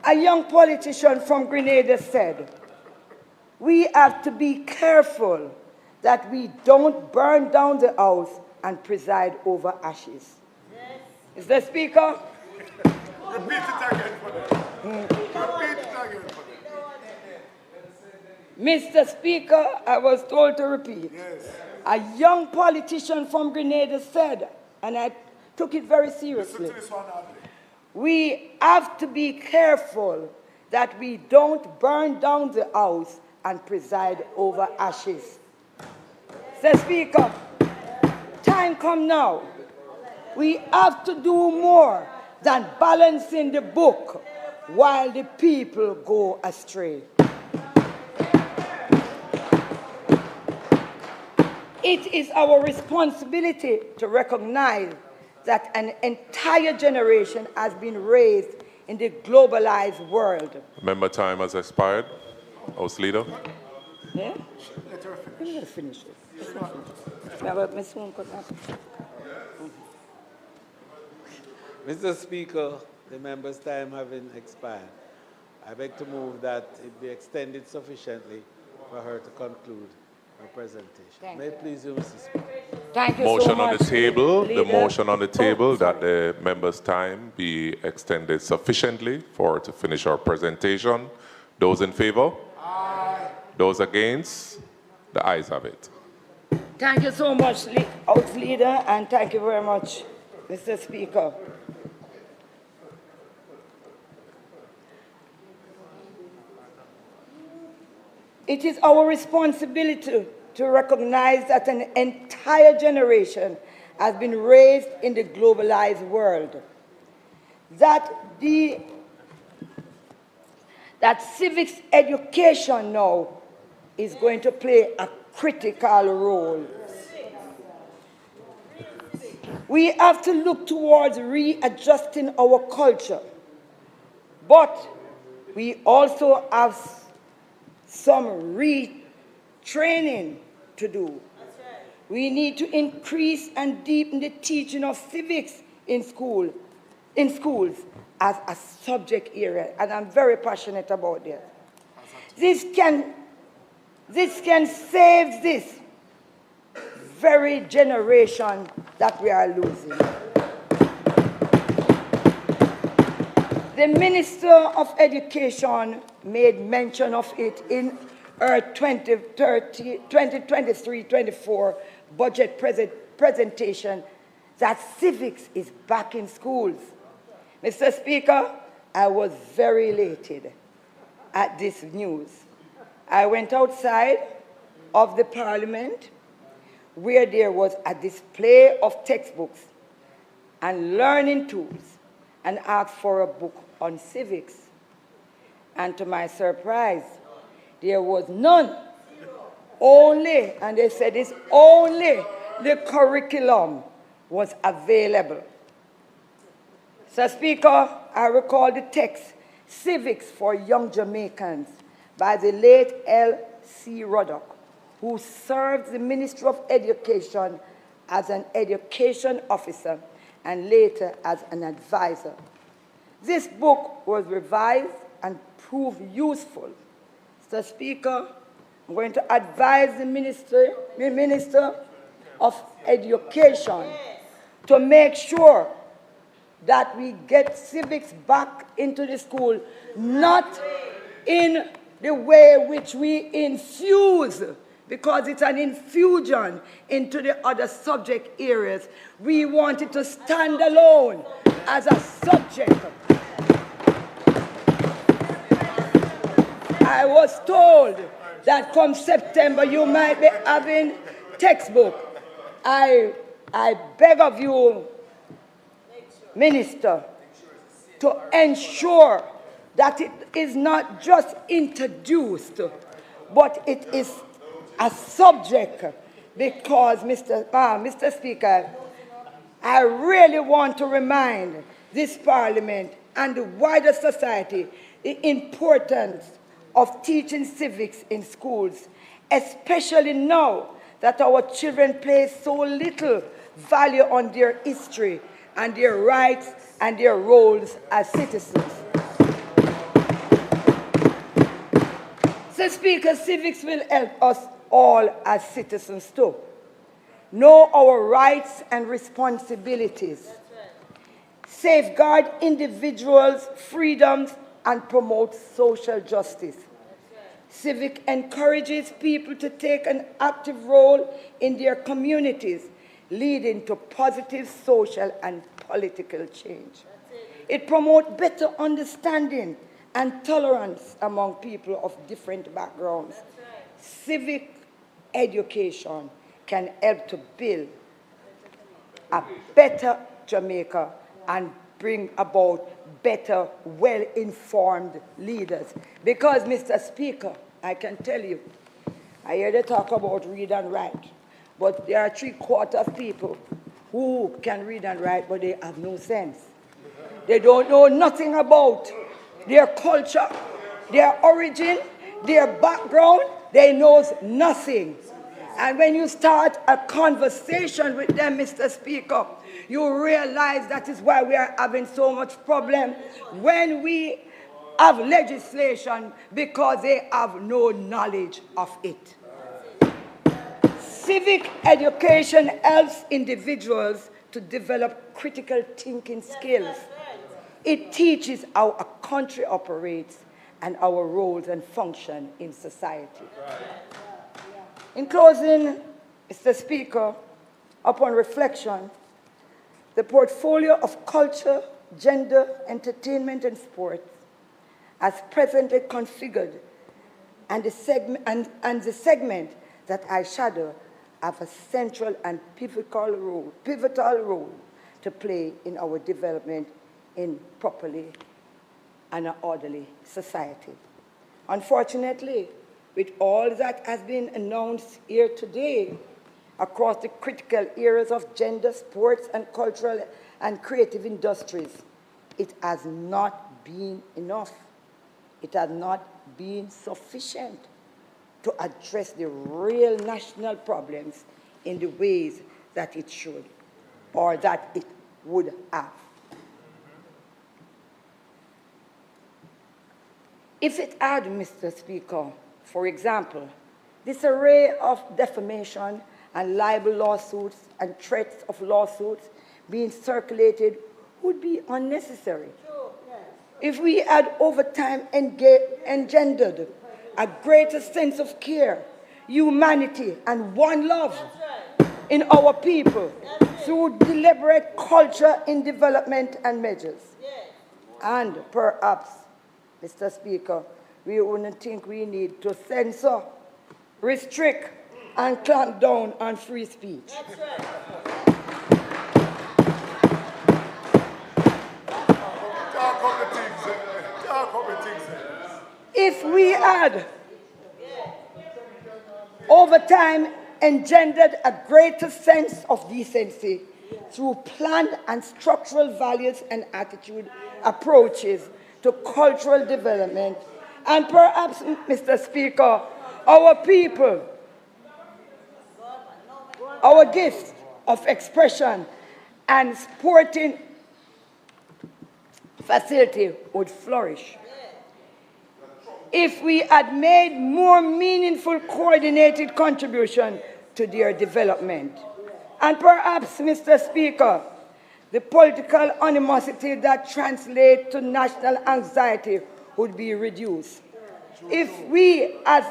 a young politician from Grenada said, we have to be careful that we don't burn down the house and preside over ashes. Yes. Mr. Speaker? Repeat it again for them. Repeat it again for them. Mr. Speaker, I was told to repeat. Yes. A young politician from Grenada said, and I took it very seriously, Listen to this one, we have to be careful that we don't burn down the house and preside over ashes. Mr. Speaker, time come now. We have to do more than balancing the book while the people go astray. It is our responsibility to recognize that an entire generation has been raised in the globalized world. Member time has expired. House Leader. Yeah? Let her finish. Let her finish it. Mr. Speaker, the member's time having expired, I beg to move that it be extended sufficiently for her to conclude her presentation. May it please you, Mr. Speaker. Thank you Motion so much, on the table. Leader. The motion on the table that the member's time be extended sufficiently for her to finish her presentation. Those in favor? Aye. Those against? The ayes have it. Thank you so much, House Leader, and thank you very much, Mr. Speaker. It is our responsibility to recognize that an entire generation has been raised in the globalized world. That civics education now is going to play a critical role. We have to look towards readjusting our culture, but we also have some retraining to do. We need to increase and deepen the teaching of civics in schools as a subject area, and I'm very passionate about that. This can save this very generation that we are losing. The Minister of Education made mention of it in her 2023-24 budget presentation that civics is back in schools. Mr. Speaker, I was very elated at this news. I went outside of the Parliament where there was a display of textbooks and learning tools and asked for a book on civics. And to my surprise, there was none. Only, and they said it's only the curriculum was available. So, Speaker, I recall the text, Civics for Young Jamaicans, by the late L.C. Ruddock, who served the Ministry of Education as an education officer and later as an advisor. This book was revised and proved useful. So, Speaker, I'm going to advise the Minister of Education to make sure that we get civics back into the school, not in the way which we infuse, because it's an infusion into the other subject areas. We want it to stand alone as a subject. I was told that come September you might be having textbook. I beg of you, Minister, to ensure that it is not just introduced, but it is a subject, because, Mr. Speaker, I really want to remind this Parliament and the wider society the importance of teaching civics in schools, especially now that our children place so little value on their history and their rights and their roles as citizens. So, Speaker, civics will help us all as citizens too. Know our rights and responsibilities. Safeguard individuals' freedoms and promote social justice. Civic encourages people to take an active role in their communities, leading to positive social and political change. It promotes better understanding and tolerance among people of different backgrounds. Civic education can help to build a better Jamaica and bring about better, well-informed leaders. Because, Mr. Speaker, I can tell you, I hear they talk about read and write, but there are 3/4 of people who can read and write, but they have no sense. They don't know nothing about their culture, their origin, their background. They know nothing. And when you start a conversation with them, Mr. Speaker, you realize that is why we are having so much problem when we have legislation, because they have no knowledge of it. Civic education helps individuals to develop critical thinking skills. It teaches how a country operates and our roles and function in society. In closing, Mr. Speaker, upon reflection, the portfolio of culture, gender, entertainment, and sports, as presently configured, and the segment that I shadow, have a central and pivotal role to play in our development in properly and an orderly society. Unfortunately, with all that has been announced here today across the critical areas of gender, sports, and cultural and creative industries, it has not been enough. It has not been sufficient to address the real national problems in the ways that it should or that it would have. If it had, Mr. Speaker, for example, this array of defamation and libel lawsuits and threats of lawsuits being circulated would be unnecessary. If we had over time engendered a greater sense of care, humanity, and one love in our people through deliberate culture in development and measures. And perhaps, Mr. Speaker, we wouldn't think we need to censor, restrict, and clamp down on free speech. That's right. If we had, over time, engendered a greater sense of decency through planned and structural values and attitude approaches to cultural development, and perhaps, Mr. Speaker, our people, our gifts of expression and sporting facility would flourish. If we had made more meaningful, coordinated contribution to their development. And perhaps, Mr. Speaker, the political animosity that translates to national anxiety would be reduced. If we, as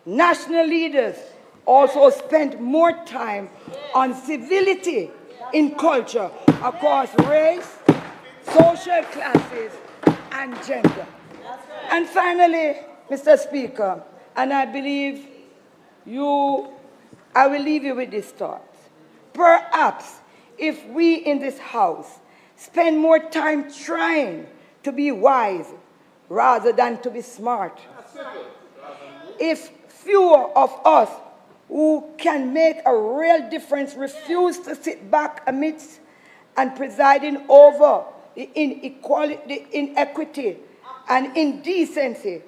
national leaders, also spent more time on civility in culture across race, social classes, and gender. And finally, Mr. Speaker, and I believe I will leave you with this thought. Perhaps if we in this House spend more time trying to be wise rather than to be smart, if fewer of us who can make a real difference refuse to sit back amidst and presiding over the inequality, the inequity, and indecency,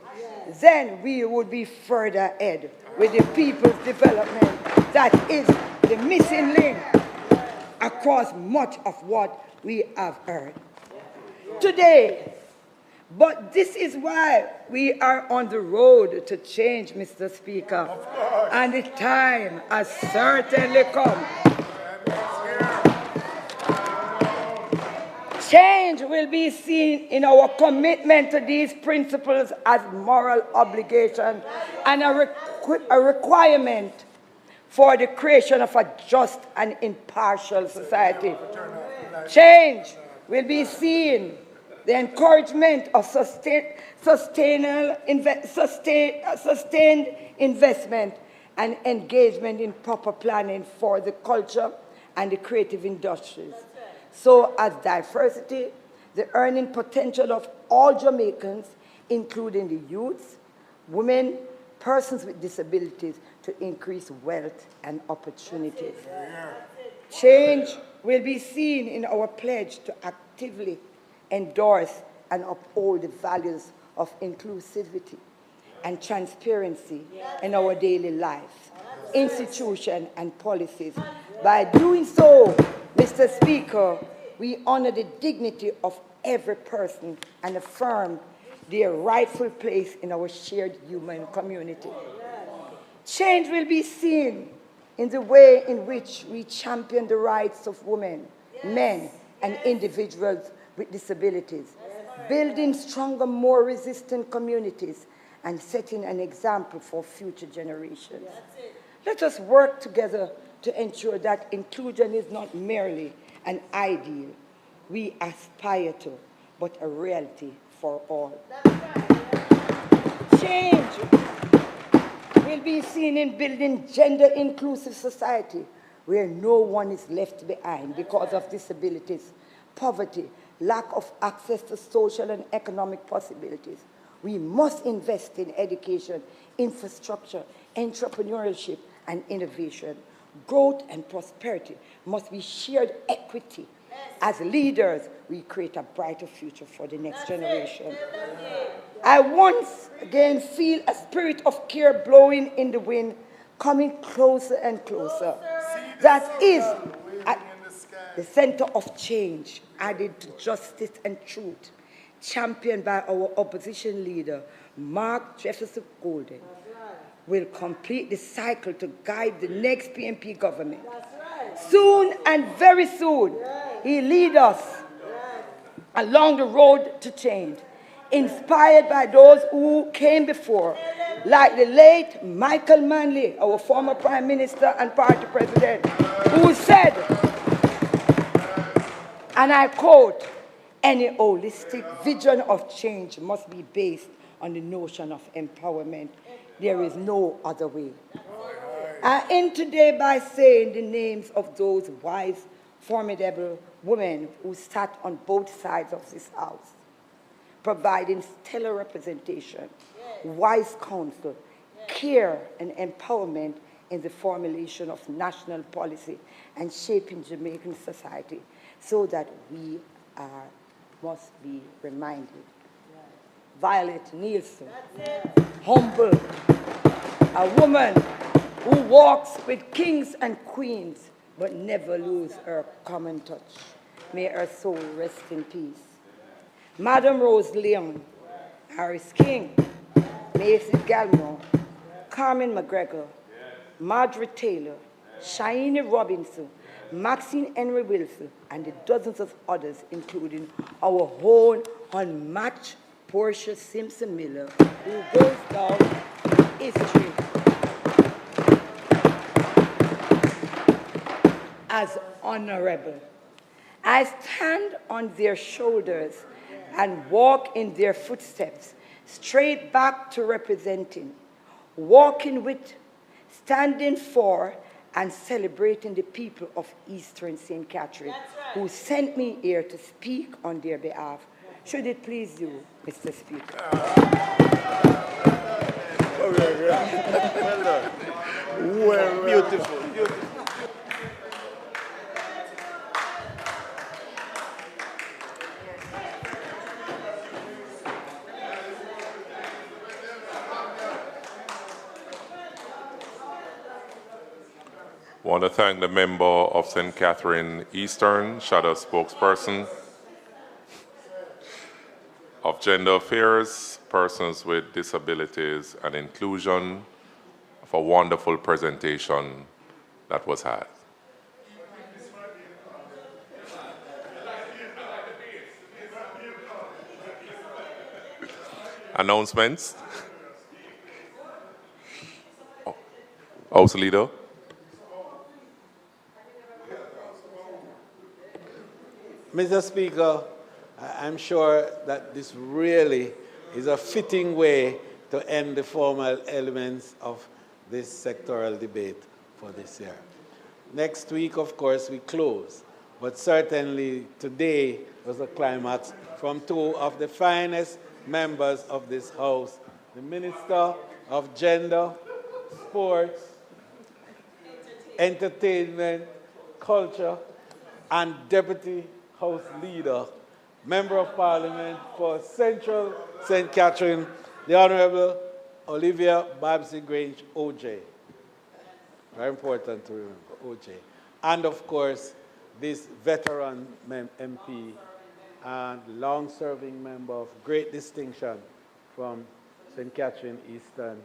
then we would be further ahead with the people's development that is the missing link across much of what we have heard today. But this is why we are on the road to change, Mr. Speaker, and the time has certainly come. Change will be seen in our commitment to these principles as moral obligation and a requirement for the creation of a just and impartial society. Change will be seen the encouragement of sustained investment and engagement in proper planning for the culture and the creative industries, so as diversity, the earning potential of all Jamaicans, including the youths, women, persons with disabilities, to increase wealth and opportunities. Change will be seen in our pledge to actively endorse and uphold the values of inclusivity and transparency in our daily lives, institutions, and policies. By doing so, Mr. Speaker, we honor the dignity of every person and affirm their rightful place in our shared human community. Change will be seen in the way in which we champion the rights of women, men, and individuals with disabilities, building stronger, more resistant communities, and setting an example for future generations. Let us work together to ensure that inclusion is not merely an ideal we aspire to, but a reality for all. Change will be seen in building gender-inclusive society where no one is left behind because of disabilities, poverty, lack of access to social and economic possibilities. We must invest in education, infrastructure, entrepreneurship, and innovation. Growth and prosperity must be shared equity. As leaders, we create a brighter future for the next generation. I once again feel a spirit of care blowing in the wind, coming closer and closer. That is at the center of change, added to justice and truth, championed by our opposition leader, Mark Jefferson Golden, will complete the cycle to guide the next PNP government. Soon and very soon, he leads us along the road to change, inspired by those who came before, like the late Michael Manley, our former Prime Minister and party president, who said, and I quote, "Any holistic vision of change must be based on the notion of empowerment. There is no other way. I end today by saying the names of those wise, formidable women who sat on both sides of this house, providing stellar representation, wise counsel, care, and empowerment in the formulation of national policy and shaping Jamaican society, so that we must be reminded. Violet Nielsen, humble, a woman who walks with kings and queens but never lose her common touch. May her soul rest in peace. Madam Rose Leon, Harris King, Macy Galmore, Carmen McGregor, Margaret Taylor, Shaini Robinson, Maxine Henry Wilson, and the dozens of others, including our own unmatched Portia Simpson Miller, who goes down in history as honorable. I stand on their shoulders and walk in their footsteps, straight back to representing, walking with, standing for, and celebrating the people of Eastern St. Catherine, who sent me here to speak on their behalf. Should it please you, Mr. Speaker. Well done. Well, beautiful, beautiful. I want to thank the member of St. Catherine Eastern, shadow spokesperson of Gender Affairs, Persons with Disabilities and Inclusion, for a wonderful presentation that was had. Announcements? House Leader. Mr. Speaker, I'm sure that this really is a fitting way to end the formal elements of this sectoral debate for this year. Next week, of course, we close, but certainly today was a climax from two of the finest members of this House, the Minister of Gender, Sports, Entertainment, Culture, and Deputy House Leader, Member of Parliament for Central St. Catherine, the Honorable Olivia Babsy Grange, OJ. Very important to remember, OJ. And of course, this veteran MP and long-serving member of great distinction from St. Catherine Eastern.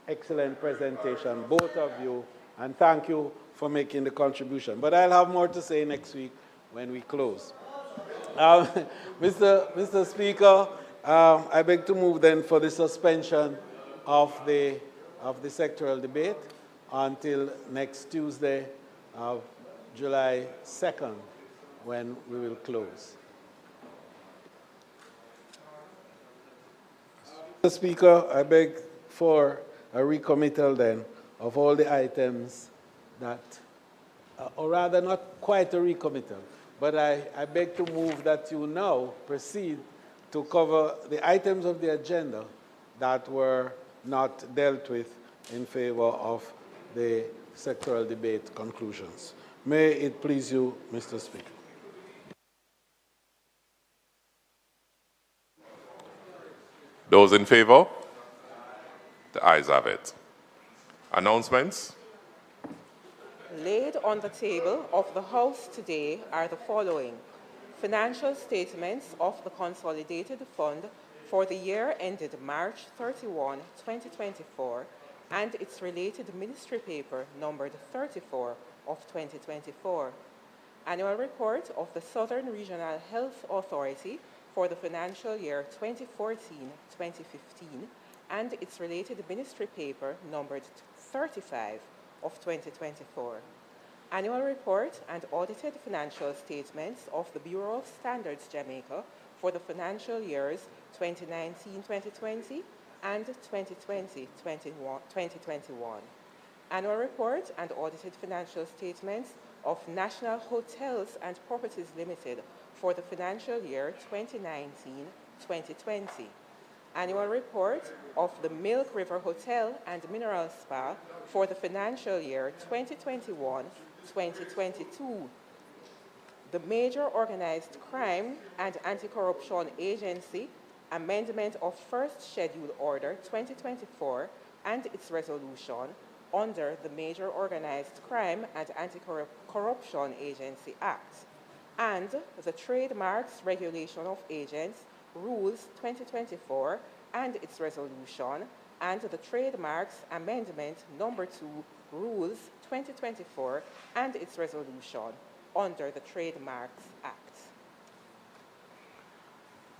Excellent presentation, both of you, and thank you for making the contribution. But I'll have more to say next week when we close. Mr. Speaker, I beg to move then for the suspension of the sectoral debate until next Tuesday, July 2nd, when we will close. Mr. Speaker, I beg for a recommittal then of all the items that, or rather not quite a recommittal, but I beg to move that you now proceed to cover the items of the agenda that were not dealt with in favor of the sectoral debate conclusions. May it please you, Mr. Speaker. Those in favor? The ayes have it. Announcements? Laid on the table of the House today are the following: financial statements of the Consolidated Fund for the year ended March 31, 2024, and its related ministry paper numbered 34 of 2024. Annual report of the Southern Regional Health Authority for the financial year 2014-2015, and its related ministry paper numbered 35 of 2024. Annual report and audited financial statements of the Bureau of Standards Jamaica for the financial years 2019-2020 and 2020-2021. Annual report and audited financial statements of National Hotels and Properties Limited for the financial year 2019-2020. Annual report of the Milk River Hotel and Mineral Spa for the financial year 2021-2022. The Major Organized Crime and Anti-Corruption Agency amendment of First Schedule Order 2024 and its resolution under the Major Organized Crime and Anti-Corruption Agency Act, and the Trademarks Regulation of Agents Rules 2024 and its resolution, and the Trademarks Amendment Number 2 Rules 2024 and its resolution under the Trademarks Act.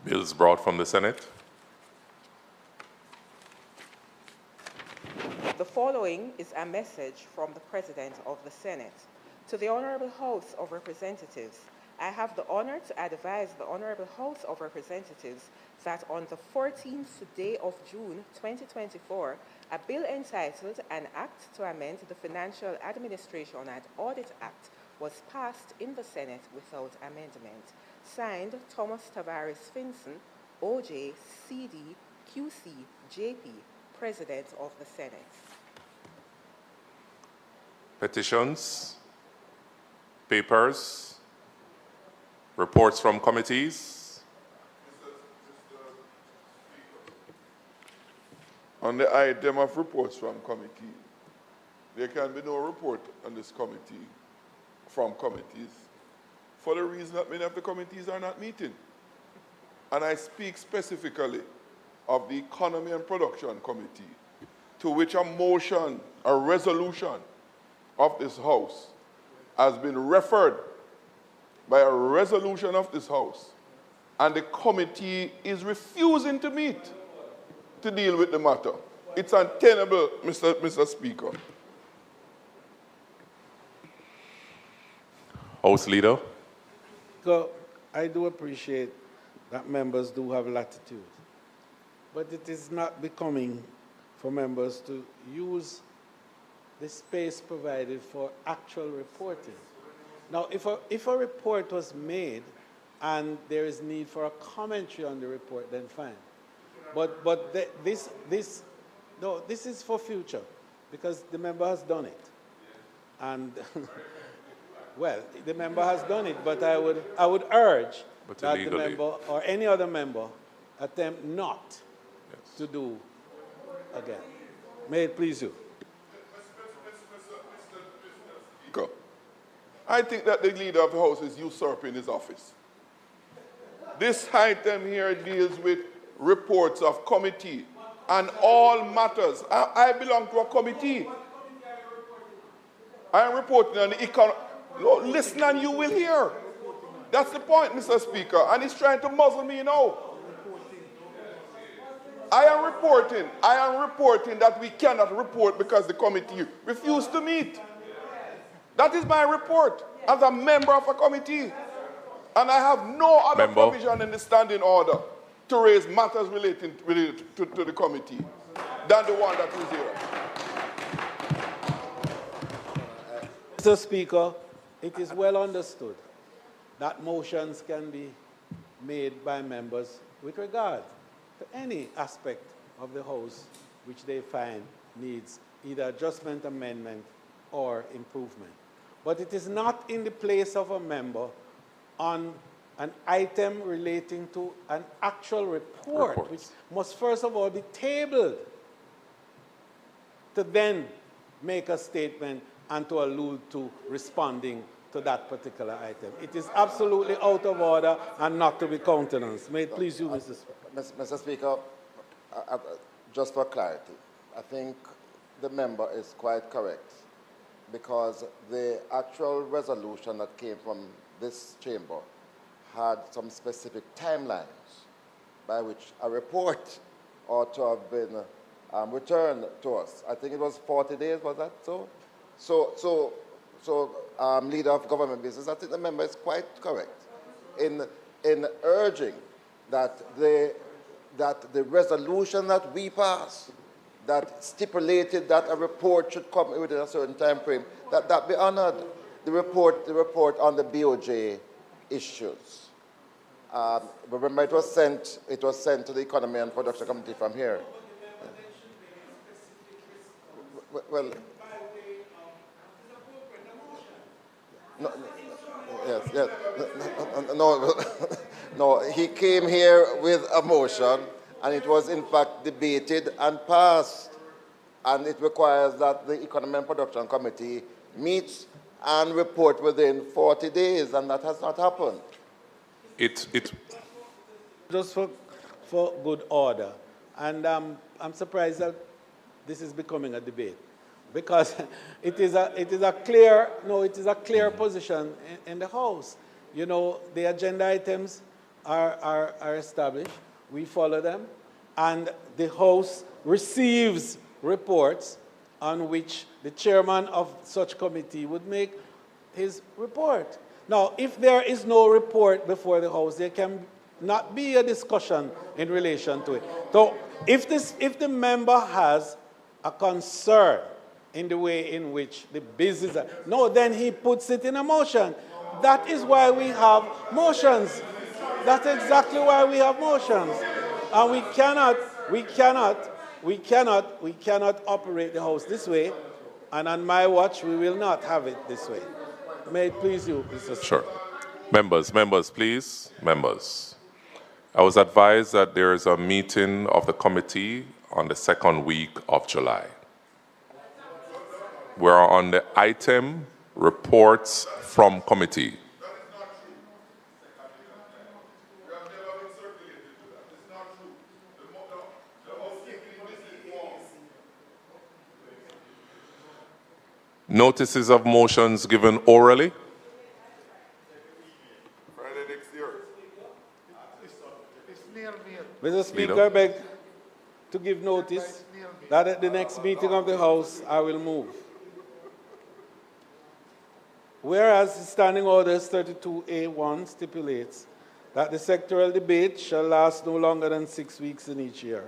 Bills brought from the Senate. The following is a message from the President of the Senate. To the Honorable House of Representatives, I have the honor to advise the Honorable House of Representatives that on the 14th day of June 2024, a bill entitled An Act to Amend the Financial Administration and Audit Act was passed in the Senate without amendment. Signed, Thomas Tavares Finson, OJ, CD, QC, JP, President of the Senate. Petitions, papers, reports from committees. On the item of reports from committee, there can be no report on this committee from committees for the reason that many of the committees are not meeting. And I speak specifically of the Economy and Production Committee, to which a motion, a resolution of this House has been referred by a resolution of this House, and the committee is refusing to meet to deal with the matter. It's untenable, Mr. Speaker. House Leader. So I do appreciate that members do have latitude, but it is not becoming for members to use the space provided for actual reporting. Now, if a report was made and there is need for a commentary on the report, then fine. But this is for future, because the member has done it. And well, the member has done it, but I would urge that the member or any other member attempt not to do again. May it please you. Go. I think that the leader of the House is usurping his office. This item here deals with reports of committee and all matters. I belong to a committee. I am reporting on the economy. No, listen and you will hear. That's the point, Mr. Speaker. And he's trying to muzzle me, you know. I am reporting that we cannot report because the committee refused to meet. That is my report as a member of a committee. And I have no other provision in the standing order to raise matters related to the committee than the one that is here. Mr. Speaker, it is well understood that motions can be made by members with regard to any aspect of the House which they find needs either adjustment, amendment, or improvement. But it is not in the place of a member on an item relating to an actual report, which must first of all be tabled, to then make a statement and to allude to responding to that particular item. It is absolutely out of order and not to be countenanced. May it please you, Mr. Speaker. Mr. Speaker, just for clarity, I think the member is quite correct, because the actual resolution that came from this chamber had some specific timelines by which a report ought to have been returned to us. I think it was 40 days, was that so? So, Leader of Government Business, I think the member is quite correct in urging that the resolution that we passed, that stipulated that a report should come within a certain time frame, that be honored. The report on the BOJ issues. Remember, it was sent to the Economy and Production Committee from here. Well, no, yes, no, he came here with a motion, and it was in fact debated and passed, and it requires that the Economy and Production Committee meets and report within 40 days, and that has not happened. Just for good order, and I'm surprised that this is becoming a debate, because it is a clear position in the House. You know, the agenda items are established. We follow them, and the House receives reports on which the chairman of such committee would make his report. Now, if there is no report before the House, there can not be a discussion in relation to it. So, if the member has a concern in the way in which the business, then he puts it in a motion. That is why we have motions. That's exactly why we have motions. And we cannot operate the House this way, and on my watch, we will not have it this way. May it please you, Mr. Speaker. Sure. Members, please. Members. I was advised that there is a meeting of the committee on the second week of July. We're on the item reports from committee. Notices of motions given orally. Friday next year. Mr. Speaker, I beg to give notice that at the next meeting of the House, I will move. Whereas Standing Orders 32A1 stipulates that the sectoral debate shall last no longer than 6 weeks in each year.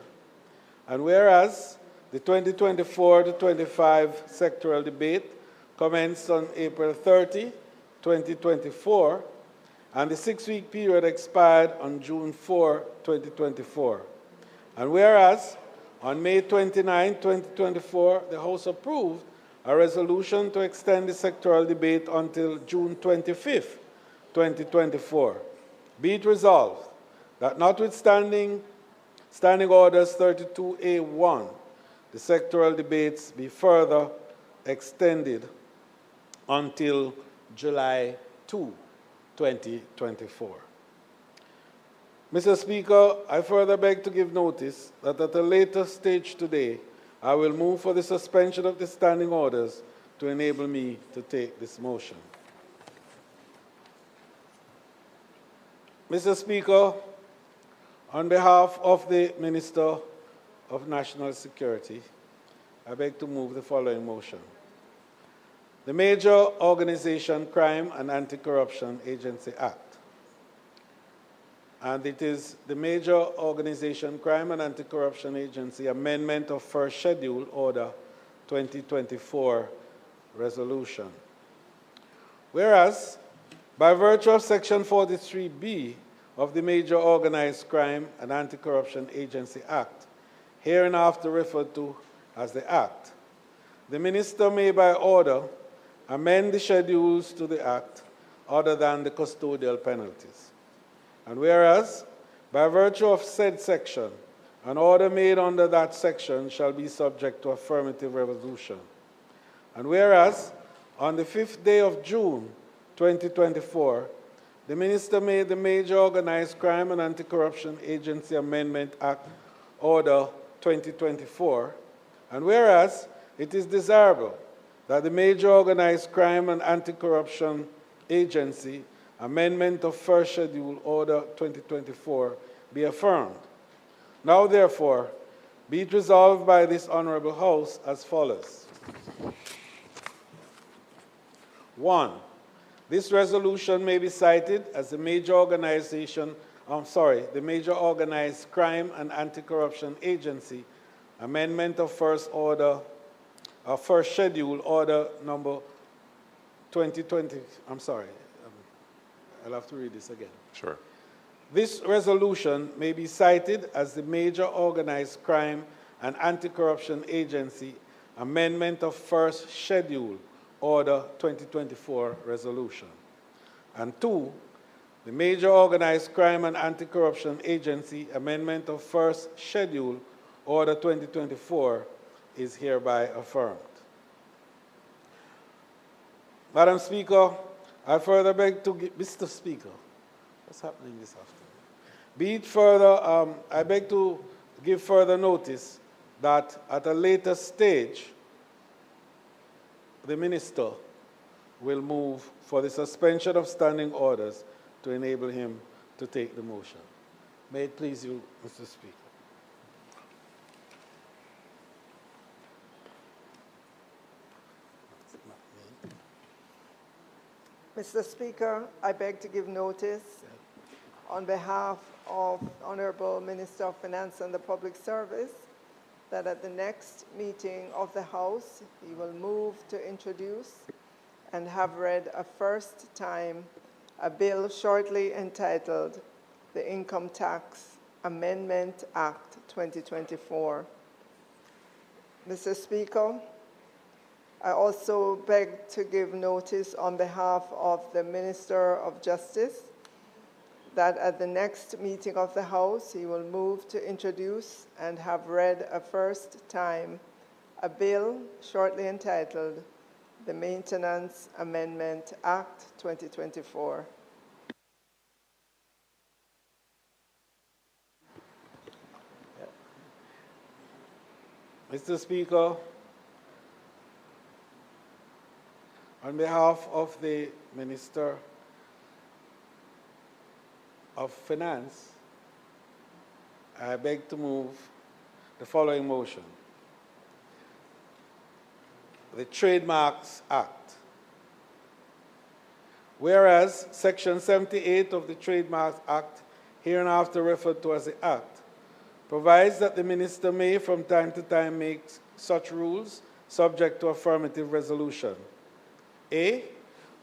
And whereas the 2024 to 25 sectoral debate commenced on April 30, 2024, and the 6-week period expired on June 4, 2024. And whereas on May 29, 2024, the House approved a resolution to extend the sectoral debate until June 25, 2024. Be it resolved that notwithstanding Standing Orders 32A1, the sectoral debates be further extended until July 2, 2024. Mr. Speaker, I further beg to give notice that at a later stage today, I will move for the suspension of the standing orders to enable me to take this motion. Mr. Speaker, on behalf of the Minister of National Security, I beg to move the following motion. The Major Organization Crime and Anti-Corruption Agency Act. And it is the Major Organization Crime and Anti-Corruption Agency Amendment of First Schedule Order 2024 Resolution. Whereas, by virtue of Section 43B of the Major Organized Crime and Anti-Corruption Agency Act, hereinafter referred to as the Act, the Minister may by order amend the schedules to the Act other than the custodial penalties. And whereas, by virtue of said section, an order made under that section shall be subject to affirmative resolution. And whereas, on the 5th day of June, 2024, the Minister made the Major Organized Crime and Anti-Corruption Agency Amendment Act Order 2024, and whereas it is desirable that the Major Organized Crime and Anti-Corruption Agency Amendment of First Schedule Order 2024 be affirmed. Now, therefore, be it resolved by this Honorable House as follows. 1. This resolution may be cited as the Major Organization the Major Organized Crime and Anti-Corruption Agency, amendment of first schedule, order number 2020, I'll have to read this again. Sure. This resolution may be cited as the Major Organized Crime and Anti-Corruption Agency amendment of first schedule, order 2024 resolution. And 2, the Major Organized Crime and Anti-Corruption Agency amendment of first schedule, order 2024 is hereby affirmed. Madam Speaker, I further beg to give, Mr. Speaker, what's happening this afternoon? Be it further, I beg to give further notice that at a later stage, the Minister will move for the suspension of standing orders to enable him to take the motion. May it please you, Mr. Speaker. Mr. Speaker, I beg to give notice on behalf of Honorable Minister of Finance and the Public Service that at the next meeting of the House, he will move to introduce and have read a first time a bill shortly entitled the Income Tax Amendment Act 2024. Mr. Speaker, I also beg to give notice on behalf of the Minister of Justice that at the next meeting of the House, he will move to introduce and have read a first time a bill shortly entitled the Maintenance Amendment Act 2024. Mr. Speaker, on behalf of the Minister of Finance, I beg to move the following motion. The Trademarks Act. Whereas Section 78 of the Trademarks Act, hereinafter referred to as the Act, provides that the Minister may from time to time make such rules subject to affirmative resolution. A,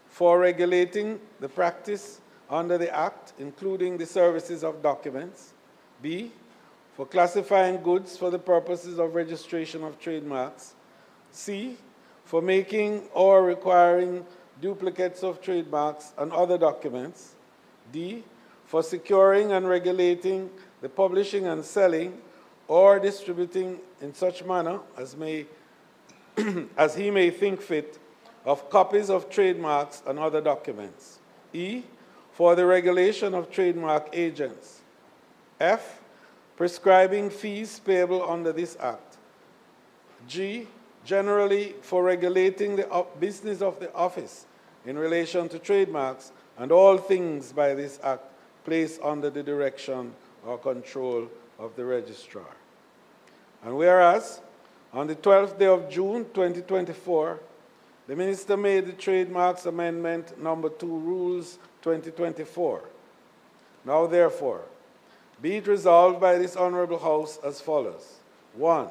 for regulating the practice under the Act, including the services of documents. B, for classifying goods for the purposes of registration of trademarks. C, for making or requiring duplicates of trademarks and other documents. D, for securing and regulating the publishing and selling or distributing in such manner as as he may think fit of copies of trademarks and other documents. E, for the regulation of trademark agents. F, prescribing fees payable under this Act. G, generally for regulating the business of the office in relation to trademarks and all things by this Act placed under the direction or control of the registrar. And whereas, on the 12th day of June 2024, the Minister made the Trademarks Amendment Number 2 Rules 2024. Now, therefore, be it resolved by this Honourable House as follows. 1.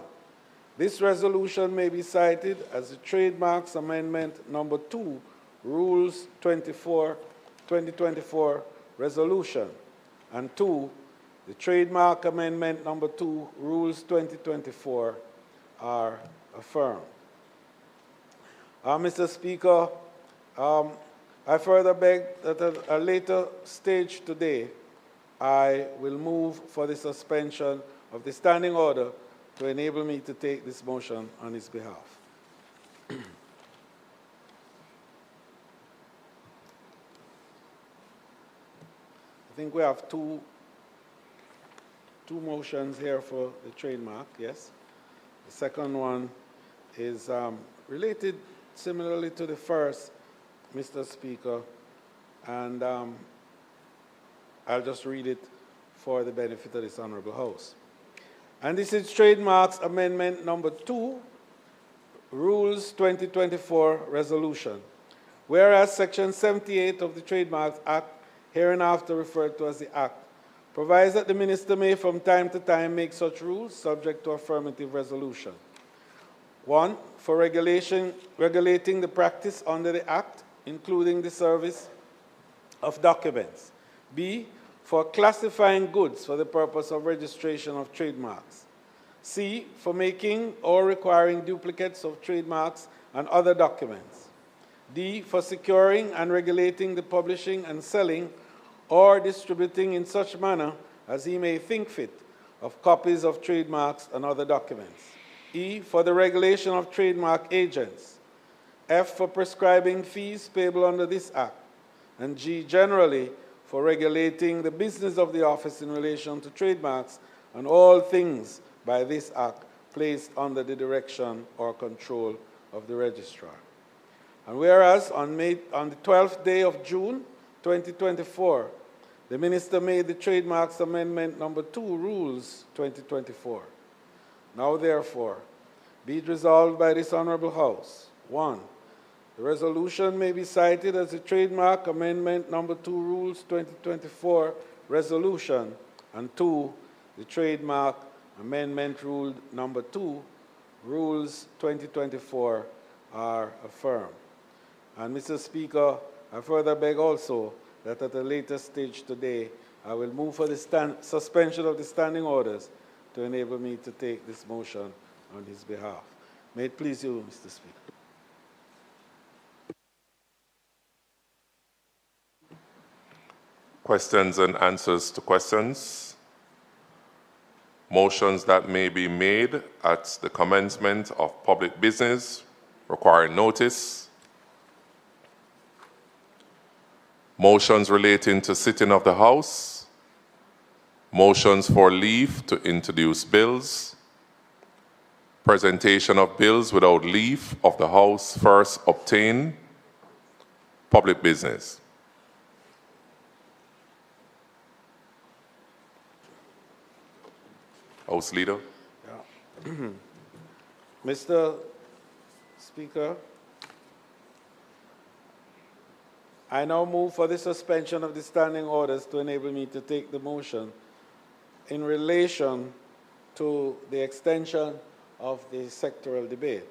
This resolution may be cited as the Trademarks Amendment Number 2 Rules 2024 Resolution. And 2. The Trademark Amendment Number 2 Rules 2024 are affirmed. Mr. Speaker, I further beg that at a later stage today, I will move for the suspension of the standing order to enable me to take this motion on his behalf. I think we have two motions here for the trademark, yes. The second one is related similarly to the first, Mr. Speaker, and I'll just read it for the benefit of this Honourable House. And this is Trademarks Amendment Number 2, Rules 2024 Resolution. Whereas Section 78 of the Trademarks Act, hereinafter referred to as the Act, provides that the minister may from time to time make such rules subject to affirmative resolution. 1, for regulating the practice under the Act, including the service of documents. B, for classifying goods for the purpose of registration of trademarks. C, for making or requiring duplicates of trademarks and other documents. D, for securing and regulating the publishing and selling or distributing in such manner as he may think fit of copies of trademarks and other documents. E, for the regulation of trademark agents. F, for prescribing fees payable under this Act. And G, generally, for regulating the business of the office in relation to trademarks and all things by this Act placed under the direction or control of the registrar. And whereas on the 12th day of June 2024, the minister made the Trademarks Amendment Number 2 Rules 2024. Now therefore, be it resolved by this Honorable House. 1, the resolution may be cited as the Trademark Amendment Number 2 Rules 2024 resolution, and 2, the Trademark Amendment Rule Number 2 Rules 2024 are affirmed. And Mr. Speaker, I further beg also that at a later stage today, I will move for the suspension of the standing orders to enable me to take this motion on his behalf. May it please you, Mr. Speaker. Questions and answers to questions. Motions that may be made at the commencement of public business requiring notice. Motions relating to sitting of the House. Motions for leave to introduce bills. Presentation of bills without leave of the House first obtained. Public business. House Leader. Yeah. Mr. Speaker, I now move for the suspension of the standing orders to enable me to take the motion in relation to the extension of the sectoral debate,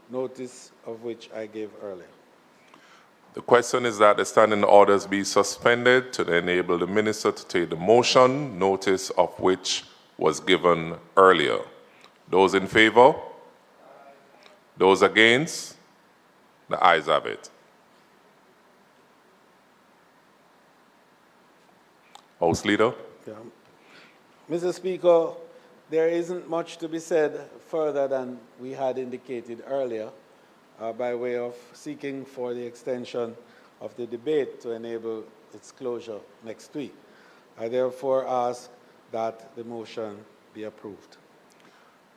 notice of which I gave earlier. The question is that the standing orders be suspended to enable the minister to take the motion, notice of which was given earlier. Those in favor? Those against? The ayes have it. House Leader. Yeah. Mr. Speaker, there isn't much to be said further than we had indicated earlier by way of seeking for the extension of the debate to enable its closure next week. I therefore ask that the motion be approved.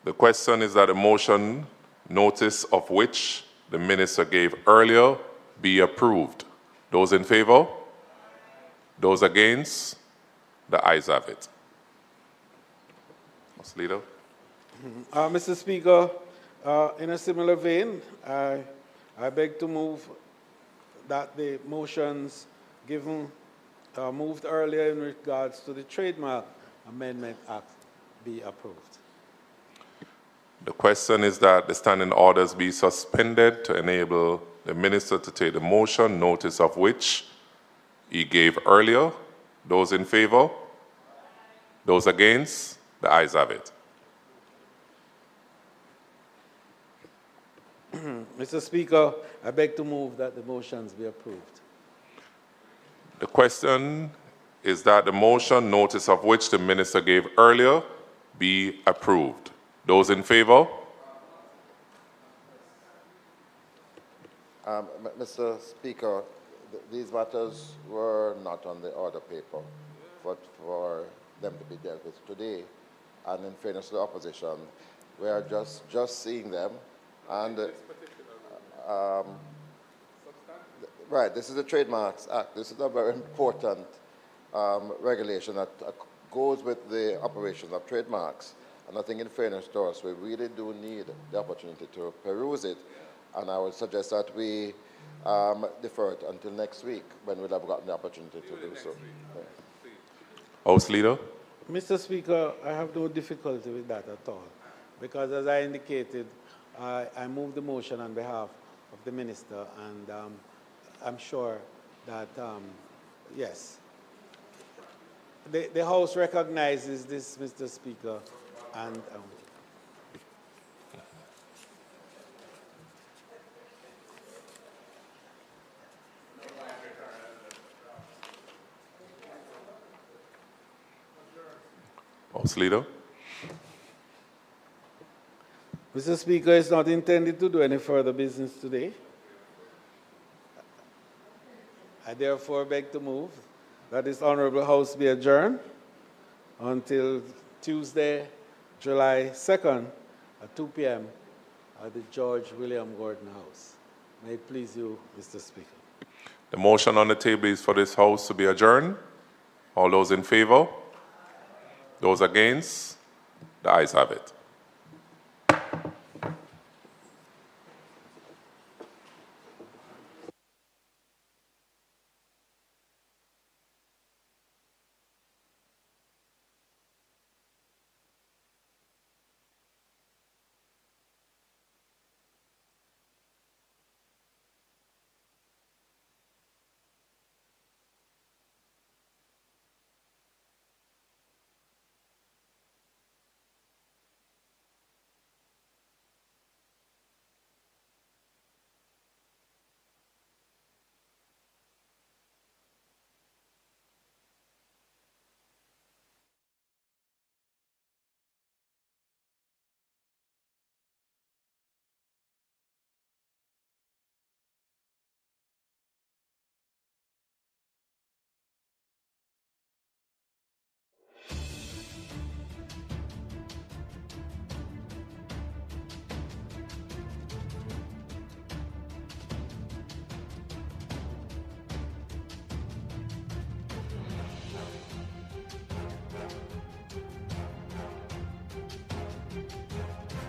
The question is that the motion, notice of which the minister gave earlier, be approved. Those in favor? Those against? The ayes have it. House Leader. Mr. Speaker, in a similar vein, I beg to move that the motions given moved earlier in regards to the Trademark Amendment Act be approved. The question is that the standing orders be suspended to enable the minister to take the motion, notice of which he gave earlier. Those in favor? Those against? The ayes have it. Mr. Speaker, I beg to move that the motions be approved. The question is that the motion, notice of which the minister gave earlier, be approved. Those in favor? Mr. Speaker, these matters were not on the order paper, but for them to be dealt with today. And in fairness to the opposition, we are just seeing them. And right, this is the Trademarks Act. This is a very important regulation that goes with the operation of trademarks. And I think in fairness to us, we really do need the opportunity to peruse it. And I would suggest that we defer it until next week when we'll have gotten the opportunity to do so. House Leader? Mr. Speaker, I have no difficulty with that at all, because as I indicated, I moved the motion on behalf of the Minister, and I'm sure that, yes, the House recognizes this, Mr. Speaker, and House Leader? Mr. Speaker, it's not intended to do any further business today. I therefore beg to move that this Honorable House be adjourned until Tuesday, July 2nd at 2 p.m. at the George William Gordon House. May it please you, Mr. Speaker. The motion on the table is for this House to be adjourned. All those in favor? Those against? The ayes have it.